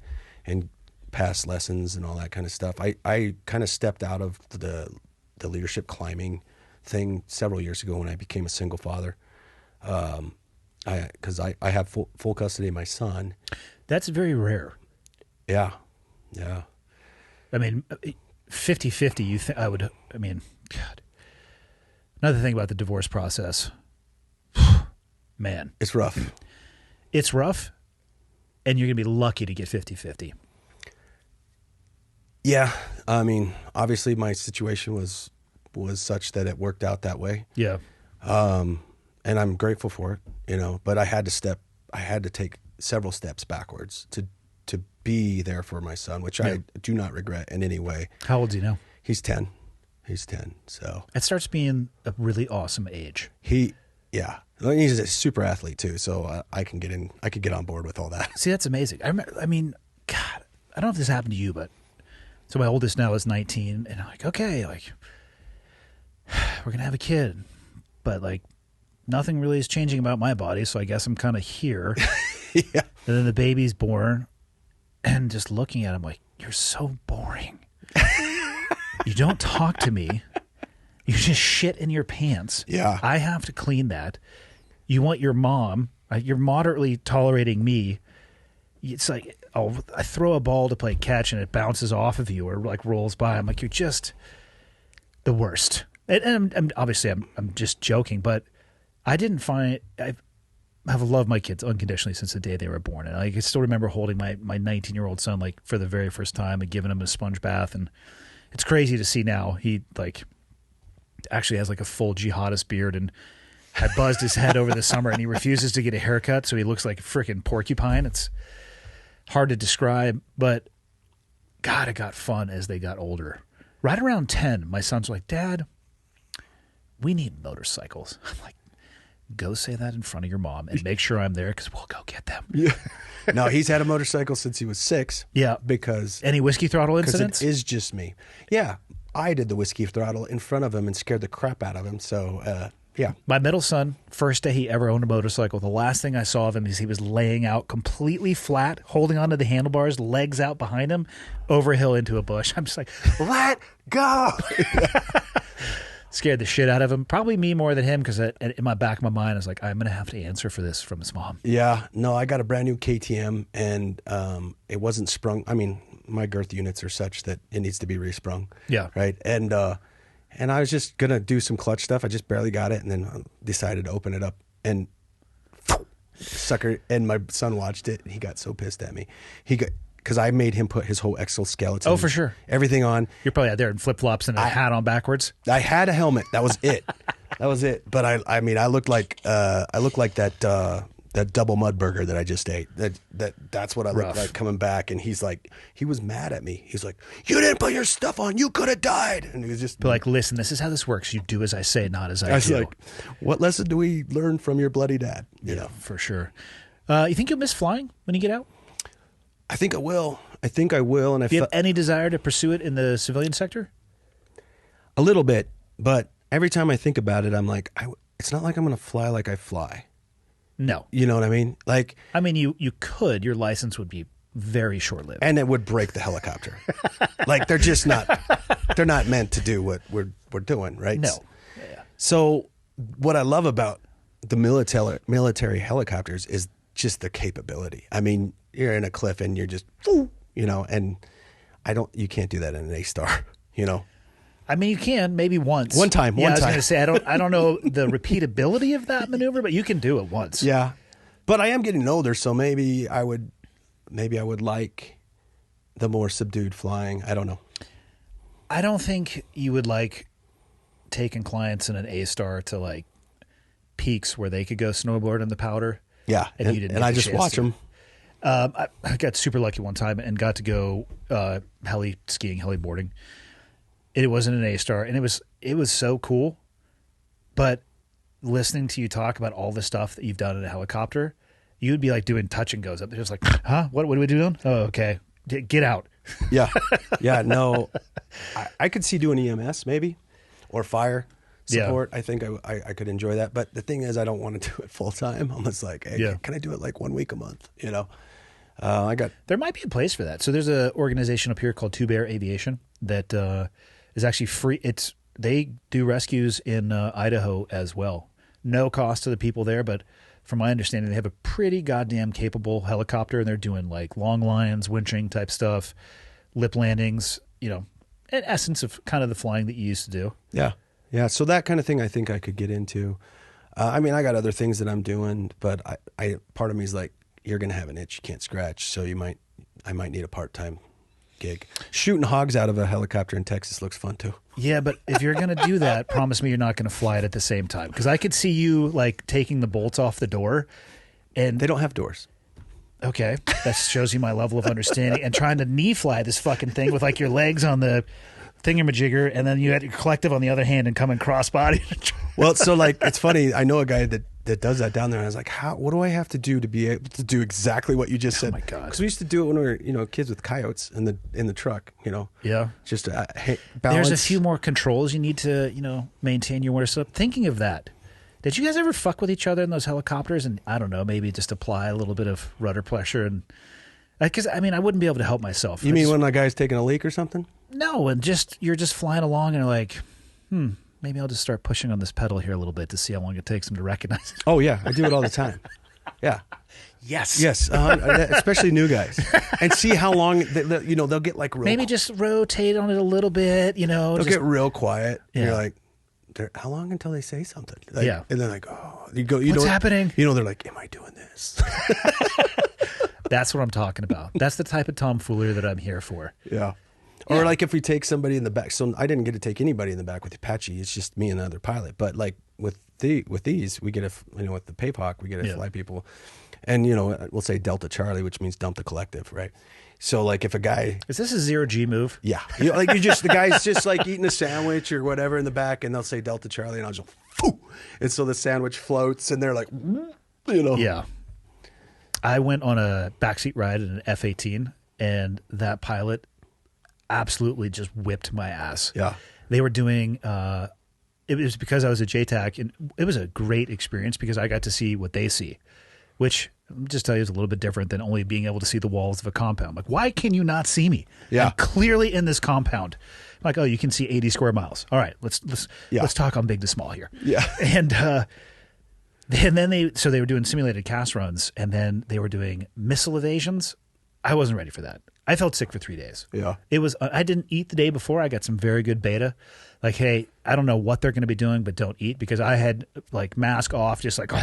and pass lessons and all that kind of stuff. I kind of stepped out of the leadership climbing thing several years ago when I became a single father. Because I have full custody of my son. That's very rare. Yeah. I mean, 50-50, God. Another thing about the divorce process, man. It's rough. It's rough, and you're going to be lucky to get 50-50. Yeah. I mean, obviously my situation was was such that it worked out that way. Yeah. And I'm grateful for it, but I had to take several steps backwards to be there for my son, which I do not regret in any way. How old is he now? He's 10. So It starts being a really awesome age. he's a super athlete too. So I could get on board with all that. See, that's amazing. I mean, God, I don't know if this happened to you, but so my oldest now is 19, and I'm like, okay, like we're gonna have a kid, but like nothing really is changing about my body, so I guess I'm kind of here. Yeah. And then the baby's born, and just looking at him like, you're so boring. You don't talk to me. You just shit in your pants. Yeah. I have to clean that. You want your mom. You're moderately tolerating me. It's like, I throw a ball to play catch and it bounces off of you or like rolls by. I'm like, you're just the worst. And I'm just joking, but I didn't find I've loved my kids unconditionally since the day they were born. And I can still remember holding my 19-year-old son like for the very first time and giving him a sponge bath. And it's crazy to see now. He like actually has like a full jihadist beard and had buzzed his head over the summer, and he refuses to get a haircut, so he looks like a freaking porcupine. It's hard to describe, but God, it got fun as they got older. Right around 10, my son's like, Dad, we need motorcycles. I'm like, go say that in front of your mom and make sure I'm there because we'll go get them. Yeah. No, he's had a motorcycle since he was 6. Yeah. Because Any whiskey throttle incidents? it is just me. Yeah. I did the whiskey throttle in front of him and scared the crap out of him. So, yeah. My middle son, first day he ever owned a motorcycle, the last thing I saw of him is he was laying out completely flat, holding onto the handlebars, legs out behind him, over a hill into a bush. I'm just like, let go. Scared the shit out of him. Probably me more than him because in my back of my mind, I was like, I'm going to have to answer for this from his mom. Yeah. No, I got a brand new KTM and it wasn't sprung. I mean, my girth units are such that it needs to be resprung. Yeah. Right. And I was just going to do some clutch stuff. I just barely got it and then decided to open it up and sucker. And my son watched it and he got so pissed at me. Because I made him put his whole exoskeleton. Oh, for sure. Everything on. You're probably out there in flip-flops and a hat on backwards. I had a helmet. That was it. That was it. But I mean, I looked like that double mud burger that I just ate. That's what I looked like coming back. And he was mad at me. He's like, you didn't put your stuff on. You could have died. And he was just But like, listen, this is how this works. You do as I say, not as I do. was like, what lesson do we learn from your bloody dad? You know, for sure. You think you'll miss flying when you get out? I think I will. And Do you have any desire to pursue it in the civilian sector? a little bit, but every time I think about it, I'm like, it's not like I'm going to fly like I fly. No. You know what I mean? Like, I mean, you could. Your license would be very short-lived. and it would break the helicopter. Like they're just not. They're not meant to do what we're doing, right? No. So what I love about the military helicopters is just the capability. I mean, you're in a cliff and you're just, and you can't do that in an A-Star, I mean, you can maybe once. One time. I was going to say I don't know the repeatability of that maneuver, but you can do it once. Yeah, but I am getting older, so maybe I would like the more subdued flying. I don't know. I don't think you would like taking clients in an A-Star to like peaks where they could go snowboard in the powder. Yeah, and you didn't. And I just watch them. I got super lucky one time and got to go heli boarding. It wasn't an A-Star, and it was so cool. But listening to you talk about all the stuff that you've done in a helicopter, you'd be like doing touch and goes up there, just like, huh? What are we doing? Oh, okay, get out. Yeah, no, I could see doing EMS maybe, or fire support. Yeah. I think I could enjoy that. But the thing is, I don't want to do it full time. I'm just like, hey, can I do it like 1 week a month? There might be a place for that. So there's an organization up here called Army Aviation that is actually free. They do rescues in Idaho as well. No cost to the people there, but from my understanding, they have a pretty goddamn capable helicopter, and they're doing like long lines, winching type stuff, lip landings, in essence of kind of the flying that you used to do. Yeah. So that kind of thing I think I could get into. I mean, I got other things that I'm doing, but I part of me is like, you're going to have an itch you can't scratch, so I might need a part-time gig. Shooting hogs out of a helicopter in Texas looks fun too. Yeah, but if you're going to do that, promise me you're not going to fly it at the same time. Because I could see you like taking the bolts off the door, and They don't have doors. okay, that shows you my level of understanding. And trying to knee fly this fucking thing with like your legs on the thingamajigger, and then you had your collective on the other hand and come in crossbody. Well, so like it's funny. I know a guy that does that down there. And I was like, how? What do I have to do to be able to do exactly what you just said? my God. Because we used to do it when we were kids with coyotes in the truck. Yeah. Just balance. There's a few more controls you need to maintain your water. So thinking of that, did you guys ever fuck with each other in those helicopters? And I don't know, maybe just apply a little bit of rudder pressure and. Because I wouldn't be able to help myself. You mean when a guy's taking a leak or something? No, and you're just flying along and you're like, maybe I'll just start pushing on this pedal here a little bit to see how long it takes them to recognize it. Oh yeah, I do it all the time. Yeah. Yes. Yes, especially new guys, and see how long they'll get like real. Maybe just rotate on it a little bit. They'll get real quiet. Yeah. And you're like, how long until they say something? Like, Yeah. and they're like, oh, you go. What's happening? They're like, am I doing this? That's what I'm talking about. That's the type of tomfoolery that I'm here for. Yeah. Or like if we take somebody in the back. So I didn't get to take anybody in the back with Apache. It's just me and another pilot. But like with these, we get with the PAPOC, we get to fly people, and we'll say Delta Charlie, which means dump the collective, right? So like if a guy Is this a 0G move? yeah, the guy's just like eating a sandwich or whatever in the back, and they'll say Delta Charlie, and I'll just Phew! And so the sandwich floats, and they're like, Yeah. I went on a backseat ride in an F-18, and that pilot absolutely just whipped my ass. Yeah. They were doing, it was because I was a JTAC, and it was a great experience because I got to see what they see, which I'll just tell you is a little bit different than only being able to see the walls of a compound. Like, why can you not see me? Yeah. I'm clearly in this compound. Like, oh, you can see 80 square miles. All right, let's talk on big to small here. Yeah. And then they were doing simulated cast runs, and then they were doing missile evasions. I wasn't ready for that. I felt sick for 3 days. Yeah. It was. I didn't eat the day before. I got some very good beta. Like, hey, I don't know what they're going to be doing, but don't eat, because I had like mask off, just like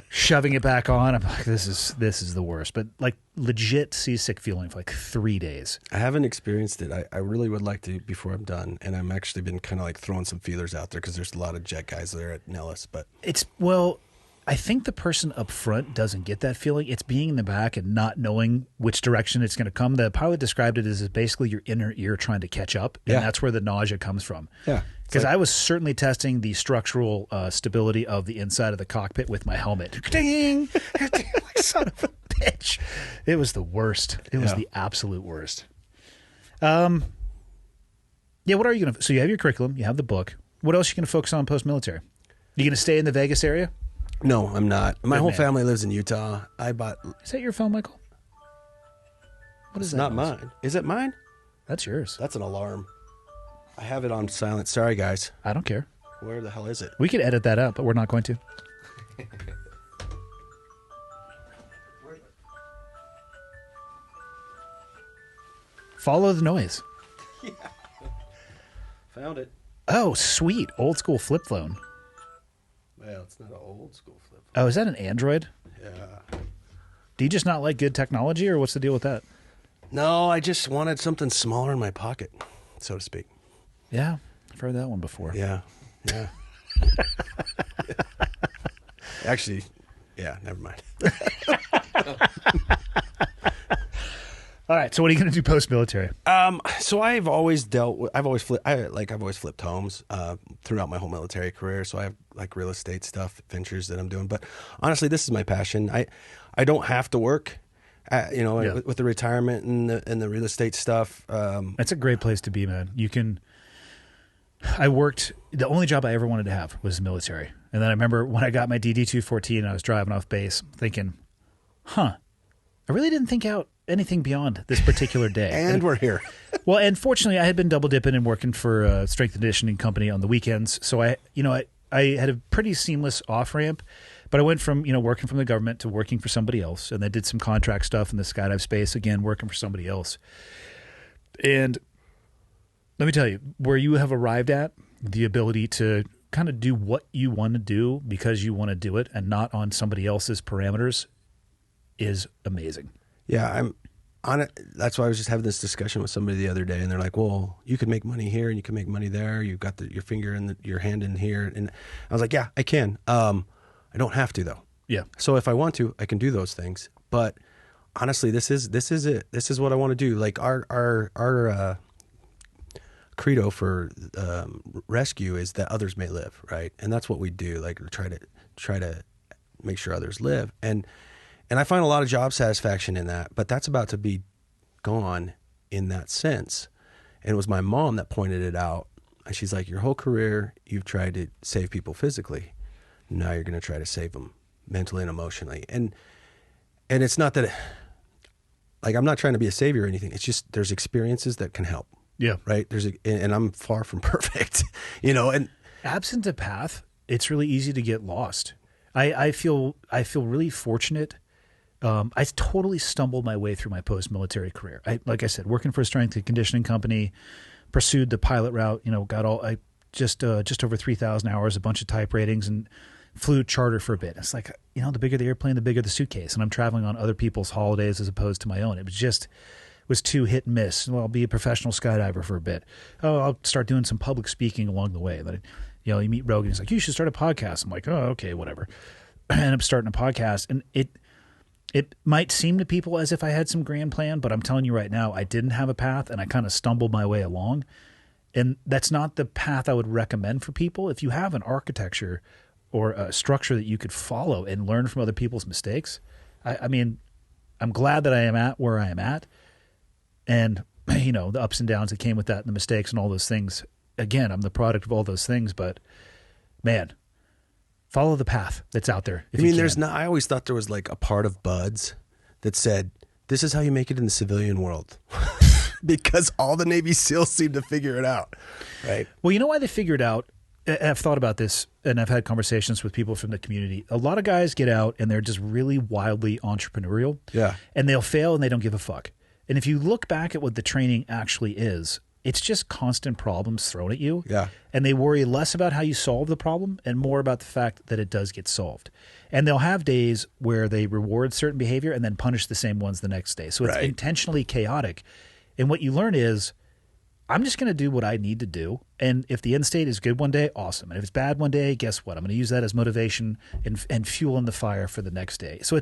shoving it back on. I'm like, this is the worst. But like legit seasick feeling for like 3 days. I haven't experienced it. I really would like to before I'm done, and I'm actually been kind of like throwing some feelers out there because there's a lot of jet guys there at Nellis. But I think the person up front doesn't get that feeling. It's being in the back and not knowing which direction it's going to come. The pilot described it as basically your inner ear trying to catch up, and that's where the nausea comes from. Yeah. Because I was certainly testing the structural stability of the inside of the cockpit with my helmet. Ding! Like, son of a bitch. It was the worst. It was the absolute worst. Yeah, what are you going to... So you have your curriculum, you have the book. What else are you going to focus on post-military? You going to stay in the Vegas area? no, I'm not. My Good whole man. family lives in Utah. Is that your phone, Michael? What is that? Not noise? mine. Is it mine? That's yours. That's an alarm. I have it on silent. Sorry, guys. I don't care. Where the hell is it? We could edit that out, but we're not going to. Follow the noise. Found it. Oh, sweet. Old school flip phone. Well, it's not an old school flip. Oh, is that an Android? Yeah. Do you just not like good technology, or what's the deal with that? No, I just wanted something smaller in my pocket, so to speak. Yeah, I've heard that one before. Yeah. Yeah. Actually, yeah, never mind. All right, so what are you going to do post-military? So I've always flipped homes throughout my whole military career. So I have like real estate stuff, ventures that I'm doing. But honestly, this is my passion. I don't have to work, with the retirement and the real estate stuff. That's a great place to be, man. The only job I ever wanted to have was the military. And then I remember when I got my DD-214 and I was driving off base thinking, I really didn't think out anything beyond this particular day. and we're here. Well, and fortunately, I had been double dipping and working for a strength and conditioning company on the weekends. So I had a pretty seamless off ramp, but I went from, working from the government to working for somebody else. And I did some contract stuff in the skydive space, again, working for somebody else. And let me tell you, where you have arrived at, the ability to kind of do what you want to do because you want to do it and not on somebody else's parameters is amazing. Yeah, That's why I was just having this discussion with somebody the other day, and they're like, "Well, you can make money here, and you can make money there. You've got your finger in your hand in here." And I was like, "Yeah, I can. I don't have to though. Yeah. So if I want to, I can do those things. But honestly, this is it. This is what I want to do. Like our credo for rescue is that others may live, right? And that's what we do. Like try to make sure others live. And I find a lot of job satisfaction in that, but that's about to be gone in that sense. And it was my mom that pointed it out. And she's like, your whole career, you've tried to save people physically. Now you're going to try to save them mentally and emotionally. And it's not that, like, I'm not trying to be a savior or anything. It's just, there's experiences that can help. Yeah. Right. And I'm far from perfect, and absent a path, it's really easy to get lost. I feel really fortunate. I totally stumbled my way through my post-military career. Like I said, working for a strength and conditioning company, pursued the pilot route, got just over 3,000 hours, a bunch of type ratings, and flew charter for a bit. It's like, the bigger the airplane, the bigger the suitcase. And I'm traveling on other people's holidays as opposed to my own. It was too hit and miss. Well, I'll be a professional skydiver for a bit. Oh, I'll start doing some public speaking along the way. Then, you meet Rogan. He's like, you should start a podcast. I'm like, oh, okay, whatever. I end up starting a podcast, and it might seem to people as if I had some grand plan, but I'm telling you right now, I didn't have a path, and I kind of stumbled my way along. And that's not the path I would recommend for people. If you have an architecture or a structure that you could follow and learn from other people's mistakes, I mean, I'm glad that I am at where I am at. And, the ups and downs that came with that and the mistakes and all those things. Again, I'm the product of all those things, but man, follow the path that's out there. I always thought there was like a part of Buds that said, this is how you make it in the civilian world. Because all the Navy SEALs seem to figure it out. Right. Well, you know why they figured it out? I've thought about this, and I've had conversations with people from the community. A lot of guys get out and they're just really wildly entrepreneurial. Yeah. And they'll fail and they don't give a fuck. And if you look back at what the training actually is, it's just constant problems thrown at you. Yeah. And they worry less about how you solve the problem and more about the fact that it does get solved. And they'll have days where they reward certain behavior and then punish the same ones the next day. So it's intentionally chaotic. And what you learn is, I'm just going to do what I need to do. And if the end state is good one day, awesome. And if it's bad one day, guess what? I'm going to use that as motivation and fuel in the fire for the next day. So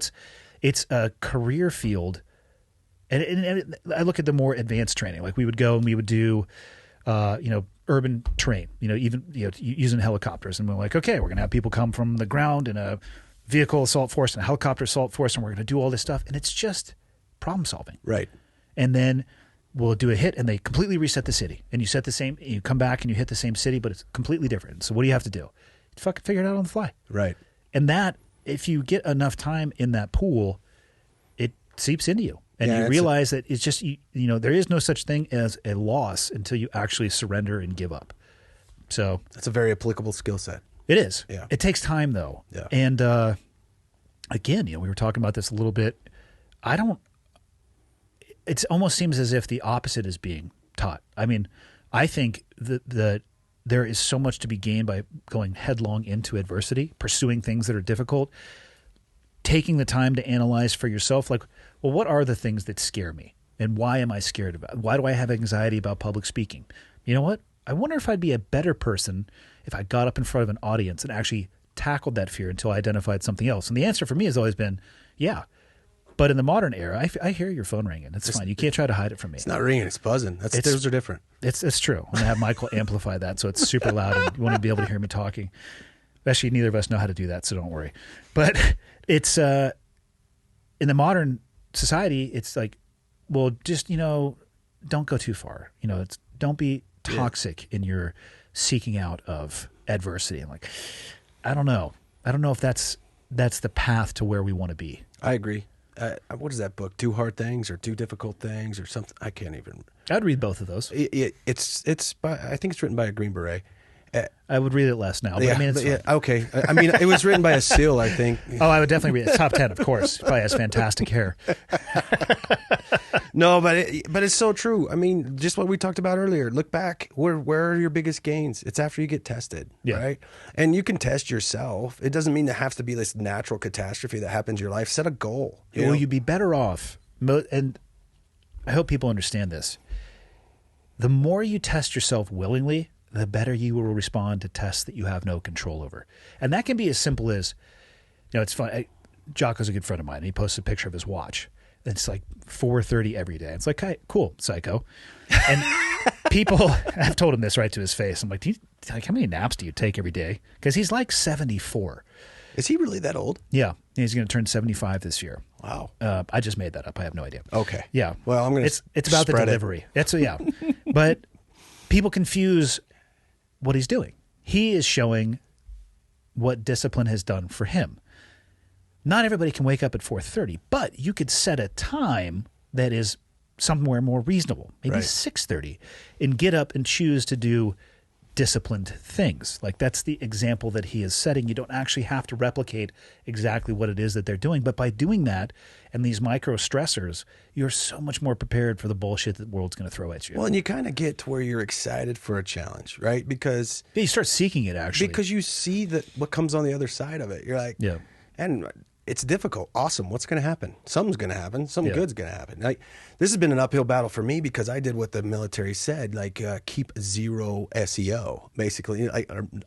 it's a career field. And I look at the more advanced training. Like we would go and we would do, urban terrain, using helicopters. And we're like, okay, we're going to have people come from the ground in a vehicle assault force and a helicopter assault force, and we're going to do all this stuff. And it's just problem solving. Right. And then we'll do a hit and they completely reset the city. And you come back and you hit the same city, but it's completely different. So what do you have to do? You fucking figure it out on the fly. Right. And that, if you get enough time in that pool, it seeps into you. And you realize that it's just, there is no such thing as a loss until you actually surrender and give up. So that's a very applicable skill set. It is. Yeah. It takes time though. Yeah. And again, we were talking about this a little bit. It almost seems as if the opposite is being taught. I mean, I think that there is so much to be gained by going headlong into adversity, pursuing things that are difficult, taking the time to analyze for yourself, like, well, what are the things that scare me? And why am I scared about it? Why do I have anxiety about public speaking? You know what? I wonder if I'd be a better person if I got up in front of an audience and actually tackled that fear until I identified something else. And the answer for me has always been, yeah. But in the modern era, I hear your phone ringing. It's fine. You can't try to hide it from me. It's not ringing. It's buzzing. Those are different. It's true. I'm going to have Michael amplify that so it's super loud and you want to be able to hear me talking. Actually, neither of us know how to do that, so don't worry. But it's in the modern society, it's like, well, just, don't go too far. Don't be toxic in your seeking out of adversity. I'm like, I don't know. I don't know if that's the path to where we want to be. I agree. What is that book? Do Hard Things or Do Difficult Things or something? I can't even. I'd read both of those. It's by, I think it's written by a Green Beret. I would read it less now. But yeah, I mean, it's fine. okay. I mean, it was written by a SEAL, I think. Oh, I would definitely read it. Top 10, of course. Probably has fantastic hair. No, but it's so true. I mean, just what we talked about earlier. Look back. Where are your biggest gains? It's after you get tested, right? And you can test yourself. It doesn't mean there has to be this natural catastrophe that happens in your life. Set a goal. Well, you'd be better off. And I hope people understand this. The more you test yourself willingly, the better you will respond to tests that you have no control over. And that can be as simple as, it's fun. Jocko's a good friend of mine. And he posts a picture of his watch. It's like 4:30 every day. It's like, hey, cool, psycho. And people, I've told him this right to his face. I'm like, how many naps do you take every day? Because he's like 74. Is he really that old? Yeah. He's going to turn 75 this year. Wow. I just made that up. I have no idea. Okay. Yeah. Well, I'm going to It's about the delivery. Yeah. But people confuse what he's doing. He is showing what discipline has done for him. Not everybody can wake up at 4:30, but you could set a time that is somewhere more reasonable, maybe 6:30, and get up and choose to do disciplined things. Like that's the example that he is setting. You don't actually have to replicate exactly what it is that they're doing, but by doing that and these micro stressors, you're so much more prepared for the bullshit that the world's going to throw at you. Well, and you kind of get to where you're excited for a challenge, right? Because you start seeking it actually. Because you see what comes on the other side of it. You're like, yeah. And it's difficult. Awesome. What's going to happen? Something's going to happen. Something good's going to happen. Like, this has been an uphill battle for me because I did what the military said, like keep zero SEO, basically.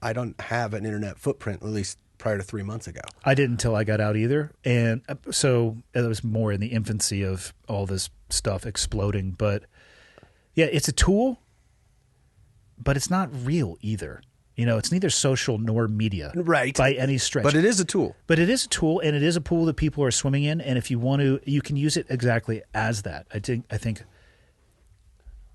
I don't have an internet footprint, at least prior to 3 months ago. I didn't until I got out either. And so it was more in the infancy of all this stuff exploding. But yeah, it's a tool, but it's not real either. It's neither social nor media, right, by any stretch. But it is a tool. But it is a tool, and it is a pool that people are swimming in. And if you want to, you can use it exactly as that. I think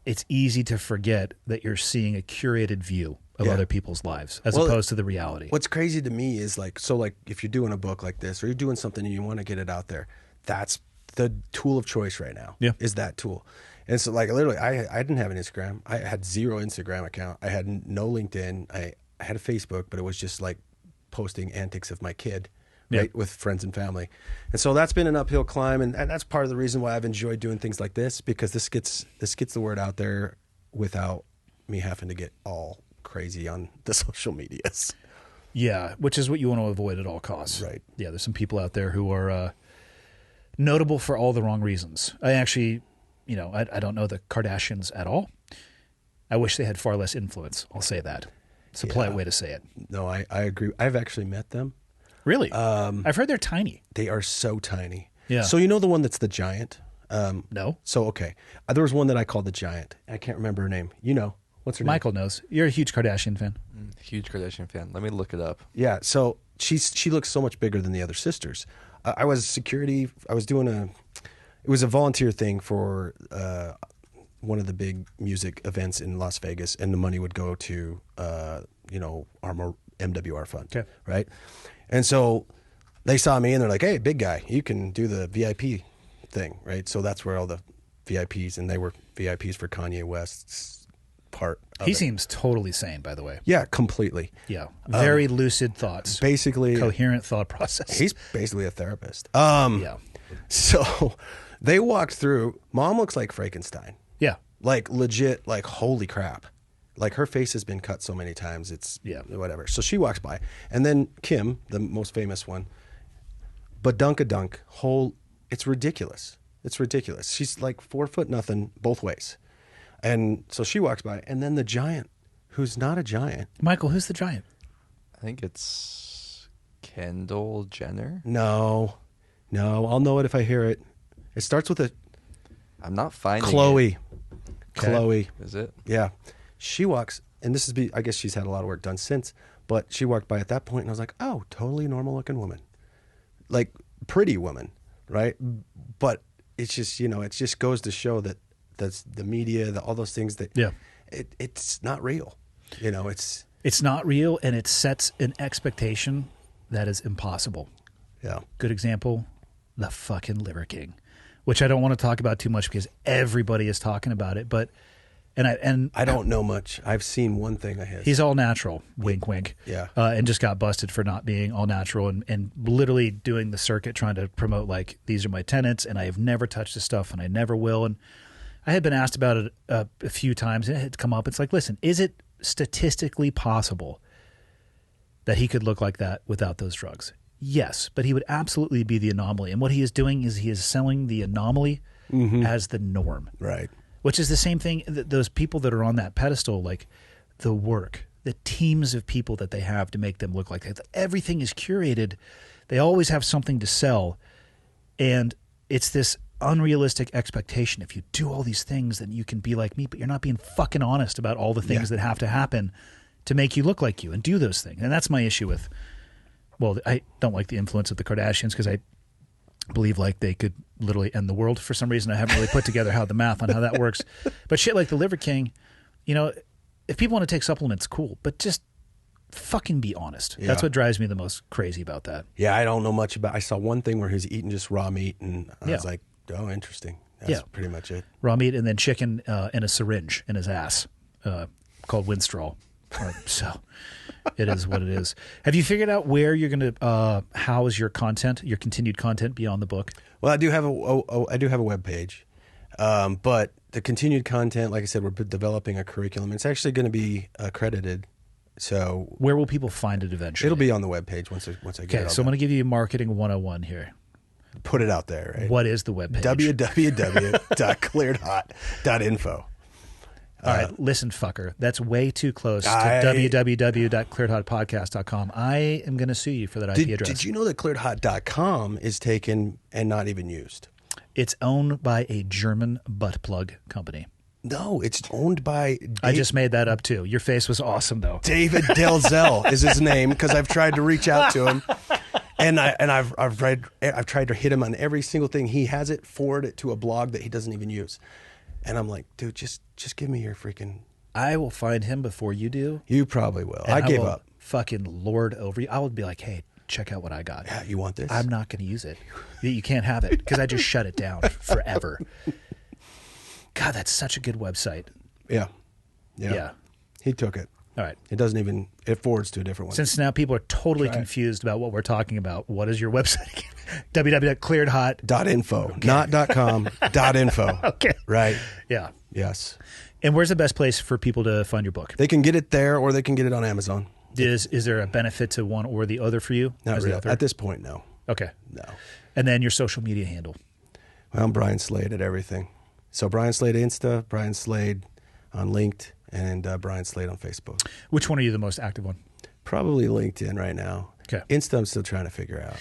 it's easy to forget that you're seeing a curated view of other people's lives as opposed to the reality. What's crazy to me is like if you're doing a book like this or you're doing something and you want to get it out there, that's the tool of choice right now. Yeah, is that tool. And so, like, literally, I didn't have an Instagram. I had zero Instagram account. I had no LinkedIn. I had a Facebook, but it was just like posting antics of my kid, right, with friends and family. And so that's been an uphill climb, and that's part of the reason why I've enjoyed doing things like this, because this gets the word out there without me having to get all crazy on the social medias. Yeah, which is what you want to avoid at all costs. Right. Yeah, there's some people out there who are notable for all the wrong reasons. I actually... I don't know the Kardashians at all. I wish they had far less influence. I'll say that. It's a polite way to say it. No, I agree. I've actually met them. Really? I've heard they're tiny. They are so tiny. Yeah. So the one that's the giant? No. So, okay. There was one that I called the giant. I can't remember her name. What's her name? Michael knows. You're a huge Kardashian fan. Huge Kardashian fan. Let me look it up. Yeah. So she looks so much bigger than the other sisters. I was security. I was doing it was a volunteer thing for one of the big music events in Las Vegas, and the money would go to, our MWR fund, right? And so they saw me, and they're like, hey, big guy, you can do the VIP thing, right? So that's where all the VIPs, and they were VIPs for Kanye West's part of He it. seems totally sane, by the way. Yeah, completely. Yeah. Very lucid thoughts. Basically. Coherent thought process. He's basically a therapist. Yeah. So... They walked through. Mom looks like Frankenstein. Yeah. Like legit, like holy crap. Like her face has been cut so many times. It's whatever. So she walks by. And then Kim, the most famous one, badunk-a-dunk, it's ridiculous. It's ridiculous. She's like 4 foot nothing both ways. And so she walks by. And then the giant, who's not a giant. Michael, who's the giant? I think it's Kendall Jenner. No, I'll know it if I hear it. It starts with a... I'm not finding Chloe. it. Chloe. Is it? Yeah. She walks, and I guess she's had a lot of work done since, but she walked by at that point, and I was like, oh, totally normal-looking woman. Like, pretty woman, right? But it's just, it just goes to show that that's the media, all those things that... Yeah. It's not real. It's... It's not real, and it sets an expectation that is impossible. Yeah. Good example, the fucking Liver King. Which I don't want to talk about too much because everybody is talking about it. But I don't know much. I've seen one thing of his. He's all natural, wink, wink. Yeah. And just got busted for not being all natural and literally doing the circuit trying to promote like these are my tenants and I have never touched this stuff and I never will. And I had been asked about it a few times and it had come up. It's like, listen, is it statistically possible that he could look like that without those drugs? Yes, but he would absolutely be the anomaly. And what he is doing is he is selling the anomaly as the norm. Right. Which is the same thing, those people that are on that pedestal, like the work, the teams of people that they have to make them look like that. Everything is curated. They always have something to sell. And it's this unrealistic expectation. If you do all these things, then you can be like me, but you're not being fucking honest about all the things that have to happen to make you look like you and do those things. And that's my issue with, well, I don't like the influence of the Kardashians because I believe like they could literally end the world for some reason. I haven't really put together how the math on how that works. But shit like the Liver King, you know, if people want to take supplements, cool, but just fucking be honest. That's what drives me the most crazy about that. Yeah, I don't know much about. I saw one thing where he was eating just raw meat, and I was like, "Oh, interesting." That's pretty much it. Raw meat and then chicken in a syringe in his ass, called Winstrol. So it is what it is. Have you figured out where you're going to house your content, your continued content beyond the book? Well, I do have a web page, but the continued content, like I said, we're developing a curriculum. It's actually going to be accredited. So where will people find it eventually? It'll be on the webpage once I get it. Okay, so I'm going to give you marketing 101 here. Put it out there, right? What is the webpage? www.clearedhot.info. All right, listen, fucker. That's way too close to www.clearedhotpodcast.com. I am going to sue you for that IP address. Did you know that clearedhot.com is taken and not even used? It's owned by a German butt plug company. No, it's owned by... I just made that up, too. Your face was awesome, though. David Delzell is his name, because I've tried to reach out to him. And I've tried to hit him on every single thing. He has it, forward it to a blog that he doesn't even use. And I'm like, dude, just give me your freaking... I will find him before you do. You probably will. And I gave up. Fucking lord over you. I would be like, hey, check out what I got. Yeah, you want this? I'm not going to use it. You can't have it because I just shut it down forever. God, that's such a good website. Yeah. He took it. All right. It forwards to a different one. Since now people are totally confused about what we're talking about, what is your website again? www.clearedhot.info. Okay. Not .com, .info. Okay. Right. Yeah. Yes. And where's the best place for people to find your book? They can get it there or they can get it on Amazon. Is there a benefit to one or the other for you? Not really. At this point, no. Okay. No. And then your social media handle? Well, I'm Brian Slade at everything. So Brian Slade Insta, Brian Slade on LinkedIn, and Brian Slade on Facebook. Which one are you the most active on? Probably LinkedIn right now. Okay. Insta I'm still trying to figure out.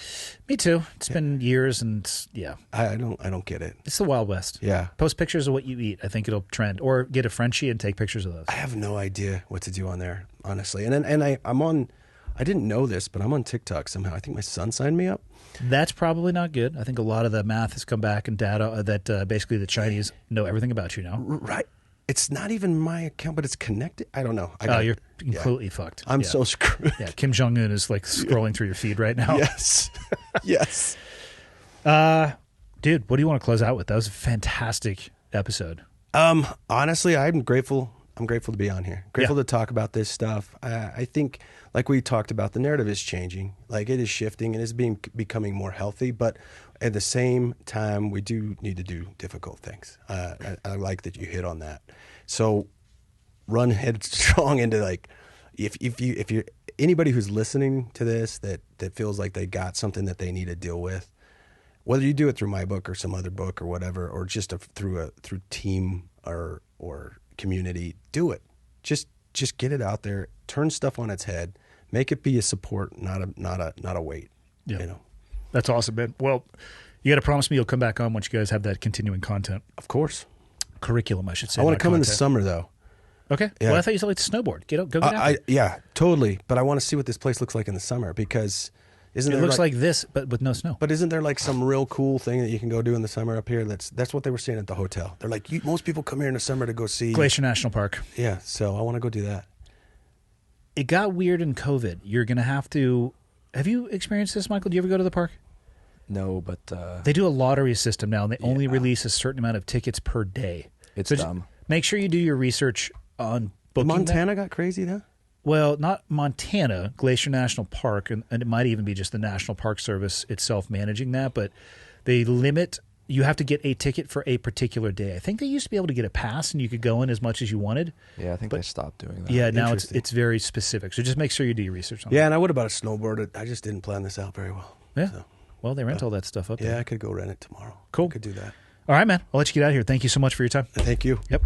Me too. It's been years and I don't get it. It's the Wild West. Yeah. Post pictures of what you eat. I think it'll trend. Or get a Frenchie and take pictures of those. I have no idea what to do on there, honestly. And I'm on, I didn't know this, but I'm on TikTok somehow. I think my son signed me up. That's probably not good. I think a lot of the math has come back and data that basically the Chinese know everything about you now. Right. It's not even my account, but it's connected. I don't know. You're completely fucked. I'm so screwed. Yeah, Kim Jong-un is like scrolling through your feed right now. Yes. Yes. Dude, what do you want to close out with? That was a fantastic episode. Honestly, I'm grateful. I'm grateful to be on here. Grateful to talk about this stuff. I think, like we talked about, the narrative is changing. Like it is shifting and it's becoming more healthy. But at the same time, we do need to do difficult things. I like that you hit on that. So run headstrong into like, if you're anybody who's listening to this that feels like they got something that they need to deal with, whether you do it through my book or some other book or whatever, or just through team or community, do it. Just get it out there. Turn stuff on its head. Make it be a support, not a weight. Yeah, you know. That's awesome, man. Well, you got to promise me you'll come back on once you guys have that continuing content. Of course. Curriculum, I should say. I want to come in the summer though. Okay. Yeah. Well, I thought you said like to snowboard. Go get out there. Yeah, totally. But I want to see what this place looks like in the summer because it looks like this, but with no snow. But isn't there like some real cool thing that you can go do in the summer up here? That's what they were saying at the hotel. They're like, most people come here in the summer to go see Glacier National Park. Yeah, so I want to go do that. It got weird in COVID. You're going to have to... Have you experienced this, Michael? Do you ever go to the park? No, but... They do a lottery system now, and they only release a certain amount of tickets per day. It's dumb. Make sure you do your research on booking. Montana got crazy, though? Well, not Montana, Glacier National Park, and it might even be just the National Park Service itself managing that, but they limit... You have to get a ticket for a particular day. I think they used to be able to get a pass and you could go in as much as you wanted. Yeah, I think they stopped doing that. Yeah, now it's very specific. So just make sure you do your research on that. Yeah, and I would have bought a snowboard. I just didn't plan this out very well. Yeah. So, well, they rent all that stuff up there. Yeah, I could go rent it tomorrow. Cool. I could do that. All right, man. I'll let you get out of here. Thank you so much for your time. Thank you. Yep.